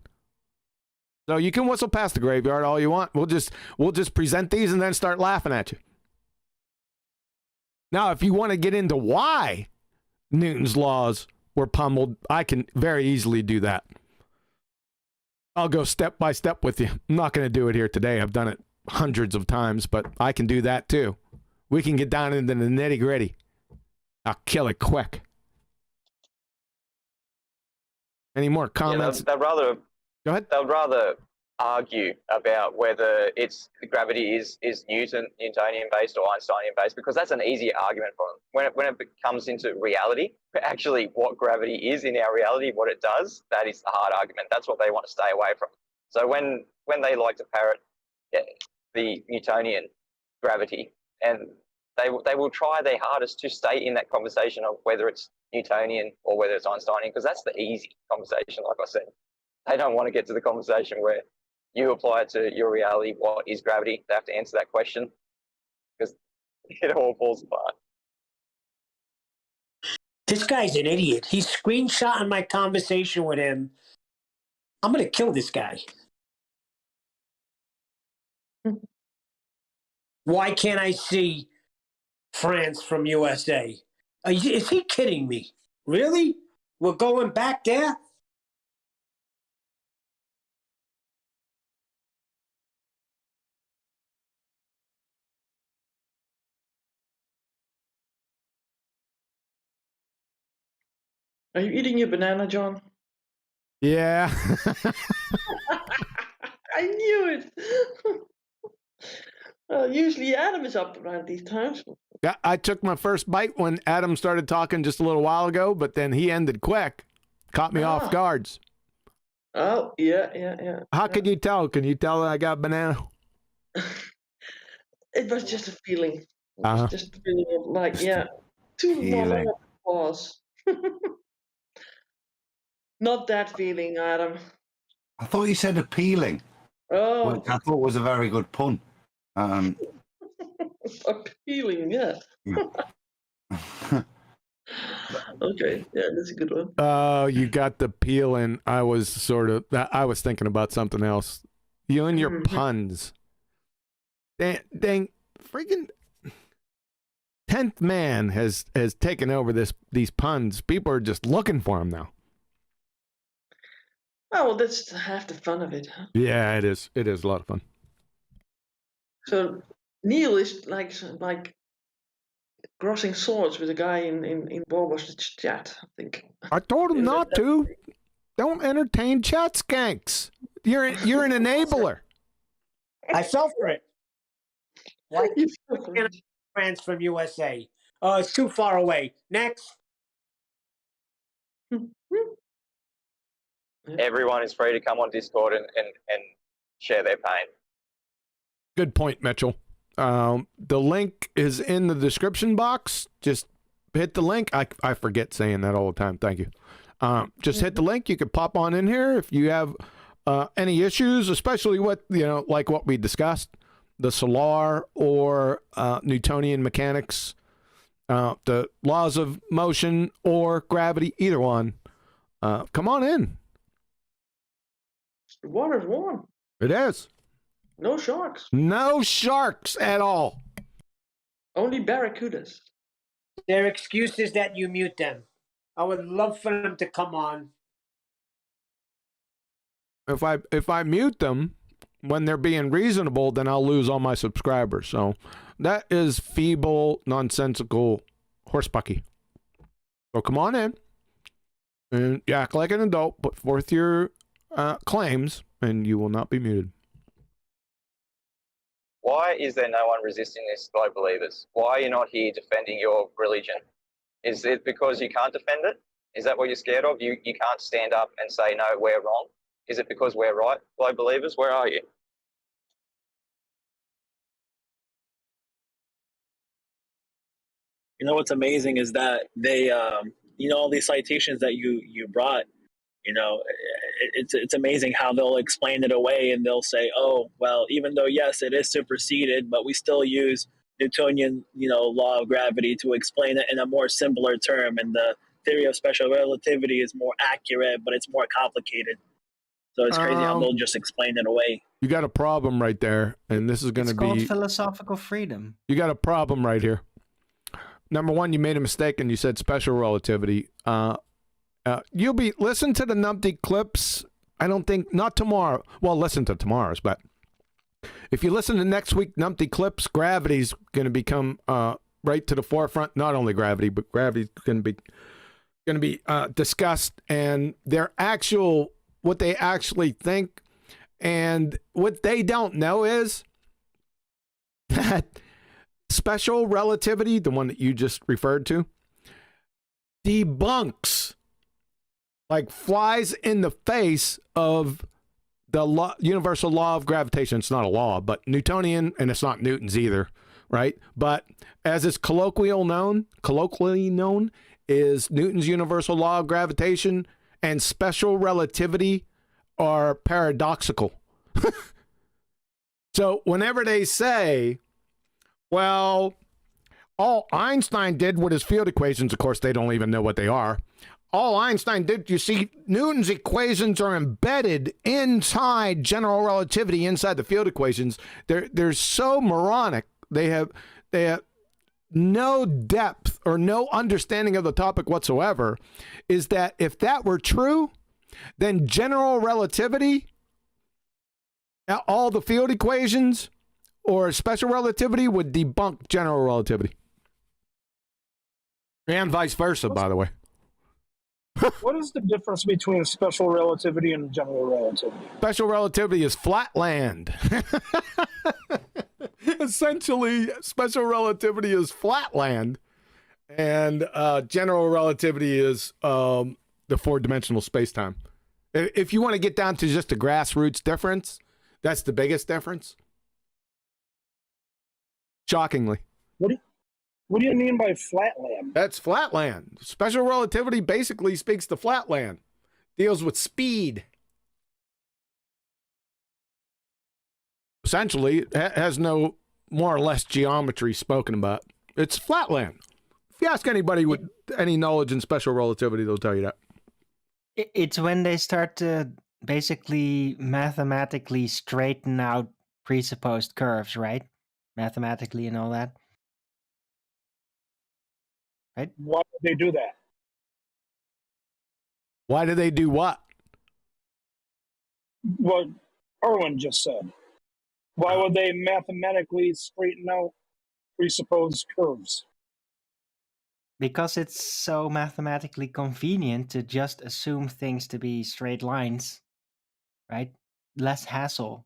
So you can whistle past the graveyard all you want. We'll just present these and then start laughing at you. Now, if you want to get into why Newton's laws were pummeled, I can very easily do that. I'll go step by step with you. I'm not going to do it here today. I've done it hundreds of times, but I can do that too. We can get down into the nitty gritty. I'll kill it quick. Any more comments? Yeah, Go ahead. They'd rather argue about whether gravity is Newtonian based or Einsteinian based, because that's an easier argument for them. When it comes into reality, actually what gravity is in our reality, what it does, that is the hard argument. That's what they want to stay away from. So when they like to parrot the Newtonian gravity, and they will try their hardest to stay in that conversation of whether it's Newtonian or whether it's Einsteinian, because that's the easy conversation, like I said. They don't want to get to the conversation where you apply it to your reality. What is gravity? They have to answer that question because it all falls apart. This guy's an idiot. He's screenshotting my conversation with him. I'm going to kill this guy. Why can't I see France from USA? Is he kidding me? Really? We're going back there? Are you eating your banana, John? Yeah. I knew it. Usually Adam is up around these times. Yeah, I took my first bite when Adam started talking just a little while ago, but then he ended quick. Caught me off guards. Oh, yeah. How could you tell? Can you tell that I got banana? It was just a feeling. Uh-huh. Just a feeling of like, too Feeling. long pause. Not that feeling, Adam. I thought you said appealing. Oh. Which I thought was a very good pun. Appealing, yeah. Okay, yeah, that's a good one. Oh, you got the peeling. I was thinking about something else. You and your puns. Dang, freaking 10th man has taken over these puns. People are just looking for them now. Oh, well, that's half the fun of it. Huh? Yeah, it is. It is a lot of fun. So Neil is like crossing swords with a guy in BALLBUSTERS Chat, I think. I told him not to. Don't entertain chat skanks. You're an enabler. I fell for it. Like friends from USA. It's too far away. Next. Everyone is free to come on Discord and share their pain. Good point, Mitchell. The link is in the description box. Just hit the link. I forget saying that all the time. Thank you. Just hit the link. You can pop on in here if you have any issues, especially with, like what we discussed, the solar or Newtonian mechanics, the laws of motion or gravity, either one. Come on in. The water's warm. It is. No sharks. No sharks at all. Only barracudas. Their excuse is that you mute them. I would love for them to come on. If I mute them when they're being reasonable, then I'll lose all my subscribers. So that is feeble, nonsensical horsebucky. So come on in and you act like an adult, put forth your claims, and you will not be muted. Why is there no one resisting this, Globe Believers? Why are you not here defending your religion? Is it because you can't defend it? Is that what you're scared of? You can't stand up and say, no, we're wrong? Is it because we're right, Globe Believers? Where are you? You know what's amazing is that they, all these citations that you brought, it's amazing how they'll explain it away and they'll say, oh, well, even though, yes, it is superseded, but we still use Newtonian, law of gravity to explain it in a more simpler term. And the theory of special relativity is more accurate, but it's more complicated. So it's crazy how they'll just explain it away. You got a problem right there, and this is going to be... It's called philosophical freedom. You got a problem right here. Number one, you made a mistake and you said special relativity. Listen to the numpty clips. I don't think, not tomorrow. Well, listen to tomorrow's, but if you listen to next week numpty clips, gravity's going to become right to the forefront. Not only gravity, but gravity's going to be discussed, and what they actually think, and what they don't know is that special relativity, the one that you just referred to, debunks, like flies in the face of the universal law of gravitation. It's not a law, but Newtonian, and it's not Newton's either, right? But as it's colloquially known, is Newton's universal law of gravitation and special relativity are paradoxical. So whenever they say, well, all Einstein did with his field equations, of course, they don't even know what they are. All Einstein did, you see, Newton's equations are embedded inside general relativity, inside the field equations. They're so moronic. They have no depth or no understanding of the topic whatsoever. Is that if that were true, then general relativity, all the field equations, or special relativity would debunk general relativity. And vice versa, by the way. What is the difference between special relativity and general relativity? Special relativity is flatland. Essentially, special relativity is flatland, and general relativity is the four-dimensional space-time. If you want to get down to just a grassroots difference, that's the biggest difference. Shockingly. What do you mean by flatland? That's flatland. Special relativity basically speaks to flatland. Deals with speed. Essentially, it has no more or less geometry spoken about. It's flatland. If you ask anybody with any knowledge in special relativity, they'll tell you that. It's when they start to basically mathematically straighten out presupposed curves, right? Mathematically and all that. Right? Why would they do that? Why do they do what? What Irwin just said. Why would they mathematically straighten out presupposed curves? Because it's so mathematically convenient to just assume things to be straight lines, right? Less hassle.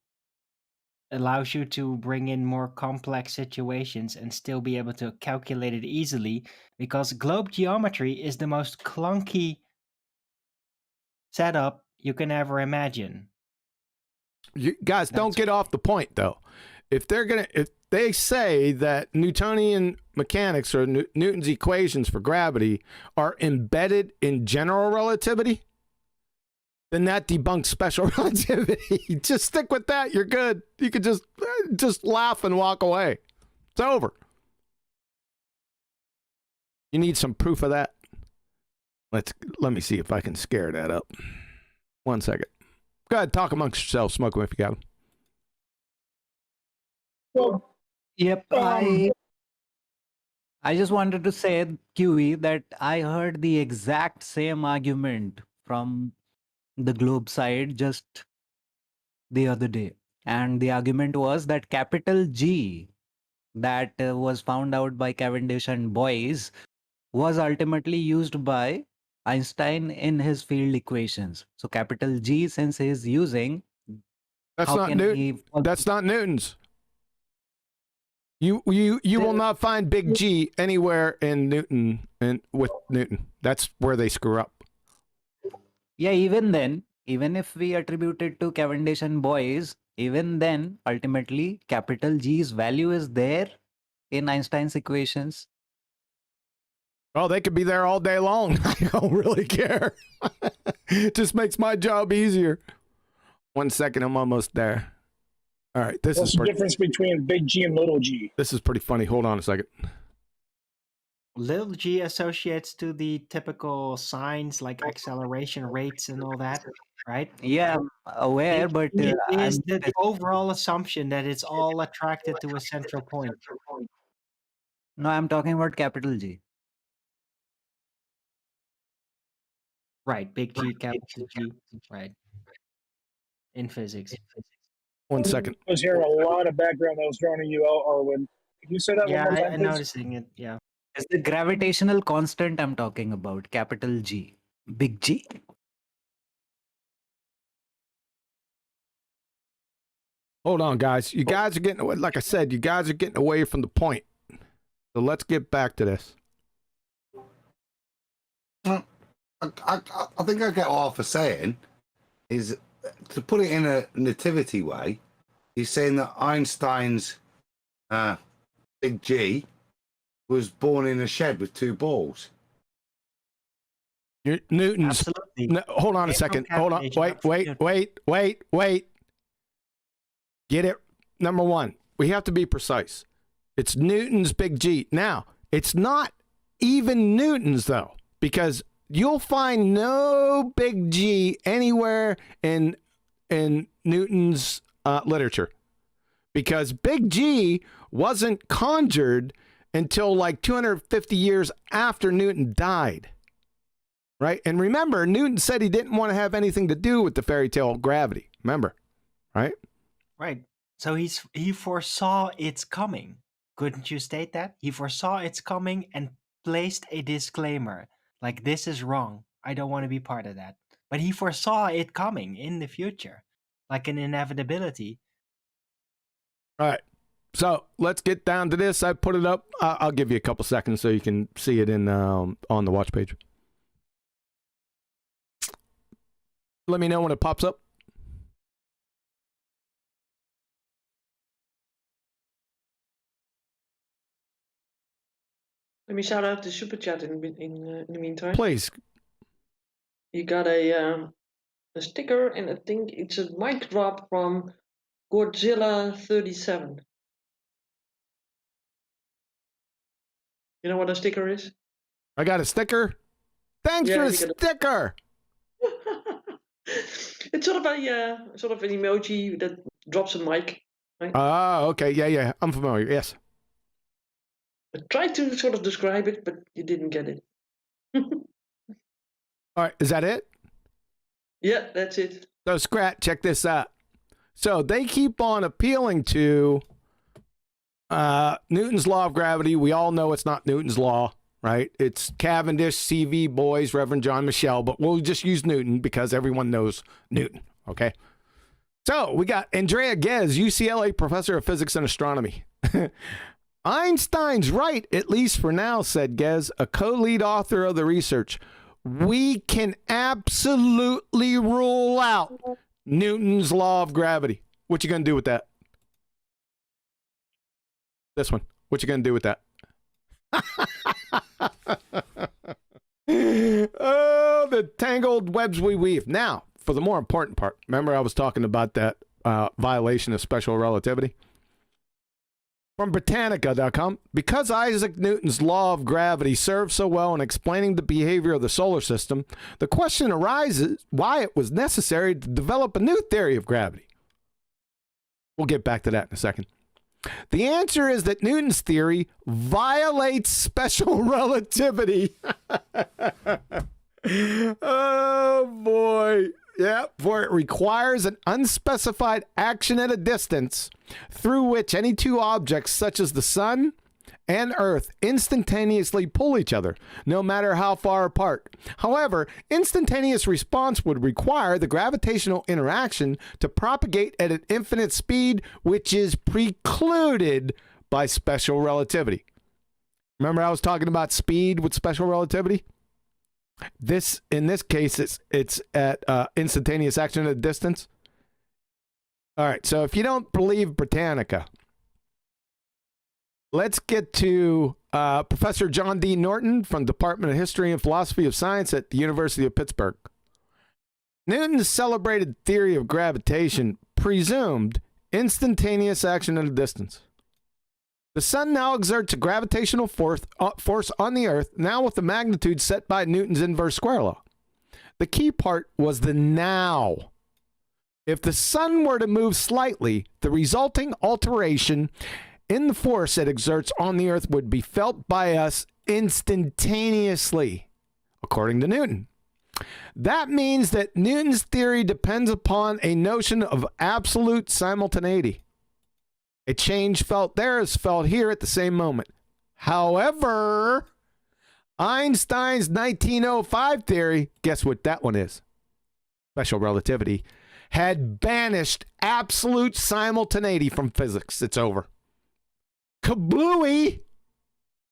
Allows you to bring in more complex situations and still be able to calculate it easily, because globe geometry is the most clunky setup you can ever imagine. You guys, don't get off the point though. If they say that Newtonian mechanics or Newton's equations for gravity are embedded in general relativity, then that debunks special relativity. Just stick with that. You're good. You could just laugh and walk away. It's over. You need some proof of that. Let me see if I can scare that up. 1 second. Go ahead, talk amongst yourselves. Smoke them if you got them. Well, Yep. I just wanted to say, QE, that I heard the exact same argument from the globe side just the other day. And the argument was that capital G that was found out by Cavendish and Boyce was ultimately used by Einstein in his field equations. So capital G, since he is using, That's not Newton. That's not Newton's. You will not find big G anywhere in Newton and with Newton. That's where they screw up. Yeah, even then, even if we attribute it to Cavendish and Boyce, even then, ultimately, capital G's value is there in Einstein's equations. Oh, they could be there all day long. I don't really care. It just makes my job easier. 1 second, I'm almost there. All right, What's the difference between big G and little g? This is pretty funny. Hold on a second. Little g associates to the typical signs like acceleration rates and all that, right? Yeah, I'm aware, but It is the overall assumption that it's all attracted to a central point. No, I'm talking about capital G. Right, big G, capital G, right. In physics. 1 second. I was hearing a lot of background that was drowning you out, Arwin. Can you say that Yeah, one more time, I'm please? noticing it, yeah. It's the gravitational constant I'm talking about, capital G. Big G. Hold on, guys. You guys are getting away. Like I said, you guys are getting away from the point. So let's get back to this. I think I get what Arthur's saying is, to put it in a nativity way, he's saying that Einstein's big G was born in a shed with 2 balls. Newton's. No, hold on a second. Hold on. Wait. Get it? Number one, we have to be precise. It's Newton's big G. Now, it's not even Newton's, though, because you'll find no big G anywhere in Newton's literature, because big G wasn't conjured until like 250 years after Newton died, right? And remember, Newton said he didn't want to have anything to do with the fairy tale of gravity. Remember, right? Right. So he foresaw its coming. Couldn't you state that? He foresaw its coming and placed a disclaimer, like, this is wrong. I don't want to be part of that. But he foresaw it coming in the future, like an inevitability. All right. So let's get down to this. I put it up. I'll give you a couple seconds so you can see it in on the watch page. Let me know when it pops up. Let me shout out the super chat in the meantime. Please. You got a sticker, and I think it's a mic drop from Godzilla 37. You know what a sticker is? I got a sticker. Thanks for the sticker. It's sort of an emoji that drops a mic. Right? Oh, okay. Yeah. I'm familiar. Yes. I tried to sort of describe it, but you didn't get it. All right. Is that it? Yeah, that's it. So, Scrat, check this out. So, they keep on appealing to Newton's law of gravity. We all know it's not Newton's law, right? It's Cavendish, CV, Boys, Reverend John Michel, but we'll just use Newton because everyone knows Newton, okay? So, we got Andrea Ghez, UCLA professor of physics and astronomy. Einstein's right, at least for now, said Ghez, a co-lead author of the research. We can absolutely rule out Newton's law of gravity. What you gonna do with that? This one. What you gonna do with that? Oh, the tangled webs we weave. Now, for the more important part. Remember I was talking about that violation of special relativity? From Britannica.com, because Isaac Newton's law of gravity serves so well in explaining the behavior of the solar system, the question arises why it was necessary to develop a new theory of gravity. We'll get back to that in a second. The answer is that Newton's theory violates special relativity. Oh, boy. Yeah, for it requires an unspecified action at a distance through which any two objects, such as the sun and Earth, instantaneously pull each other, no matter how far apart. However, instantaneous response would require the gravitational interaction to propagate at an infinite speed, which is precluded by special relativity. Remember I was talking about speed with special relativity? In this case, it's at instantaneous action at a distance. All right, so if you don't believe Britannica, let's get to Professor John D. Norton from Department of History and Philosophy of Science at the University of Pittsburgh. Newton's celebrated theory of gravitation presumed instantaneous action at a distance. The sun now exerts a gravitational force on the Earth, now with the magnitude set by Newton's inverse square law. The key part was the now. If the sun were to move slightly, the resulting alteration in the force it exerts on the Earth would be felt by us instantaneously, according to Newton. That means that Newton's theory depends upon a notion of absolute simultaneity. A change felt there is felt here at the same moment. However, Einstein's 1905 theory, guess what that one is? Special relativity, had banished absolute simultaneity from physics. It's over. Kablooey!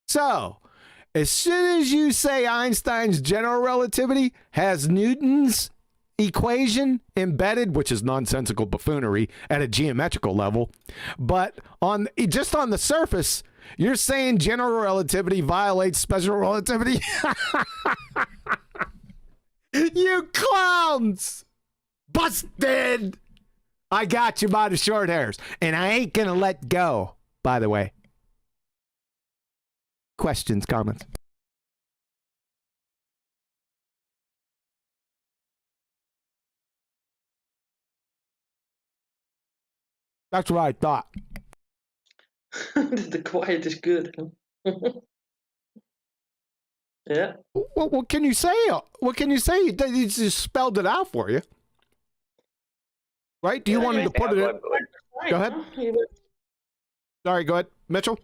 So, as soon as you say Einstein's general relativity has Newton's equation embedded, which is nonsensical buffoonery at a geometrical level, but just on the surface, you're saying general relativity violates special relativity? You clowns! Busted! I got you by the short hairs, and I ain't gonna let go, by the way. Questions, comments? That's what I thought. The quiet is good. Yeah. What can you say? What can you say? He just spelled it out for you. Right? Do you want him to put it in? Go ahead. Sorry, go ahead. Mitchell?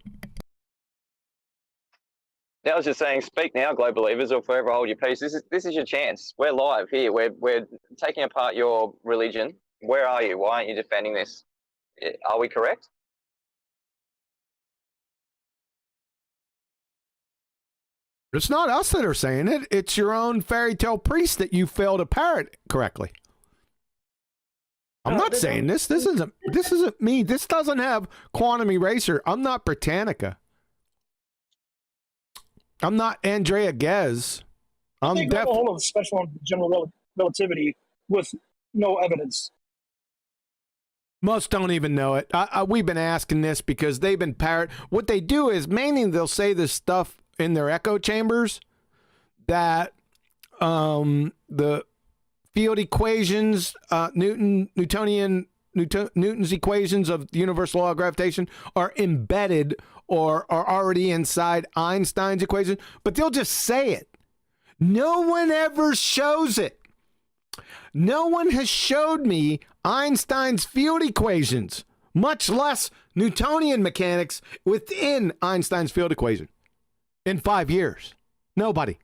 Yeah, I was just saying, speak now, global believers, or forever hold your peace. This is your chance. We're live here. We're taking apart your religion. Where are you? Why aren't you defending this? Are we correct? It's not us that are saying it. It's your own fairy tale priest that you failed to parrot correctly. I'm not saying this. This isn't me. This doesn't have quantum eraser. I'm not Britannica. I'm not Andrea Ghez. They got a hold of special general relativity with no evidence. Most don't even know it. We've been asking this because they've been parrot. What they do is mainly they'll say this stuff in their echo chambers that the field equations, Newton's equations of the universal law of gravitation are embedded or are already inside Einstein's equation, but they'll just say it. No one ever shows it. No one has showed me Einstein's field equations, much less Newtonian mechanics within Einstein's field equation in 5 years. Nobody.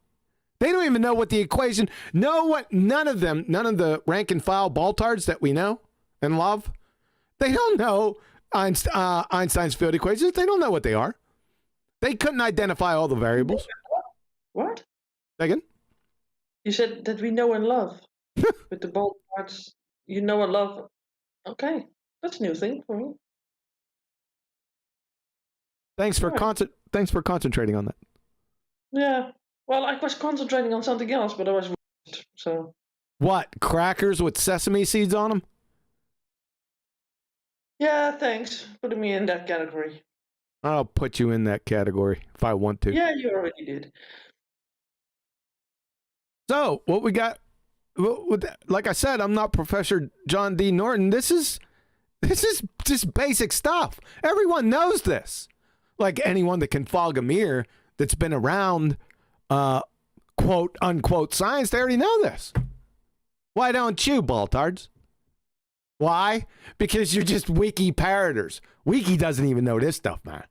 They don't even know what the equation, none of the rank and file baltards that we know and love, they don't know Einstein's field equations. They don't know what they are. They couldn't identify all the variables. What? Again? You said that we know and love. With the bold parts, you know and love. Okay, that's a new thing for me. Thanks for concentrating on that. Yeah. Well, I was concentrating on something else, but I was so. What? Crackers with sesame seeds on them? Yeah, thanks. Putting me in that category. I'll put you in that category if I want to. Yeah, you already did. So, what we got, like I said, I'm not Professor John D. Norton. This is just basic stuff. Everyone knows this. Like anyone that can fog a mirror that's been around, quote unquote science, they already know this. Why don't you, baltards? Why? Because you're just wiki parroters. Wiki doesn't even know this stuff, man.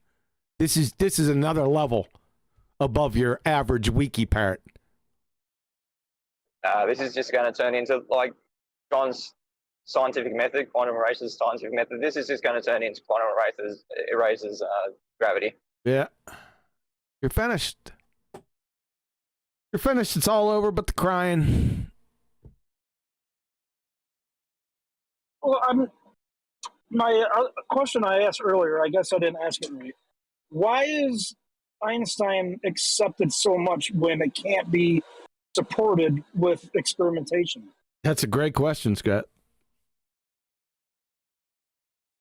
This is another level above your average wiki parrot. This is just going to turn into like John's scientific method, quantum erasers scientific method. This is just going to turn into quantum erasers gravity. Yeah. You're finished. You're finished. It's all over but the crying. Well, my question I asked earlier, I guess I didn't ask it right. Why is Einstein accepted so much when it can't be supported with experimentation? That's a great question, Scott.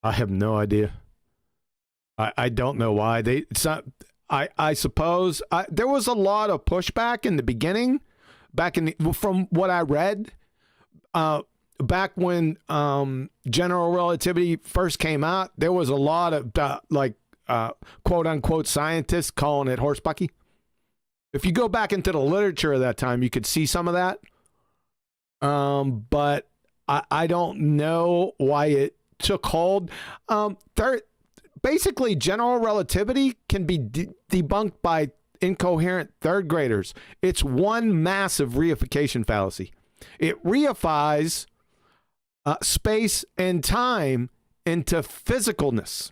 I have no idea. I don't know why. It's not. I suppose there was a lot of pushback in the beginning, from what I read, back when general relativity first came out. There was a lot of quote unquote scientists calling it horsebucky. If you go back into the literature of that time, you could see some of that. But I don't know why it took hold. Basically, general relativity can be debunked by incoherent third graders. It's one massive reification fallacy. It reifies space and time into physicalness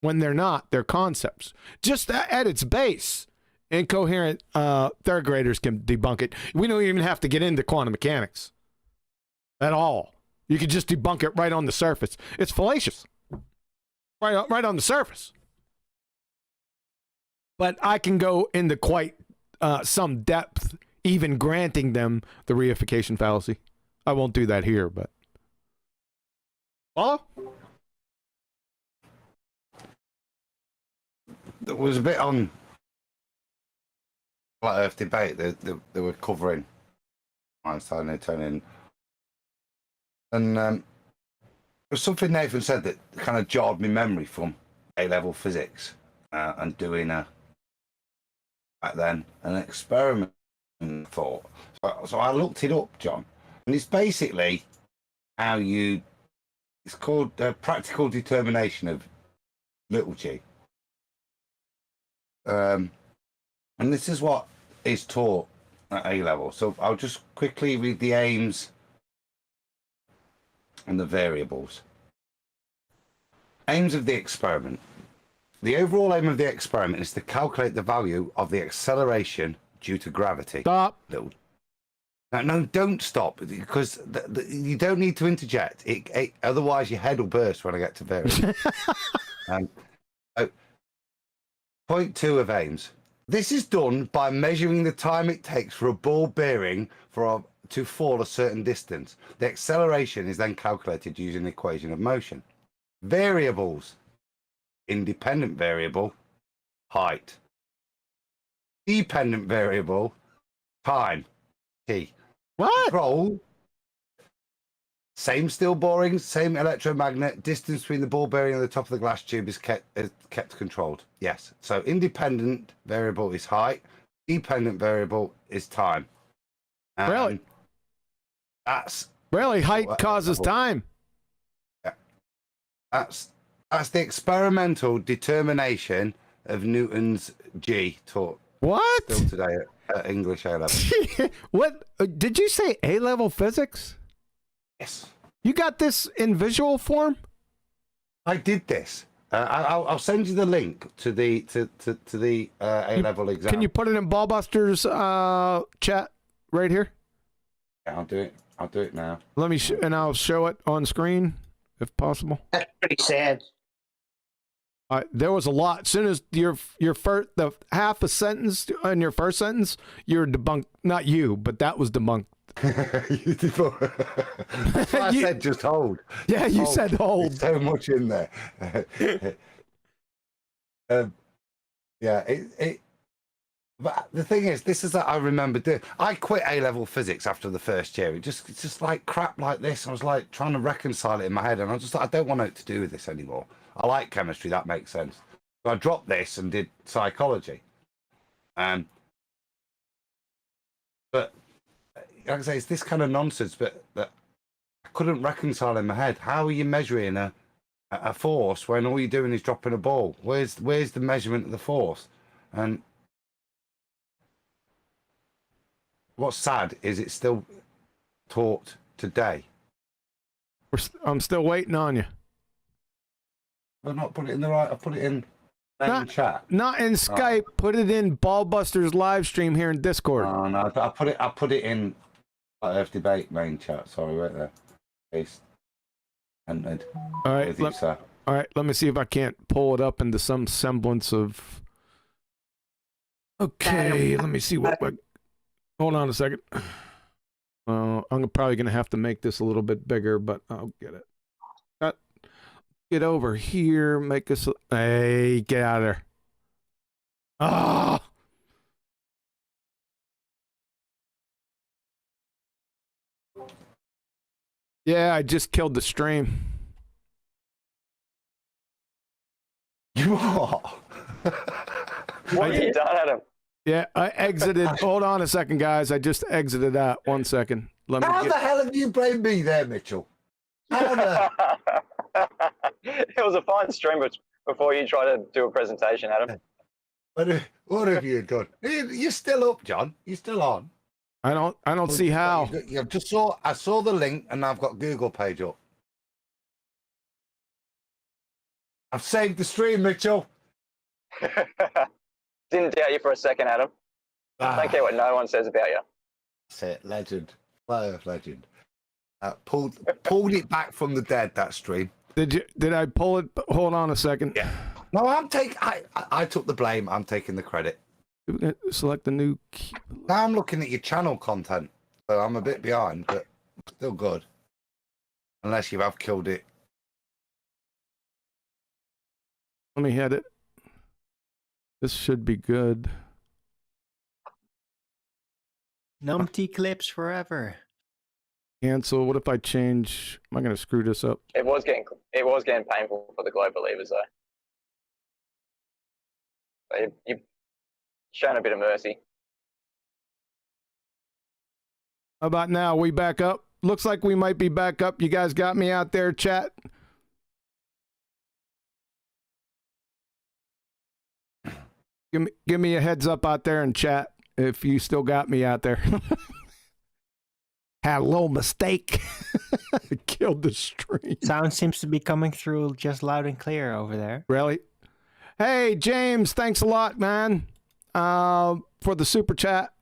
when they're not. They're concepts. Just at its base, incoherent third graders can debunk it. We don't even have to get into quantum mechanics at all. You could just debunk it right on the surface. It's fallacious. Right on the surface. But I can go into quite some depth, even granting them the reification fallacy. I won't do that here, but. Follow? There was a bit on Flat Earth debate that they were covering Einstein, Newtonian, and there was something Nathan said that kind of jarred my memory from A-level physics and doing back then an experiment. Thought so. I looked it up, John, and it's basically how it's called practical determination of little g. And this is what is taught at A level. So I'll just quickly read the aims and the variables. Aims of the experiment. The overall aim of the experiment is to calculate the value of the acceleration due to gravity. Stop. No, don't stop, because you don't need to interject. Otherwise, your head will burst when I get to variables. Point 2 of aims. This is done by measuring the time it takes for a ball bearing to fall a certain distance. The acceleration is then calculated using the equation of motion. Variables. Independent variable, height. Dependent variable, time, T. What? Control. Same steel borings, same electromagnet. Distance between the ball bearing and the top of the glass tube is kept controlled. Yes. So independent variable is height. Dependent variable is time. Really? That's really height causes time. Yeah. That's the experimental determination of Newton's G taught. What? Still today at English A level. What did you say? A level physics? Yes. You got this in visual form? I did this. I'll send you the link to the A level exam. Can you put it in Ballbusters chat right here? Yeah, I'll do it. I'll do it now. Let me and I'll show it on screen if possible. That's pretty sad. There was a lot. As soon as the half a sentence in your first sentence, you're debunked. Not you, but that was debunked. You debunked. That's why I said just hold. Yeah, you said hold. There's so much in there. Yeah, but the thing is, this is that I remember doing. I quit A-level physics after the first year. It's just like crap like this. I was like trying to reconcile it in my head, and I just thought, I don't want it to do with this anymore. I like chemistry, that makes sense. So I dropped this and did psychology. But like I say, it's this kind of nonsense, but that I couldn't reconcile in my head. How are you measuring a force when all you're doing is dropping a ball? Where's the measurement of the force? And what's sad is it's still taught today. I'm still waiting on you. I've not put it in the right. I put it in main chat. Not in Skype. Put it in Ballbusters live stream here in Discord. Oh no, I put it in Earth Debate main chat. Sorry, right there. Paste. Entered. All right. All right. Let me see if I can't pull it up into some semblance of. Okay. Let me see what. Hold on a second. I'm probably gonna have to make this a little bit bigger, but I'll get it. Get over here, make us. Hey, get out of there. Ah! Yeah, I just killed the stream. You are. What have you done, Adam? Yeah, I exited. Hold on a second, guys. I just exited out. 1 second. Let me. How the hell have you blamed me there, Mitchell? It was a fine stream before you try to do a presentation, Adam. What have you done? You're still up, John. You're still on. I don't see how. I saw the link, and I've got Google page up. I've saved the stream, Mitchell. Didn't doubt you for a second, Adam. Don't care what no one says about you. That's it, legend. Flow of legend. Pulled it back from the dead, that stream. Did I pull it? Hold on a second. Yeah. No, I took the blame. I'm taking the credit. Select the new key. Now I'm looking at your channel content, so I'm a bit behind, but still good. Unless you have killed it. Let me hit it. This should be good. Numpty clips forever. Cancel. What if I change? Am I going to screw this up? It was getting painful for the Globe believers, though. You've shown a bit of mercy. How about now? We back up? Looks like we might be back up. You guys got me out there, chat? Give me a heads up out there in chat if you still got me out there. Had a little mistake. Killed the stream. Sound seems to be coming through just loud and clear over there. Really? Hey, James, thanks a lot, man, for the super chat.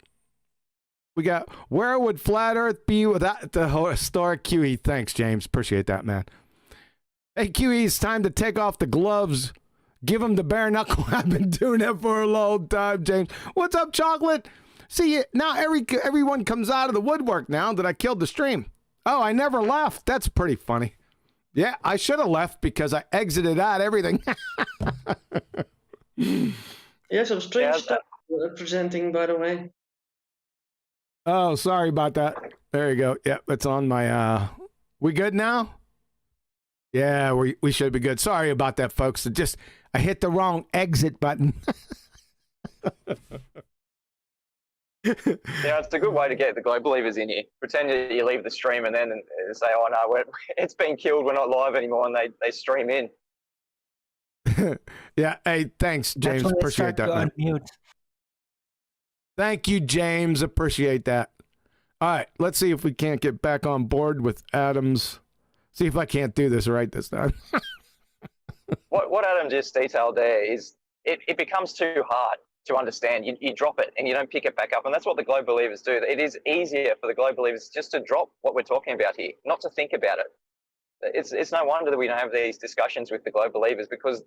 We got, where would flat Earth be without the historic QE? Thanks, James. Appreciate that, man. Hey, QE, it's time to take off the gloves. Give him the bare knuckle. I've been doing that for a long time, James. What's up, Chocolate? See, now everyone comes out of the woodwork now that I killed the stream. Oh, I never left. That's pretty funny. Yeah, I should have left because I exited out everything. Yeah, some strange stuff presenting, by the way. Oh, sorry about that. There you go. Yep, it's on my, we good now? Yeah, we should be good. Sorry about that, folks. I hit the wrong exit button. Yeah, it's a good way to get the globe believers in here. Pretend that you leave the stream and then say, oh no, it's been killed, we're not live anymore, and they stream in. Yeah, hey, thanks, James. Appreciate that, man. Unmute. Thank you, James. Appreciate that. All right, let's see if we can't get back on board with Adam's. See if I can't do this right this time. What Adam just detailed there is it becomes too hard to understand. You drop it and you don't pick it back up, and that's what the globe believers do. It is easier for the globe believers just to drop what we're talking about here, not to think about it. It's no wonder that we don't have these discussions with the globe believers, because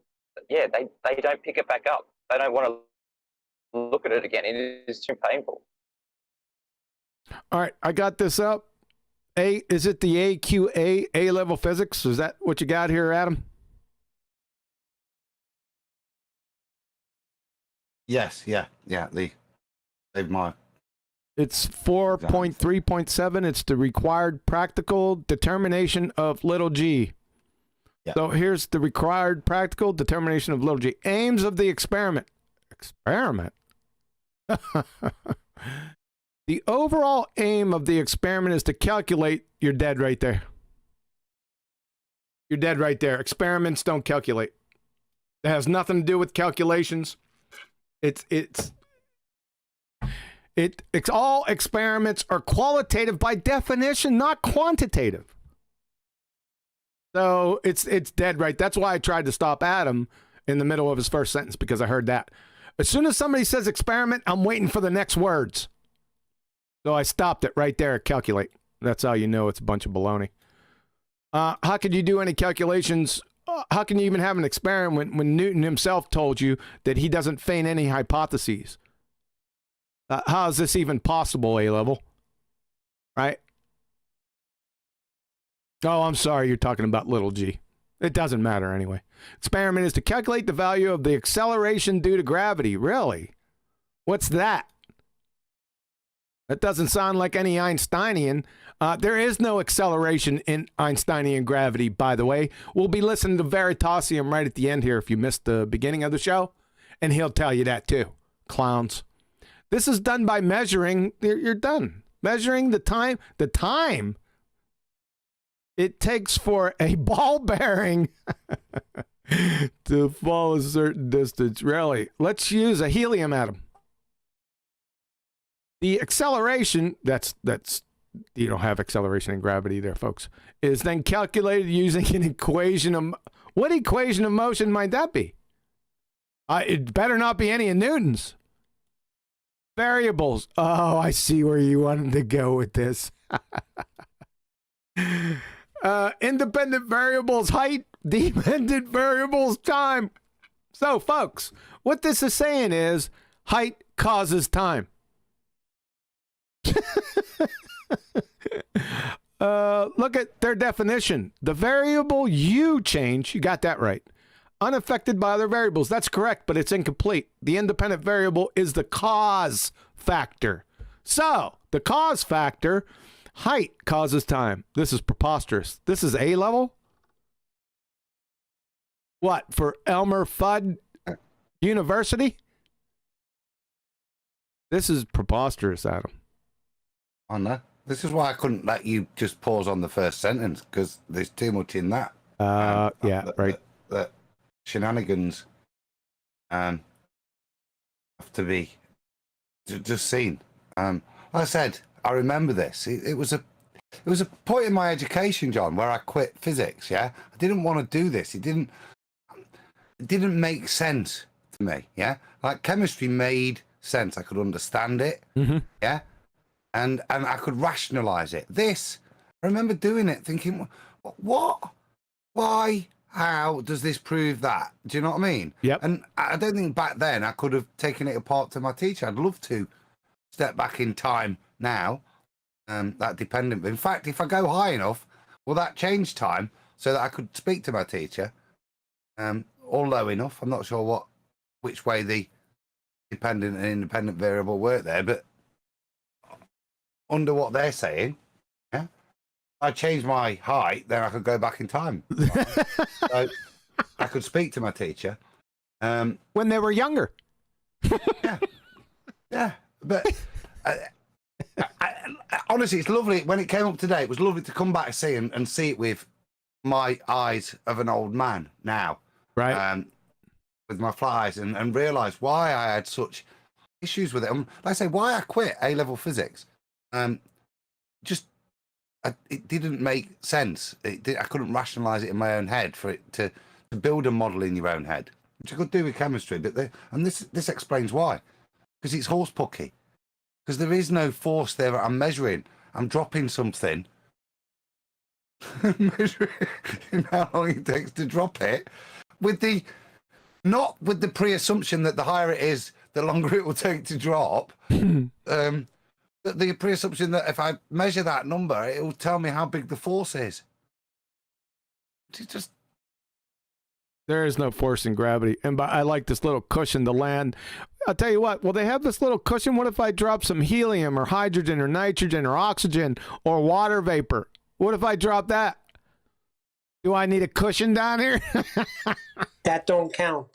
yeah, they don't pick it back up. They don't want to look at it again. It is too painful. All right, I got this up. Is it the AQA, A-level physics? Is that what you got here, Adam? Yes, yeah. It's 4.3.7. It's the required practical determination of little g. Yeah. So here's the required practical determination of little g. Aims of the experiment. Experiment? The overall aim of the experiment is to calculate. You're dead right there. You're dead right there. Experiments don't calculate. It has nothing to do with calculations. It's all experiments are qualitative by definition, not quantitative. So it's dead right. That's why I tried to stop Adam in the middle of his first sentence, because I heard that. As soon as somebody says experiment, I'm waiting for the next words. So I stopped it right there at calculate. That's how you know it's a bunch of baloney. How could you do any calculations? How can you even have an experiment when Newton himself told you that he doesn't feign any hypotheses? How is this even possible, A-level? Right? Oh, I'm sorry, you're talking about little g. It doesn't matter anyway. Experiment is to calculate the value of the acceleration due to gravity. Really? What's that? That doesn't sound like any Einsteinian. There is no acceleration in Einsteinian gravity, by the way. We'll be listening to Veritasium right at the end here if you missed the beginning of the show, and he'll tell you that too. Clowns. This is done by measuring. You're done. Measuring the time it takes for a ball bearing to fall a certain distance. Really? Let's use a helium atom. The acceleration, that's you don't have acceleration in gravity there, folks, is then calculated using an equation of, what equation of motion might that be? It better not be any of Newton's. Variables. Oh, I see where you wanted to go with this. Independent variables height, dependent variables time. So, folks, what this is saying is height causes time. Look at their definition. The variable u change, you got that right, unaffected by other variables. That's correct, but it's incomplete. The independent variable is the cause factor. So, the cause factor, height causes time. This is preposterous. This is A-level? What, for Elmer Fudd University? This is preposterous, Adam. On that. This is why I couldn't let you just pause on the first sentence, because there's too much in that. Yeah, right. The shenanigans. have to be just seen. Like I said, I remember this. It was a point in my education, John, where I quit physics. Yeah, I didn't want to do this. It didn't make sense to me. Yeah, like chemistry made sense. I could understand it. Yeah, and I could rationalize it. This, I remember doing it, thinking, what, why, how does this prove that? Do you know what I mean? Yep. And I don't think back then I could have taken it apart to my teacher. I'd love to step back in time now. That dependent. In fact, if I go high enough, will that change time so that I could speak to my teacher? Or low enough? I'm not sure which way the dependent and independent variable work there, but under what they're saying, yeah, I change my height, then I could go back in time. So I could speak to my teacher when they were younger. yeah, but honestly, it's lovely. When it came up today, it was lovely to come back and see and see it with my eyes of an old man now, right? With my fly eyes and realise why I had such issues with it. Like I say, why I quit A-level physics. It didn't make sense. I couldn't rationalise it in my own head for it to build a model in your own head, which I could do with chemistry. But this explains why, because it's horsepucky. Because there is no force there that I'm measuring. I'm dropping something, measuring how long it takes to drop it, not with the pre-assumption that the higher it is, the longer it will take to drop. But the pre-assumption that if I measure that number, it will tell me how big the force is. It's just... There is no force in gravity. And I like this little cushion to land. I'll tell you what, well, they have this little cushion. What if I drop some helium or hydrogen or nitrogen or oxygen or water vapor? What if I drop that? Do I need a cushion down here? That don't count.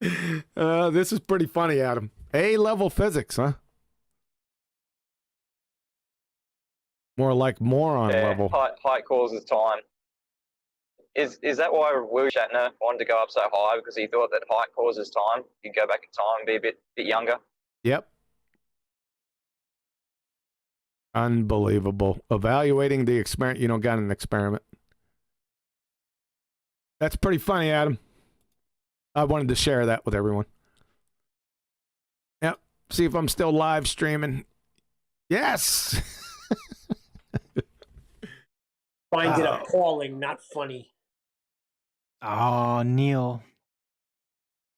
This is pretty funny, Adam. A-level physics, huh? More like moron level. Height causes time. Is that why Will Shatner wanted to go up so high? Because he thought that height causes time. You'd go back in time and be a bit younger. Yep. Unbelievable. Evaluating the experiment. You don't got an experiment. That's pretty funny, Adam. I wanted to share that with everyone. Yep. See if I'm still live streaming. Yes. Find it appalling, not funny. Oh, Neil.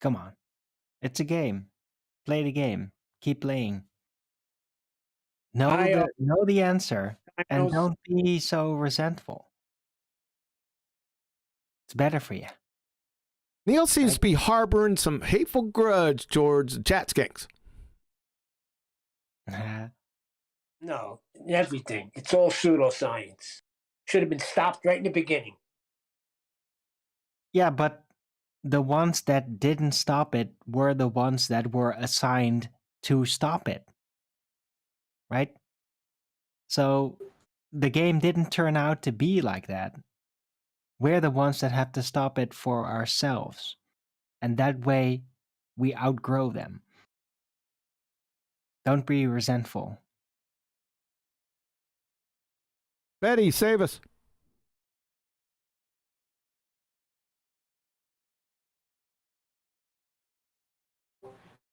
Come on. It's a game. Play the game. Keep playing. Know the answer and don't be so resentful. It's better for you. Neil seems to be harboring some hateful grudge towards chat skanks. No, everything. It's all pseudoscience. Should have been stopped right in the beginning. Yeah, but the ones that didn't stop it were the ones that were assigned to stop it. Right? So the game didn't turn out to be like that. We're the ones that have to stop it for ourselves. And that way, we outgrow them. Don't be resentful. Betty, save us.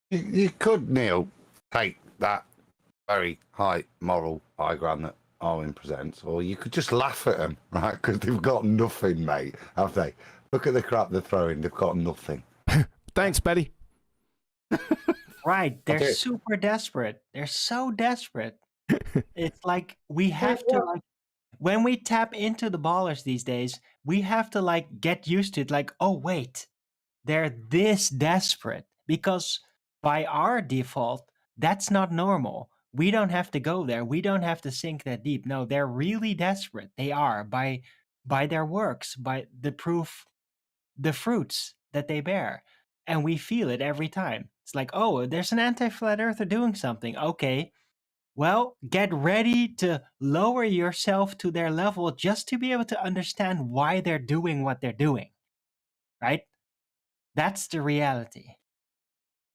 You could, Neil, take that very high moral high ground that Irwin presents, or you could just laugh at them, right? Because they've got nothing, mate, have they? Look at the crap they're throwing. They've got nothing. Thanks, Betty. Right. They're super desperate. They're so desperate. It's like we have to, like, when we tap into the ballers these days, we have to, like, get used to it. Like, oh, wait, they're this desperate. Because by our default, that's not normal. We don't have to go there. We don't have to sink that deep. No, they're really desperate. They are by their works, by the proof, the fruits that they bear. And we feel it every time. It's like, oh, there's an anti-flat earther doing something. Okay, well, get ready to lower yourself to their level just to be able to understand why they're doing what they're doing. Right? That's the reality.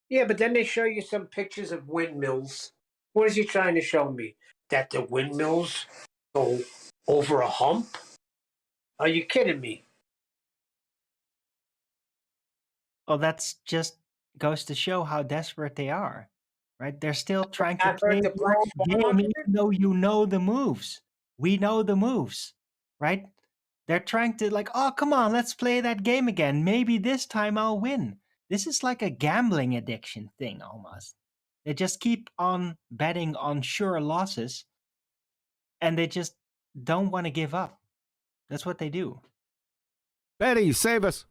Yeah, but then they show you some pictures of windmills. What is he trying to show me? That the windmills go over a hump? Are you kidding me? Well, that's just goes to show how desperate they are, right? They're still trying to I play heard the the Black old Swan game, on even there. though you know the moves. We know the moves, right? They're trying to like, oh, come on, let's play that game again. Maybe this time I'll win. This is like a gambling addiction thing almost. They just keep on betting on sure losses, and they just don't want to give up. That's what they do. Betty, save us.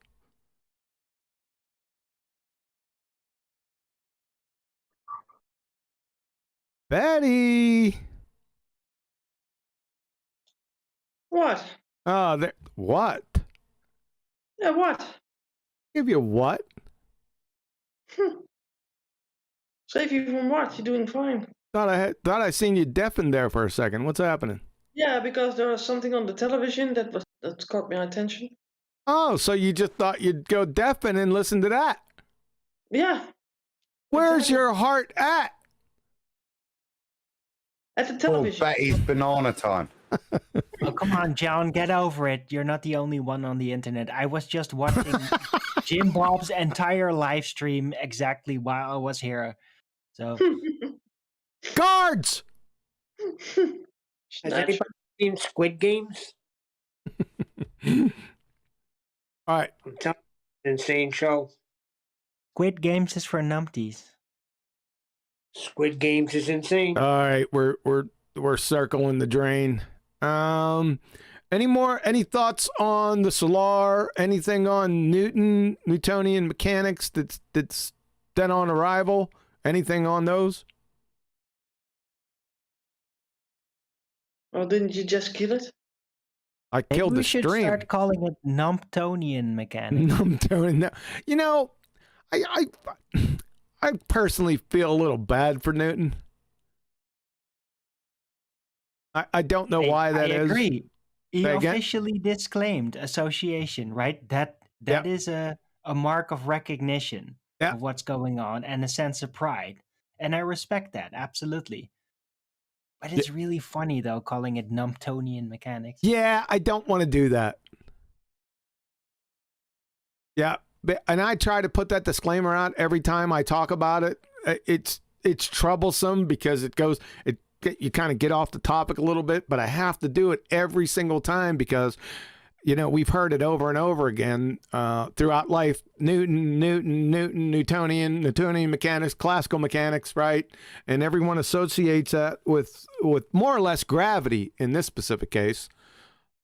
Betty. What? Oh, there. What? Yeah, what? Give you what? Save you from what? You're doing fine. Thought I seen you deafened there for a second. What's happening? Yeah, because there was something on the television that caught my attention. Oh, so you just thought you'd go deafen and listen to that? Yeah. Where's exactly. your heart at? At the television. Betty's banana time. Oh, come on, John, get over it. You're not the only one on the internet. I was just watching Jim Bob's entire live stream exactly while I was here. So Guards! Has anybody seen Squid Games? All right. I'm telling you, insane show. Squid Games is for numpties. Squid Games is insane. All right, we're circling the drain. Any thoughts on the solar? Anything on Newtonian mechanics that's dead on arrival? Anything on those? Oh, didn't you just kill it? I killed Maybe the we should stream. start calling it Numptonian mechanics. Numptonian. You know, I personally feel a little bad for Newton. I don't know why that is. I agree. He Say again? officially disclaimed association, right? That is a mark of recognition of what's going on and a sense of pride. And I respect that, absolutely. But it's really funny, though, calling it Numptonian mechanics. Yeah, I don't want to do that. Yeah, and I try to put that disclaimer out every time I talk about it. It's troublesome because you kind of get off the topic a little bit, but I have to do it every single time because, you know, we've heard it over and over again throughout life. Newtonian mechanics, classical mechanics, right? And everyone associates that with more or less gravity in this specific case.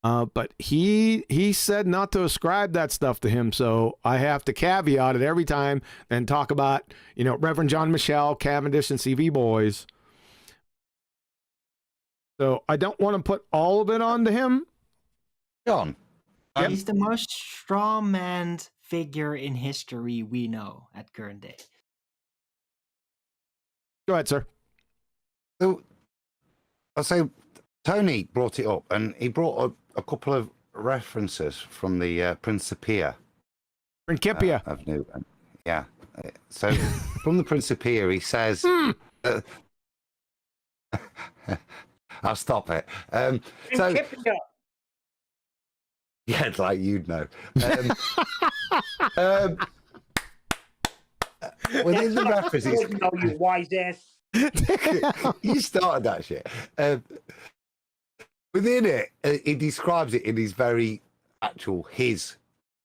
But he said not to ascribe that stuff to him, so I have to caveat it every time and talk about, you know, Reverend John Michel, Cavendish, and CV boys. So I don't want to put all of it onto him. John. He's the most strawmanned figure in history we know at current day. Go ahead, sir. So I'll say Tony brought it up, and he brought a couple of references from the Principia. Principia. Of Newton. Yeah. So from the Principia, he says... I'll stop it. Yeah, it's like you'd know. Within the references... No, you wise ass. You started that shit. Within it, he describes it in his very actual his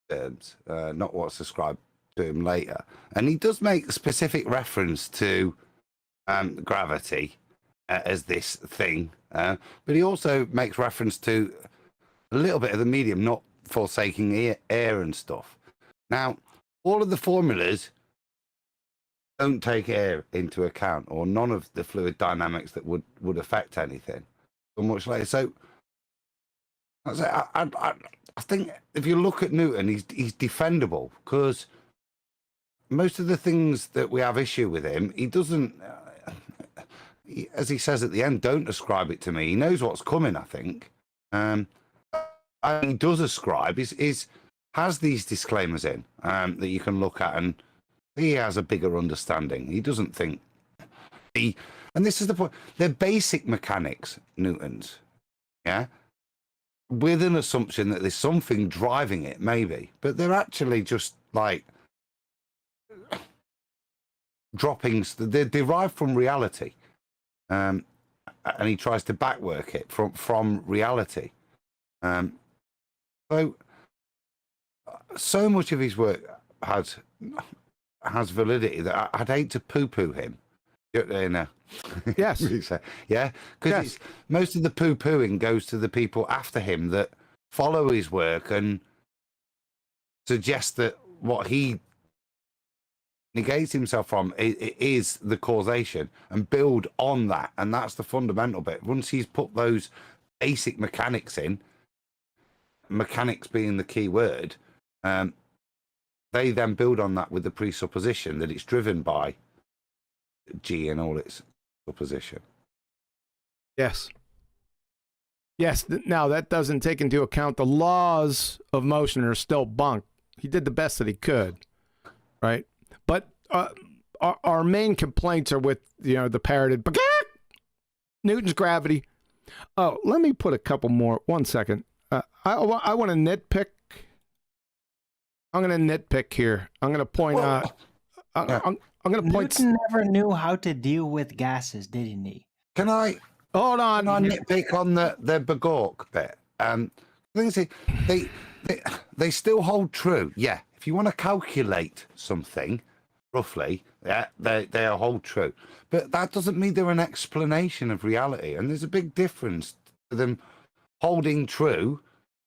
terms, not what's ascribed to him later. And he does make specific reference to gravity as this thing, but he also makes reference to a little bit of the medium not forsaking air and stuff. Now, all of the formulas don't take air into account, or none of the fluid dynamics that would affect anything. So much later. So I think if you look at Newton, he's defendable because most of the things that we have issue with him, he doesn't. As he says at the end, don't ascribe it to me. He knows what's coming, I think. And he does ascribe, has these disclaimers in that you can look at and He has a bigger understanding. He doesn't think and this is the point. They're basic mechanics, Newton's, yeah, with an assumption that there's something driving it, maybe, but they're actually just like droppings. They're derived from reality, and he tries to backwork it from reality. So much of his work has validity that I'd hate to poo-poo him. Yes. Yeah, because most of the poo-pooing goes to the people after him that follow his work and suggest that what he negates himself from is the causation and build on that. And that's the fundamental bit. Once he's put those basic mechanics in, mechanics being the key word, they then build on that with the presupposition that it's driven by G and all its supposition. Yes. Now, that doesn't take into account the laws of motion are still bunk. He did the best that he could, right? But our main complaints are with, the parroted Newton's gravity. Oh, let me put a couple more. 1 second. I want to nitpick. I'm going to nitpick here. I'm going to point out. I'm going to point. Newton never knew how to deal with gases, didn't he? Can I hold on? Can I nitpick on the Bagork bit? They still hold true. Yeah, if you want to calculate something roughly, yeah, they hold true. But that doesn't mean they're an explanation of reality. And there's a big difference to them holding true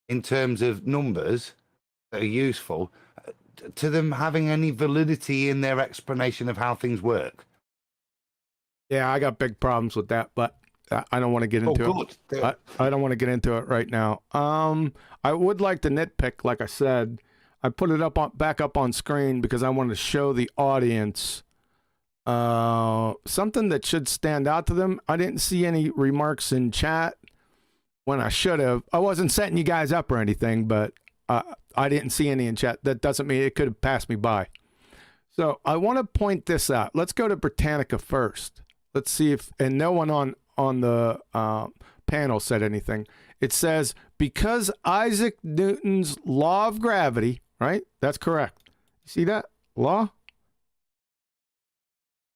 in terms of numbers that are useful, to them having any validity in their explanation of how things work. Yeah, I got big problems with that, but I don't want to get into it. I don't want to get into it right now. I would like to nitpick, like I said. I put it back up on screen because I wanted to show the audience something that should stand out to them. I didn't see any remarks in chat when I should have. I wasn't setting you guys up or anything, but I didn't see any in chat. That doesn't mean it could have passed me by. So I want to point this out. Let's go to Britannica first. Let's see if, and no one on the panel said anything. It says, because Isaac Newton's law of gravity, right? That's correct. You see that? Law?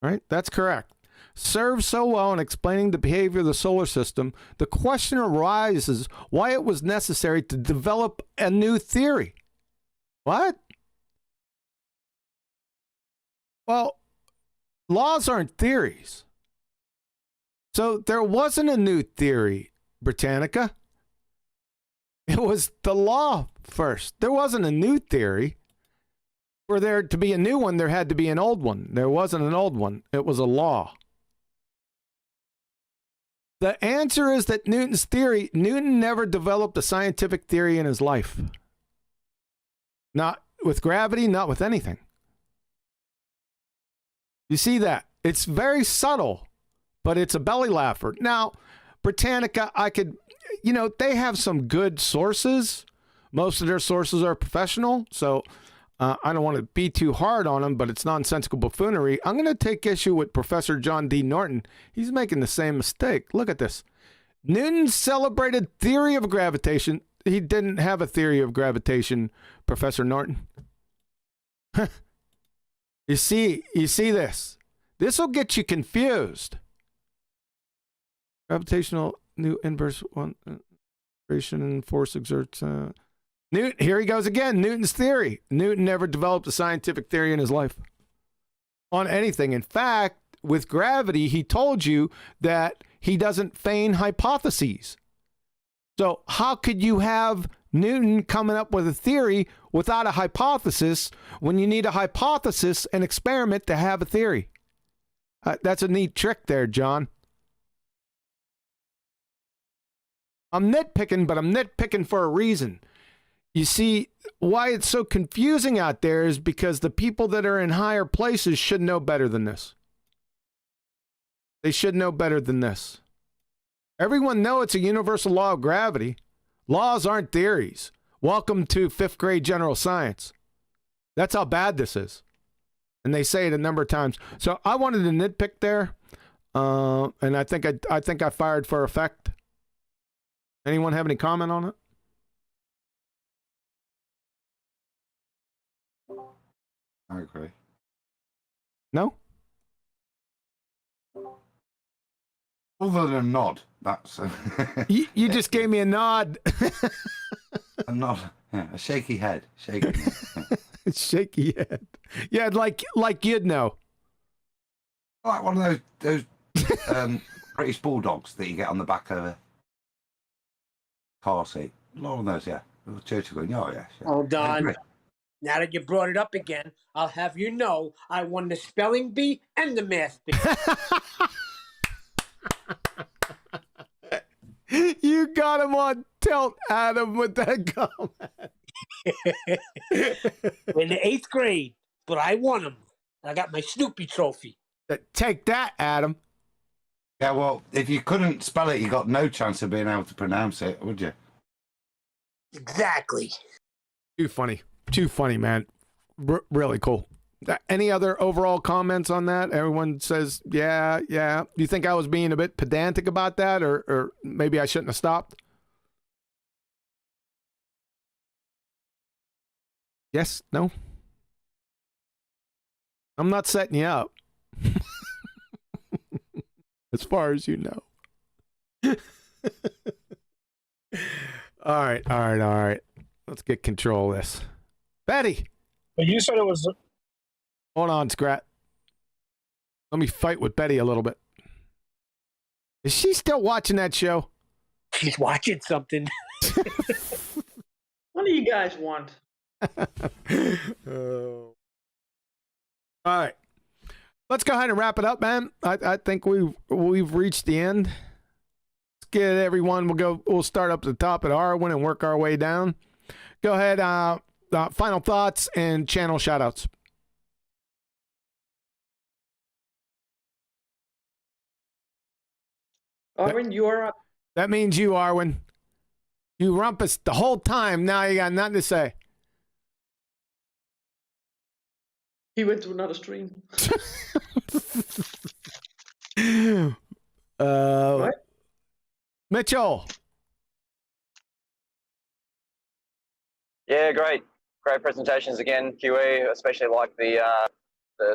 Right? That's correct. Serves so well in explaining the behavior of the solar system, the question arises why it was necessary to develop a new theory. What? Well, laws aren't theories. So there wasn't a new theory, Britannica. It was the law first. There wasn't a new theory. For there to be a new one, there had to be an old one. There wasn't an old one. It was a law. The answer is that Newton's theory, Newton never developed a scientific theory in his life. Not with gravity, not with anything. You see that? It's very subtle, but it's a belly laugher. Now, Britannica, they have some good sources. Most of their sources are professional, so I don't want to be too hard on them, but it's nonsensical buffoonery. I'm going to take issue with Professor John D. Norton. He's making the same mistake. Look at this. Newton's celebrated theory of gravitation. He didn't have a theory of gravitation, Professor Norton. You see this. This will get you confused. Gravitational new inverse one force exerts. Newton, here he goes again. Newton's theory. Newton never developed a scientific theory in his life on anything. In fact, with gravity, he told you that he doesn't feign hypotheses. So how could you have Newton coming up with a theory without a hypothesis when you need a hypothesis and experiment to have a theory? That's a neat trick there, John. I'm nitpicking, but I'm nitpicking for a reason. You see, why it's so confusing out there is because the people that are in higher places should know better than this. They should know better than this. Everyone knows it's a universal law of gravity. Laws aren't theories. Welcome to 5th grade general science. That's how bad this is. And they say it a number of times. So I wanted to nitpick there, and I think I fired for effect. Anyone have any comment on it? I agree. No? Other than nod, that's You just gave me a nod. a nod, yeah, a shaky head, shaky head. Shaky head. Yeah, like you'd know. Like one of those British bulldogs that you get on the back of a car seat. A lot of those, yeah. Church going, oh yeah. Hold on. Now that you brought it up again, I'll have you know I won the spelling bee and the math bee. You got him on tilt, Adam, with that comment. In the 8th grade, but I won them. I got my Snoopy trophy. Take that, Adam. Yeah, well, if you couldn't spell it, you got no chance of being able to pronounce it, would you? Exactly. Too funny, man. Really cool. Any other overall comments on that? Everyone says, yeah. Do you think I was being a bit pedantic about that, or maybe I shouldn't have stopped? Yes? No? I'm not setting you up. As far as you know. All right. Let's get control of this. Betty! But you said it was... Hold on, Scrat. Let me fight with Betty a little bit. Is she still watching that show? She's watching something. What do you guys want? Oh. All right. Let's go ahead and wrap it up, man. I think we've reached the end. Let's get everyone. We'll start up at the top at Irwin and work our way down. Go ahead. Final thoughts and channel shoutouts. Irwin, you're up. That means you, Irwin. You rumpus the whole time. Now you got nothing to say. He went to another stream. What? Mitchell. Yeah, great presentations again, QE. Especially like the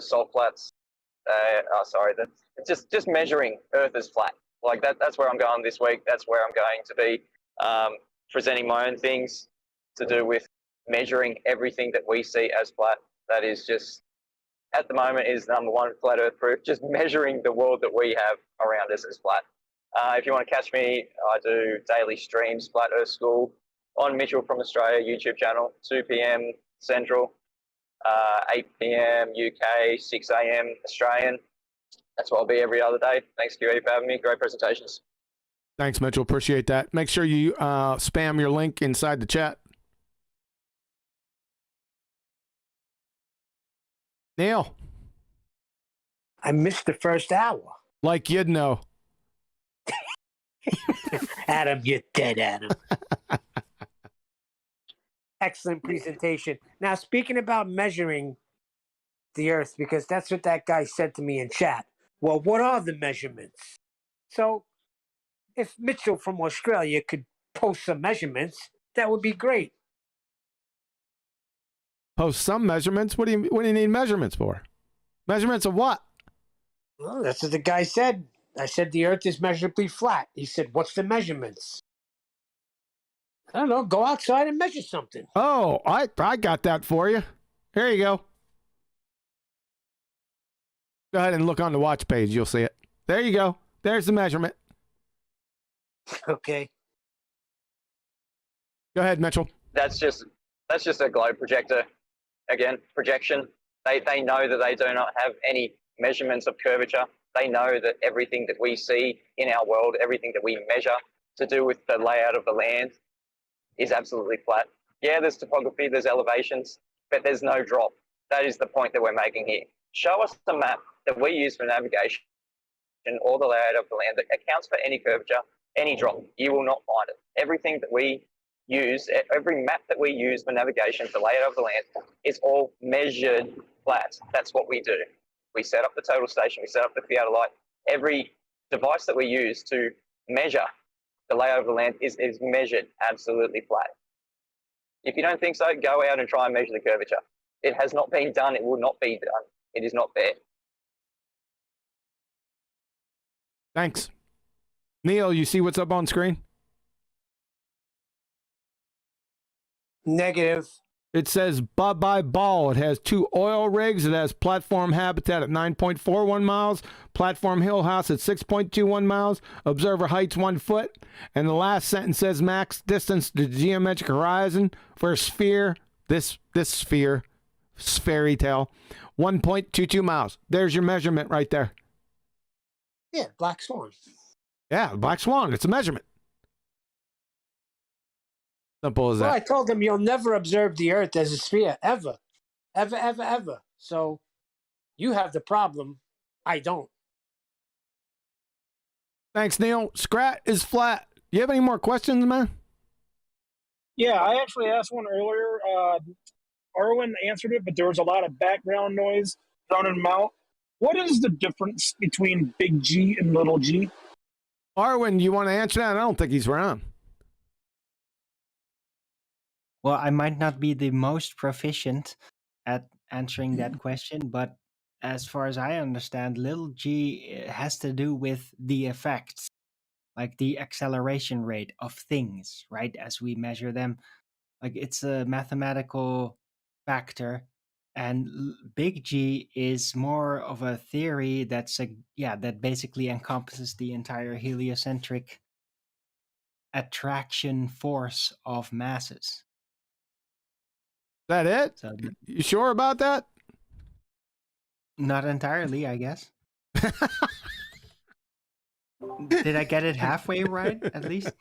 salt flats. It's just measuring Earth as flat. Like that's where I'm going this week. That's where I'm going to be presenting my own things to do with measuring everything that we see as flat. That is just, at the moment, is number one, flat Earth proof. Just measuring the world that we have around us as flat. If you want to catch me, I do daily streams, Flat Earth School, on Mitchell from Australia YouTube channel, 2 p.m. Central, 8 p.m. UK, 6 a.m. Australian. That's what I'll be every other day. Thanks, QE, for having me. Great presentations. Thanks, Mitchell. Appreciate that. Make sure you spam your link inside the chat. Neil. I missed the first hour. Like you'd know. Adam, you're dead, Adam. Excellent presentation. Now, speaking about measuring the Earth, because that's what that guy said to me in chat. Well, what are the measurements? So, if Mitchell from Australia could post some measurements, that would be great. Post some measurements? What do you need measurements for? Measurements of what? Well, that's what the guy said. I said the Earth is measurably flat. He said, what's the measurements? I don't know. Go outside and measure something. Oh, I got that for you. Here you go. Go ahead and look on the watch page. You'll see it. There you go. There's the measurement. Okay. Go ahead, Mitchell. That's just a globe projector. Again, projection. They know that they do not have any measurements of curvature. They know that everything that we see in our world, everything that we measure to do with the layout of the land is absolutely flat. Yeah, there's topography, there's elevations, but there's no drop. That is the point that we're making here. Show us the map that we use for navigation or the layout of the land that accounts for any curvature, any drop. You will not find it. Everything that we use, every map that we use for navigation, for layout of the land, is all measured flat. That's what we do. We set up the total station, we set up the theodolite. Every device that we use to measure the layout of the land is measured absolutely flat. If you don't think so, go out and try and measure the curvature. It has not been done. It will not be done. It is not fair. Thanks. Neil, you see what's up on screen? Negative. It says bye-bye ball. It has 2 oil rigs. It has platform habitat at 9.41 miles, platform hill house at 6.21 miles, observer heights 1 foot, and the last sentence says max distance to geometric horizon for a sphere, this sphere, fairy tale, 1.22 miles. There's your measurement right there. Yeah, black swan. Yeah, black swan. It's a measurement. Simple as Well, I that. told them you'll never observe the Earth as a sphere, ever. Ever, ever, ever. So you have the problem. I don't. Thanks, Neil. Scrat is flat. You have any more questions, man? Yeah, I actually asked one earlier. Irwin answered it, but there was a lot of background noise drowning him out. What is the difference between big G and little g? Irwin, you want to answer that? I don't think he's around. Well, I might not be the most proficient at answering that question, but as far as I understand, little g has to do with the effects, like the acceleration rate of things, right? As we measure them, like it's a mathematical factor, and big G is more of a theory that's that basically encompasses the entire heliocentric attraction force of masses. That it? So, you sure about that? not entirely, I guess. Did I get it halfway right, at least?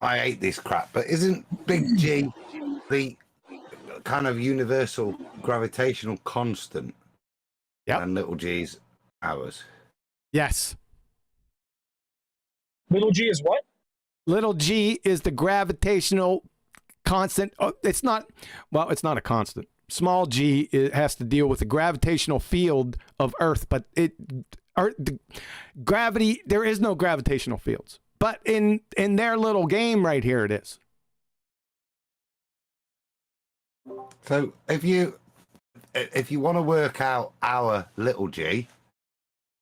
I hate this crap, but isn't big G the kind of universal gravitational constant? Yep. And little g's ours? Yes. Little g is what? Little g is the gravitational constant. Oh, it's not a constant. Small g, it has to deal with the gravitational field of Earth, but gravity, there is no gravitational fields. But in their little game right here, it is. So if you want to work out our little g,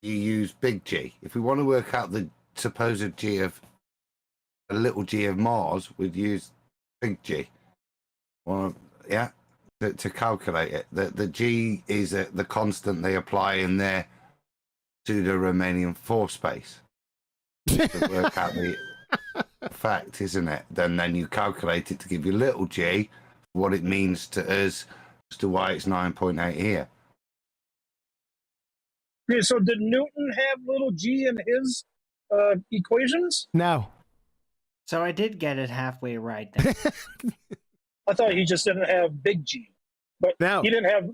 you use big G. If we want to work out the supposed g of a little g of Mars, we'd use big G. Well, yeah, to calculate it. The G is the constant they apply in their pseudo-Riemannian force space to work out the fact, isn't it? Then you calculate it to give you little g, what it means to us, as to why it's 9.8 here. Okay, so did Newton have little g in his equations? No. So I did get it halfway right then. I thought he just didn't have big G, but no. He didn't have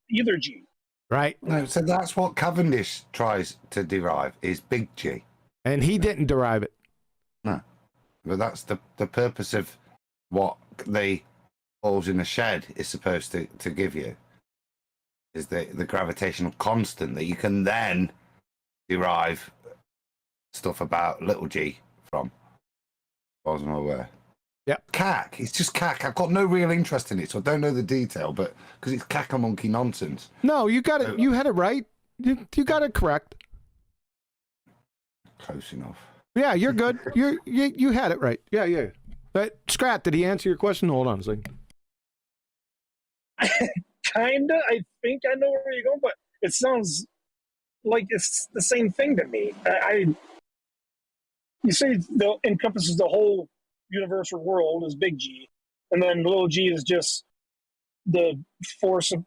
either G. Right. No, so that's what Cavendish tries to derive, is big G. And he didn't derive it. No. But that's the purpose of what the balls in the shed is supposed to give you, is the gravitational constant that you can then derive stuff about little g from. I wasn't aware. Yeah. CAC. It's just CAC. I've got no real interest in it, so I don't know the detail, but because it's cack-a-monkey nonsense. No, you got it. You had it right. You got it correct. Close enough. Yeah, you're good. You had it right. Yeah. But Scrat, did he answer your question? Hold on a second. Kinda. I think I know where you're going, but it sounds like it's the same thing to me. You say the encompasses the whole universal world as big G, and then little g is just the force of.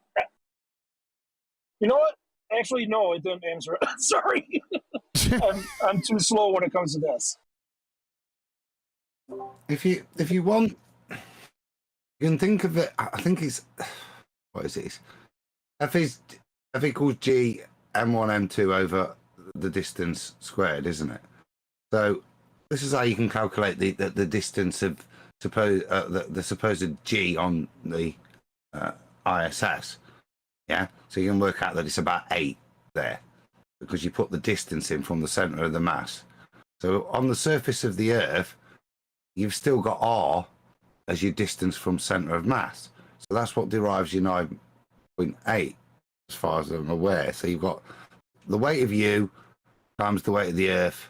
You know what? Actually, no, it didn't answer it. Sorry, I'm too slow when it comes to this. If you want, you can think of it. I think it's what is it? F equals g m1 m2 over the distance squared, isn't it? So this is how you can calculate the distance of the supposed G on the ISS. Yeah, so you can work out that it's about 8 there because you put the distance in from the center of the mass. So on the surface of the Earth, you've still got R as your distance from center of mass. So that's what derives your 9.8 as far as I'm aware. So you've got the weight of you times the weight of the Earth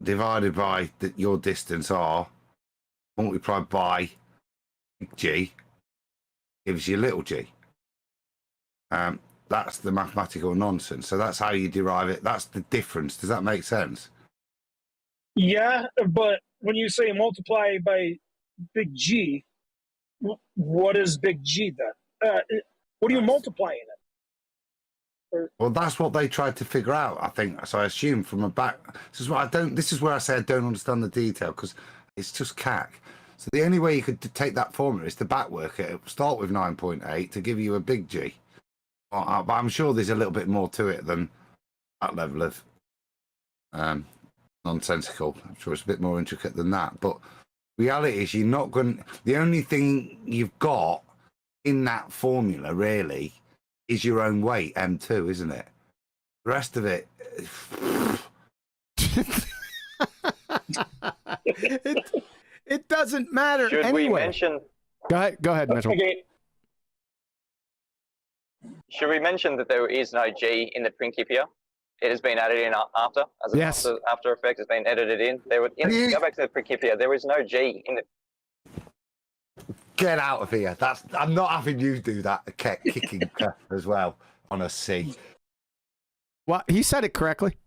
divided by your distance R multiplied by G gives you little g. That's the mathematical nonsense. So that's how you derive it. That's the difference. Does that make sense? Yeah, but when you say multiply by big G, what is big G then? What are you multiplying it? Well, that's what they tried to figure out, I think. So I assume from a back. This is where I say I don't understand the detail because it's just cack. So the only way you could take that formula is to backwork it. Start with 9.8 to give you a big G. But I'm sure there's a little bit more to it than that level of nonsensical. I'm sure it's a bit more intricate than that. But reality is you're not going. The only thing you've got in that formula really is your own weight, M2, isn't it? The rest of it. It doesn't matter Should anyway. we mention? Go ahead, Mitchell. Okay. Should we mention that there is no G in the Principia? It has been added in after, as Yes. After Effects has been edited in. Go back to the Principia. There is no G in the. Get out of here. I'm not having you do that kicking as well on a C. Well, he said it correctly.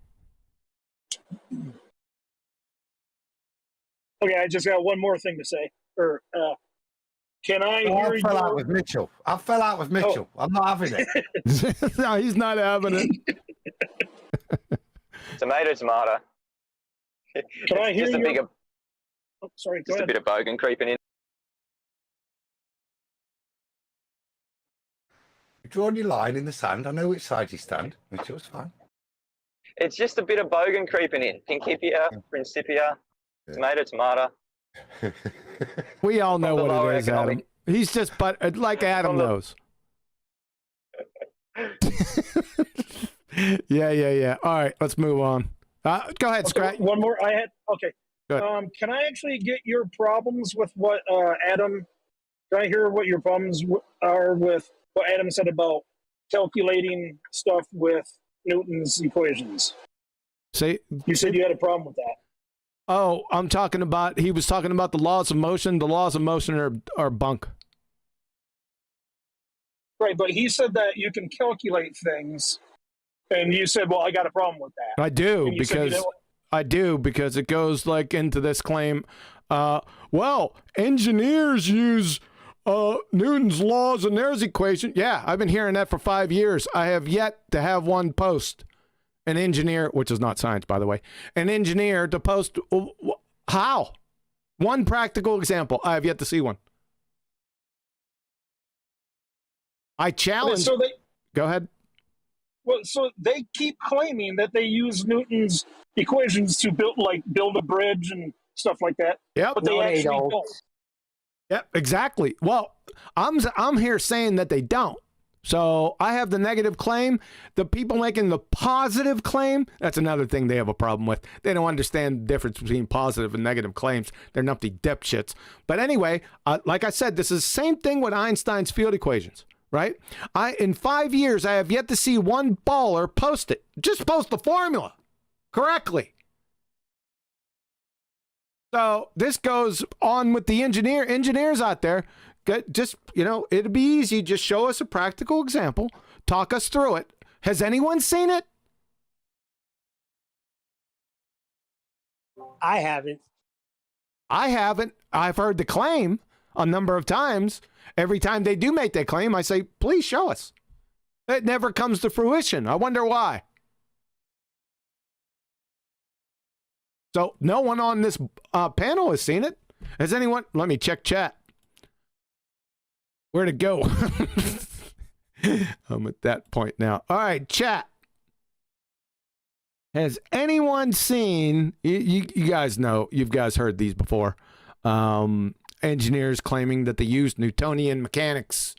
Okay, I just got one more thing to say. Can I hear I fell out with Mitchell. I'm not having it. No, he's not having it. Tomato. Can I hear just a your... bigger, Oh, sorry, go just ahead. a bit of bogan creeping in. You're drawing your line in the sand. I know which side you stand. Mitchell's fine. It's just a bit of bogan creeping in. Principia, Principia, tomato. We all know From the what lower it is, Adam. economic- He's just like Adam knows. Yeah. All right, let's move on. Go ahead, Scrat. One more. Okay. Go ahead. Can I actually get your problems with what Adam? Can I hear what your problems are with what Adam said about calculating stuff with Newton's equations? You said you had a problem with that. Oh, he was talking about the laws of motion. The laws of motion are bunk. Right, but he said that you can calculate things, and you said, well, I got a problem with that. I do because it goes like into this claim. Well, engineers use Newton's laws and there's equation. Yeah, I've been hearing that for 5 years. I have yet to have one post. An engineer, which is not science, by the way, an engineer to post. How? One practical example. I have yet to see one. I challenge. Go ahead. Well, so they keep claiming that they use Newton's equations to build a bridge and stuff like that. Yep. But they actually don't. Yep, exactly. Well, I'm here saying that they don't. So I have the negative claim. The people making the positive claim, that's another thing they have a problem with. They don't understand the difference between positive and negative claims. They're numpty dipshits. But anyway, like I said, this is the same thing with Einstein's field equations, right? In 5 years, I have yet to see one baller post it. Just post the formula correctly. So this goes on with the engineers out there. Just, it'd be easy. Just show us a practical example. Talk us through it. Has anyone seen it? I haven't. I've heard the claim a number of times. Every time they do make that claim, I say, please show us. It never comes to fruition. I wonder why. So no one on this panel has seen it. Has anyone? Let me check chat. Where'd it go? I'm at that point now. All right, chat. Has anyone seen, you guys know, you've guys heard these before. Engineers claiming that they used Newtonian mechanics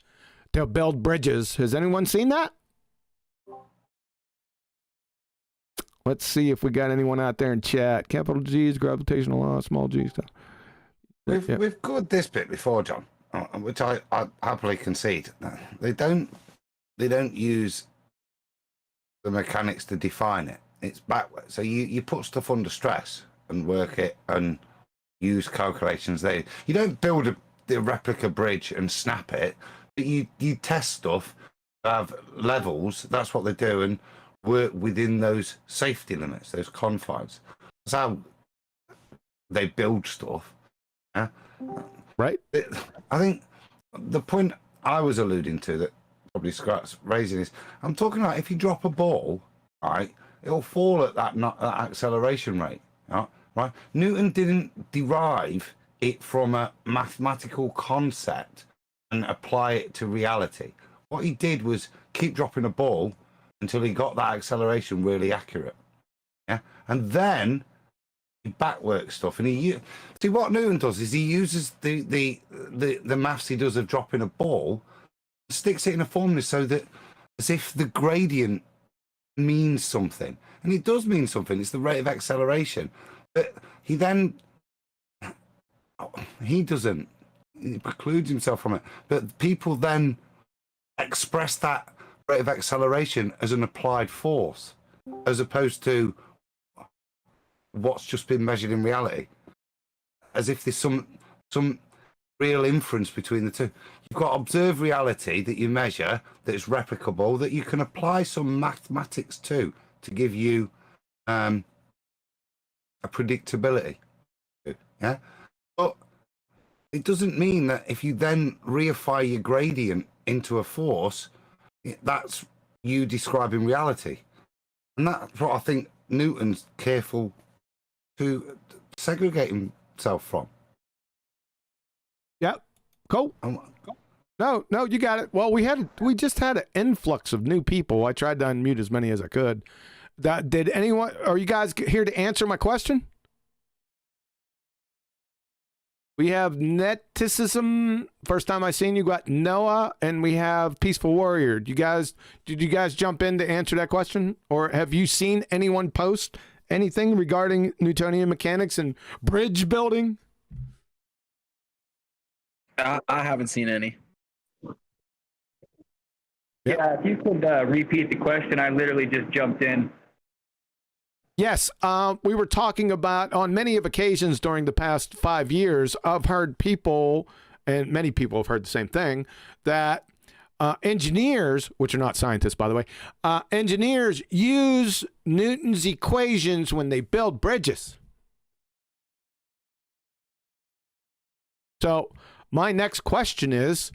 to build bridges. Has anyone seen that? Let's see if we got anyone out there in chat. Capital G's, gravitational law, small g stuff. We've covered this bit before, John, which I happily concede. They don't use the mechanics to define it. It's backward. So you put stuff under stress and work it and use calculations there. You don't build the replica bridge and snap it, but you test stuff, have levels. That's what they do, and work within those safety limits, those confines. That's how they build stuff. Yeah? Right. I think the point I was alluding to that probably Scott's raising is, I'm talking about if you drop a ball, right, it'll fall at that acceleration rate. Right? Newton didn't derive it from a mathematical concept and apply it to reality. What he did was keep dropping a ball until he got that acceleration really accurate. Yeah, and then he backworks stuff. And see what Newton does is he uses the maths he does of dropping a ball, sticks it in a formula so that as if the gradient means something, and it does mean something. It's the rate of acceleration. But he doesn't. He precludes himself from it. But people then express that rate of acceleration as an applied force, as opposed to what's just been measured in reality, as if there's some real inference between the two. You've got observed reality that you measure, that is replicable, that you can apply some mathematics to give you a predictability. Yeah, but it doesn't mean that if you then reify your gradient into a force, that's you describing reality. And that's what I think Newton's careful to segregate himself from. Yep. Cool. No, you got it. Well, we just had an influx of new people. I tried to unmute as many as I could. Did anyone? Are you guys here to answer my question? We have Netism. First time I seen you. Got Noah, and we have Peaceful Warrior. Did you guys jump in to answer that question, or have you seen anyone post anything regarding Newtonian mechanics and bridge building? I haven't seen any. Yep. Yeah, if you could repeat the question, I literally just jumped in. Yes, we were talking about on many of occasions during the past 5 years, I've heard people, and many people have heard the same thing, that engineers, which are not scientists, by the way, engineers use Newton's equations when they build bridges. So my next question is,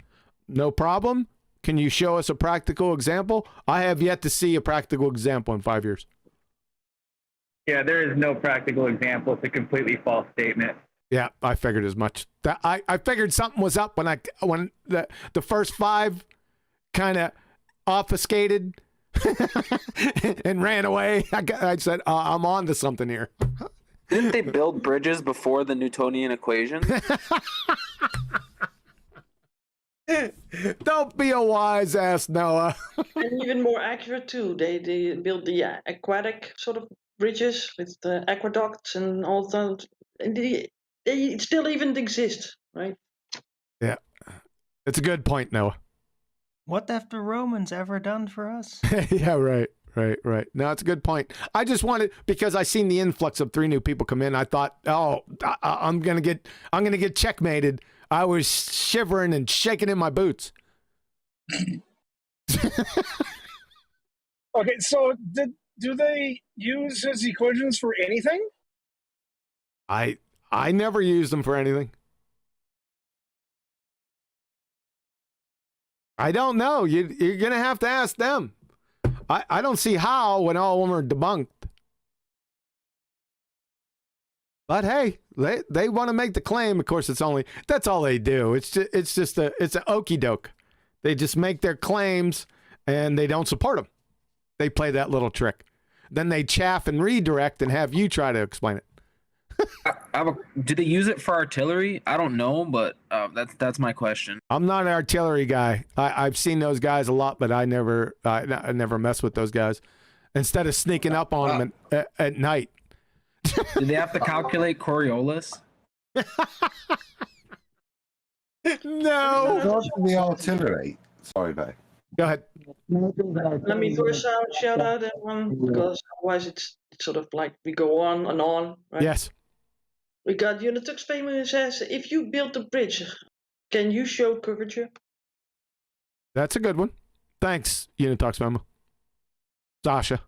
no problem. Can you show us a practical example? I have yet to see a practical example in 5 years. Yeah, there is no practical example. It's a completely false statement. Yeah, I figured as much. I figured something was up when the first 5 kind of obfuscated and ran away. I said, I'm on to something here. Didn't they build bridges before the Newtonian equations? Don't be a wise ass, Noah. And even more accurate too. They built the aquatic sort of bridges with the aqueducts and all that. And they still even exist, right? Yeah, it's a good point, Noah. What have the Romans ever done for us? Yeah, right. No, it's a good point. I just wanted, because I seen the influx of 3 new people come in. I thought, I'm gonna get checkmated. I was shivering and shaking in my boots. Okay, so do they use his equations for anything? I never used them for anything. I don't know. You're gonna have to ask them. I don't see how when all of them are debunked. But hey, they want to make the claim. Of course, that's all they do. It's an okey doke. They just make their claims and they don't support them. They play that little trick. Then they chaff and redirect and have you try to explain it. do they use it for artillery? I don't know, but that's my question. I'm not an artillery guy. I've seen those guys a lot, but I never mess with those guys. Instead of sneaking up on them at night. Do they have to calculate Coriolis? No. Not the artillery. Sorry, babe. Go ahead. Let me first shout out everyone, because otherwise it's sort of like we go on and on, right? Yes. We got Unitux Feynman who says, if you build a bridge, can you show curvature? That's a good one. Thanks, Unitox Memo. Sasha.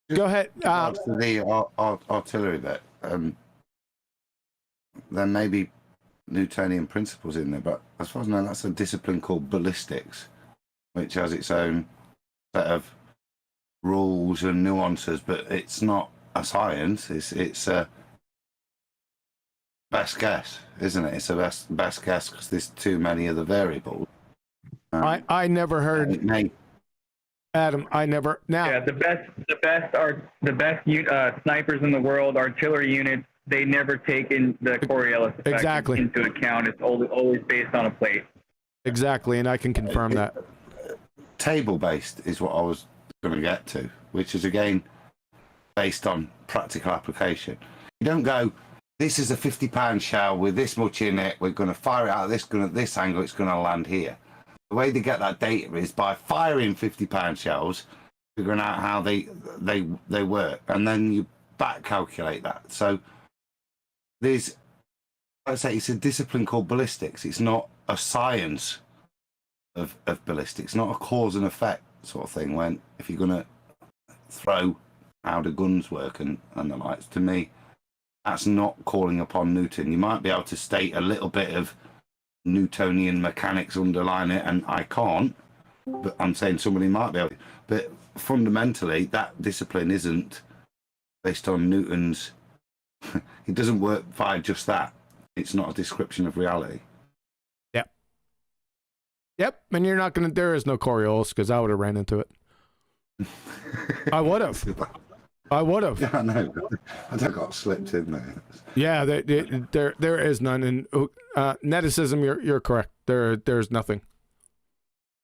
Go ahead. To the artillery bit, there may be Newtonian principles in there, but as far as I know, that's a discipline called ballistics, which has its own set of rules and nuances, but it's not a science. It's a best guess, isn't it? It's a best guess because there's too many of the variables. I never heard. Adam, I never. Now, yeah, the best snipers in the world, artillery units, they never take in the Coriolis effect into account. It's always based on a plate. Exactly, and I can confirm that. Table-based is what I was going to get to, which is again based on practical application. You don't go, this is a 50-pound shell with this much in it. We're going to fire it out at this angle. It's going to land here. The way they get that data is by firing 50-pound shells, figuring out how they work, and then you back calculate that. So there's, like I say, it's a discipline called ballistics. It's not a science of ballistics, not a cause and effect sort of thing. When if you're going to throw how the guns work and the likes, to me, that's not calling upon Newton. You might be able to state a little bit of Newtonian mechanics underline it, and I can't, but I'm saying somebody might be able to. But fundamentally, that discipline isn't based on Newton's. It doesn't work by just that. It's not a description of reality. Yep, and you're not gonna. There is no Coriolis because I would have ran into it. I would have. Yeah, I know. I got slipped in there. Yeah, there is none. And neticism, you're correct. There's nothing.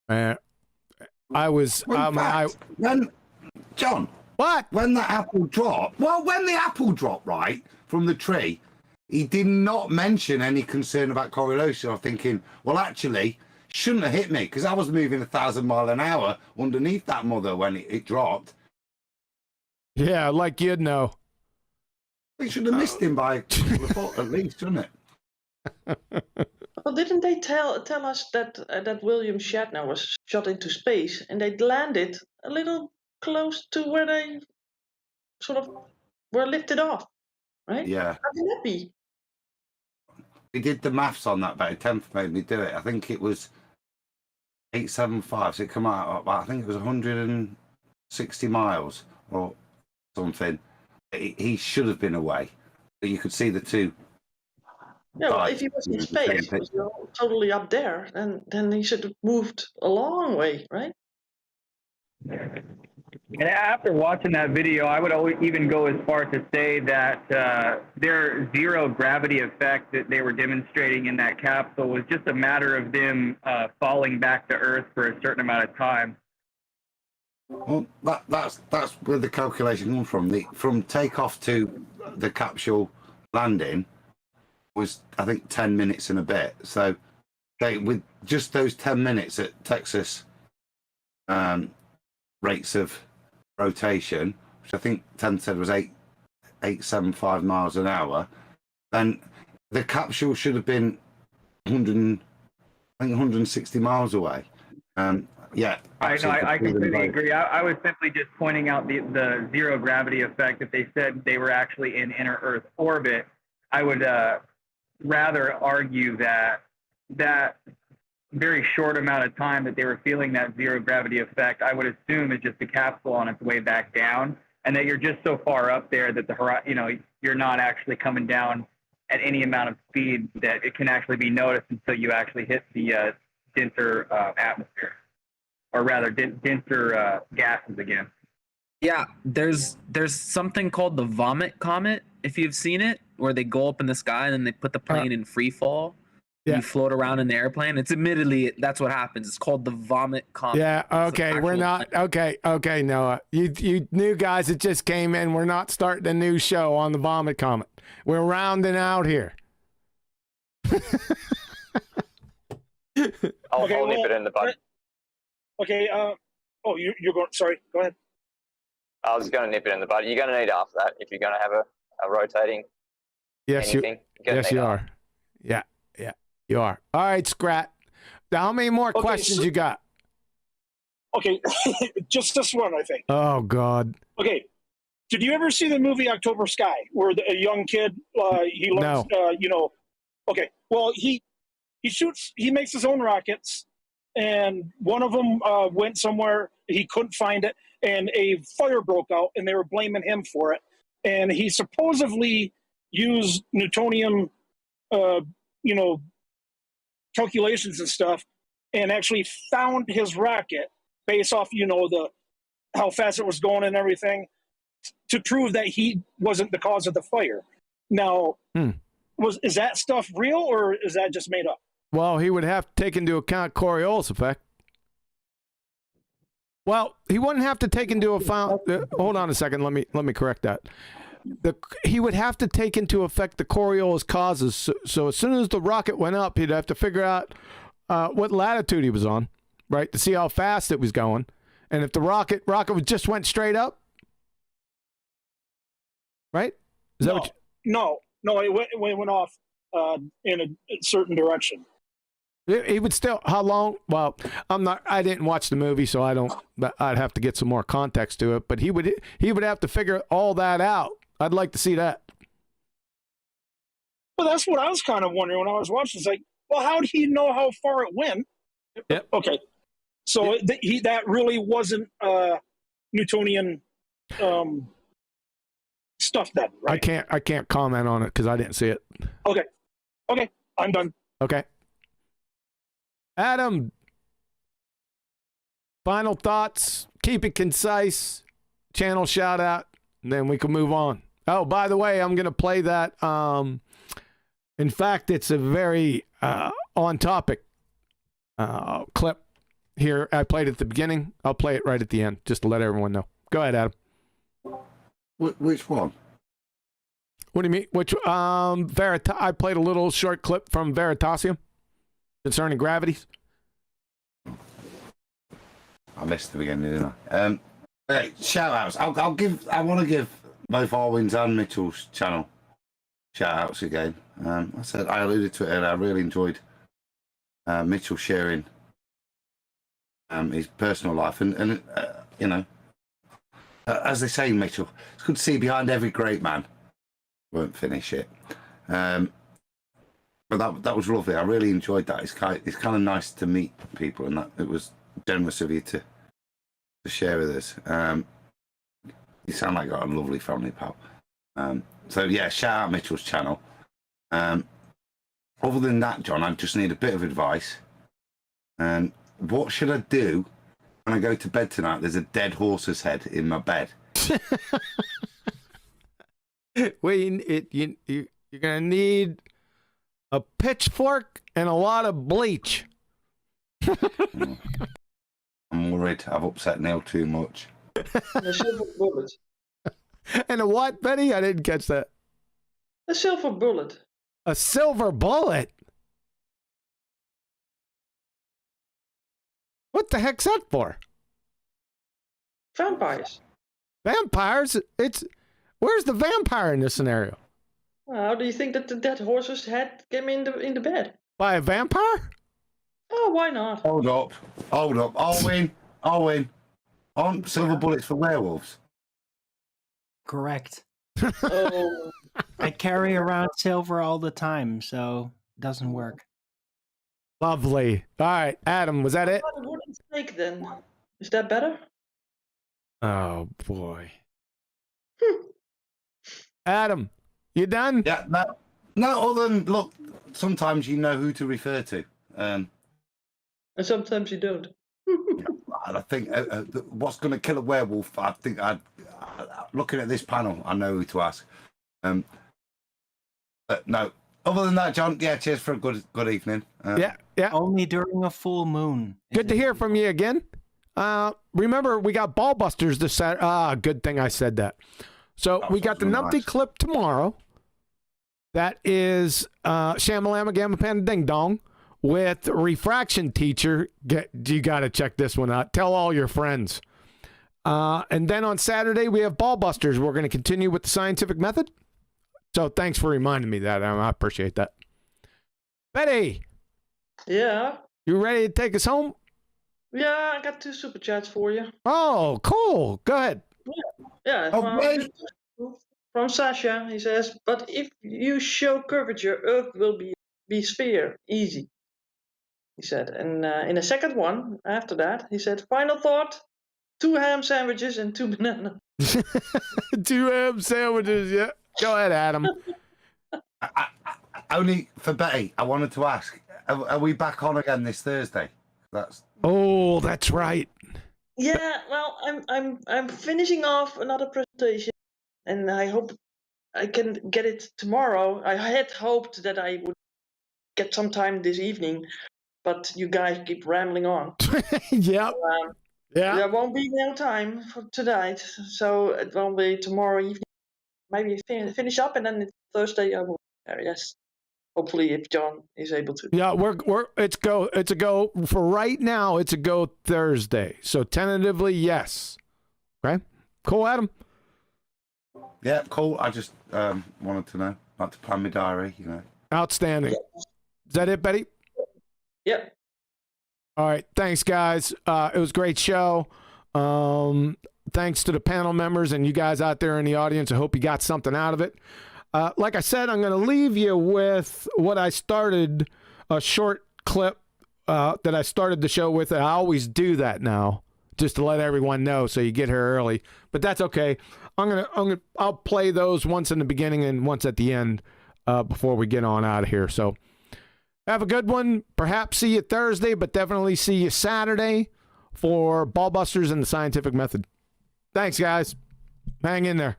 I was. When John, what? When the apple dropped? Well, when the apple dropped right from the tree, he did not mention any concern about correlation. I'm thinking, well, actually, shouldn't have hit me because I was moving 1,000 miles an hour underneath that mother when it dropped. Yeah, like you'd know. We should have missed him by a foot at least, shouldn't it? Well, didn't they tell us that William Shatner was shot into space and they landed a little close to where they sort of were lifted off, right? Yeah. How can that be? We did the maths on that, but 10th made me do it. I think it was 875, so it come out, I think it was 160 miles or something. He should have been away, but you could see the two. Yeah, well, if he was in space, totally up there, then he should have moved a long way, right? And after watching that video, I would even go as far to say that their zero gravity effect that they were demonstrating in that capsule was just a matter of them falling back to Earth for a certain amount of time. Well, that's where the calculation comes from. From takeoff to the capsule landing was, I think, 10 minutes and a bit. So, okay, with just those 10 minutes at Texas rates of rotation, which I think 10 said was 875 miles an hour, then the capsule should have been 160 miles away. Yeah, I completely agree. I was simply just pointing out the zero gravity effect. If they said they were actually in inner Earth orbit, I would rather argue that very short amount of time that they were feeling that zero gravity effect, I would assume is just the capsule on its way back down, and that you're just so far up there that you're not actually coming down at any amount of speed that it can actually be noticed until you actually hit the denser atmosphere, or rather denser gases again. Yeah, there's something called the vomit comet, if you've seen it, where they go up in the sky and then they put the plane in free fall. Yeah. You float around in the airplane. It's admittedly that's what happens. It's called the vomit comet. Yeah, It's okay. an We're actual not okay, Noah. You new guys that just came in, we're not starting a new show on the vomit comet. We're rounding out here. I'll nip it in the bud. Okay. You're going. Sorry. Go ahead. I was going to nip it in the bud. You're going to need after that if you're going to have a rotating. Yes, anything. you are. Yeah, you are. All right, Scrat. Now, how many more questions you got? Okay, just this one, I think. Oh God. Okay. Did you ever see the movie October Sky, where a young kid he learns, Okay. Well, he makes his own rockets, and one of them went somewhere he couldn't find it, and a fire broke out, and they were blaming him for it. And he supposedly used Newtonian, calculations and stuff, and actually found his rocket based off, how fast it was going and everything, to prove that he wasn't the cause of the fire. Now, is that stuff real, or is that just made up? Well, he would have to take into account Coriolis effect. Well, he wouldn't have to take into account. Hold on a second. Let me correct that. He would have to take into effect the Coriolis causes. So as soon as the rocket went up, he'd have to figure out what latitude he was on, right, to see how fast it was going, and if the rocket just went straight up, right? Is that what you... No, it went off in a certain direction. He would still, how long? Well, I didn't watch the movie, so I'd have to get some more context to it, but he would have to figure all that out. I'd like to see that. Well, that's what I was kind of wondering when I was watching. It's like, well, how did he know how far it went? Yep. Okay. So that really wasn't Newtonian stuff then, right? I can't comment on it because I didn't see it. Okay, I'm done. Okay. Adam, final thoughts. Keep it concise. Channel shout out, and then we can move on. Oh, by the way, I'm going to play that. In fact, it's a very on topic clip here. I played it at the beginning. I'll play it right at the end just to let everyone know. Go ahead, Adam. Which one? What do you mean? Which I played a little short clip from Veritasium concerning gravities. I missed the beginning, didn't I? Hey, shout outs. I want to give both Irwin's and Mitchell's channel shout outs again. I alluded to it earlier. I really enjoyed Mitchell sharing his personal life, and as they say, Mitchell, it's good to see behind every great man. Won't finish it, but that was lovely. I really enjoyed that. It's kind of nice to meet people, and that it was generous of you to share with us. You sound like you got a lovely family, pal. So yeah, shout out Mitchell's channel. Other than that, John, I just need a bit of advice. What should I do when I go to bed tonight? There's a dead horse's head in my bed. Well, you're gonna need a pitchfork and a lot of bleach. I'm worried I've upset Neil too much. A silver bullet. And a what, Betty? I didn't catch that. A silver bullet. A silver bullet? What the heck's that for? Vampires. Vampires? Where's the vampire in this scenario? Well, how do you think that the dead horse's head came in the bed? By a vampire? Oh, why not? Hold up. Irwin. Aren't silver bullets for werewolves? Correct. Oh. I carry around silver all the time, so it doesn't work. Lovely. All right, Adam, was that it? A wooden stake then. Is that better? Oh, boy. Adam, you done? Yeah, no, other than, look, sometimes you know who to refer to. And sometimes you don't. And I think what's going to kill a werewolf, I think looking at this panel, I know who to ask. But no, other than that, John, yeah, cheers for a good evening. Yeah. Only during a full moon. Good to hear from you again. Remember, we got BALLBUSTERS this Saturday. Good thing I said that. So we got the Numpty clip tomorrow. That is Shamalama Gamma Panda Ding Dong with Refraction Teacher. You got to check this one out. Tell all your friends. And then on Saturday, we have BALLBUSTERS. We're going to continue with the scientific method. So thanks for reminding me that. I appreciate that. Betty. Yeah. You ready to take us home? Yeah, I got 2 super chats for you. Oh, cool. Go ahead. Yeah. From Sasha, he says, but if you show curvature, Earth will be sphere. Easy. He said. And in a second one, after that, he said, final thought, 2 ham sandwiches and 2 bananas. 2 ham sandwiches, yeah. Go ahead, Adam. Only for Betty, I wanted to ask, are we back on again this Thursday? That's right. Yeah, well, I'm finishing off another presentation, and I hope I can get it tomorrow. I had hoped that I would get some time this evening, but you guys keep rambling on. Yep. So, there won't be no time for tonight, so it will be tomorrow evening. Maybe finish up, and then Thursday I will. Yes, hopefully if John is able to. Yeah, it's a go for right now. It's a go Thursday. So tentatively, yes. Okay, cool, Adam. Yeah, cool. I just wanted to know, not to plan my diary, you know. Outstanding. Is that it, Betty? Yep. All right, thanks, guys. It was a great show. Thanks to the panel members and you guys out there in the audience. I hope you got something out of it. Like I said, I'm going to leave you with what I started, a short clip that I started the show with. I always do that now, just to let everyone know so you get here early. But that's okay. I'll play those once in the beginning and once at the end before we get on out of here. So have a good one. Perhaps see you Thursday, but definitely see you Saturday for BALLBUSTERS and the scientific method. Thanks, guys. Hang in there.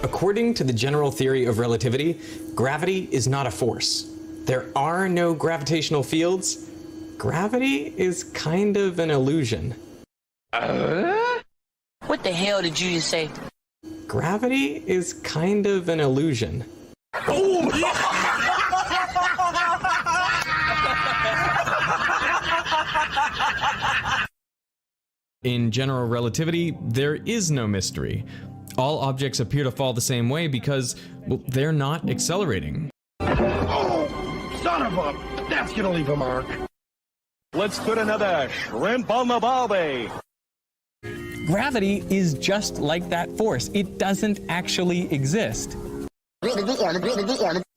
According to the general theory of relativity, gravity is not a force. There are no gravitational fields. Gravity is kind of an illusion. What the hell did you just say? Gravity is kind of an illusion. In general relativity, there is no mystery. All objects appear to fall the same way because, well, they're not accelerating. Oh, son of a... That's gonna leave a mark. Let's put another shrimp on the barbie. Gravity is just like that force. It doesn't actually exist.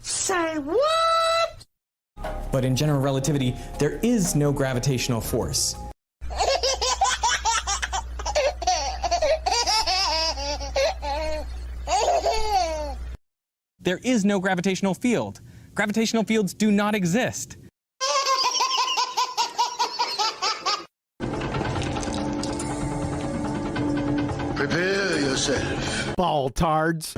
Say what? But in general relativity, there is no gravitational force. There is no gravitational field. Gravitational fields do not exist. Prepare yourself. Ball-tards.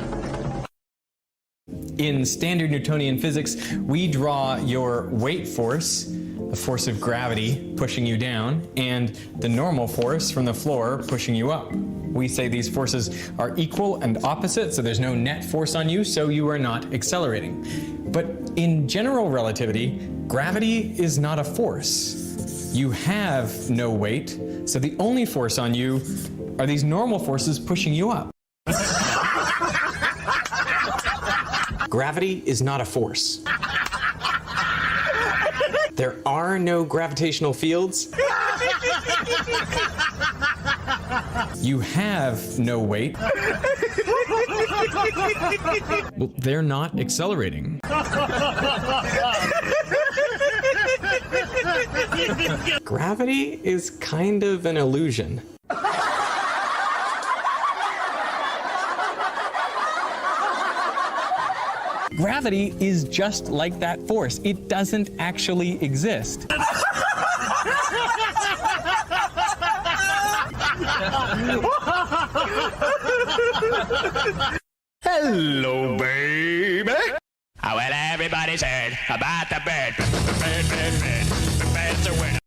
In standard Newtonian physics, we draw your weight force, the force of gravity pushing you down, and the normal force from the floor pushing you up. We say these forces are equal and opposite, so there's no net force on you, so you are not accelerating. But in general relativity, gravity is not a force. You have no weight, so the only force on you are these normal forces pushing you up. Gravity is not a force. There are no gravitational fields. You have no weight. Well, they're not accelerating. Gravity is kind of an illusion. Gravity is just like that force. It doesn't actually exist. Hello, baby. Oh, well, everybody's heard about the bird. Bird, bird, bird. The bird's a winner.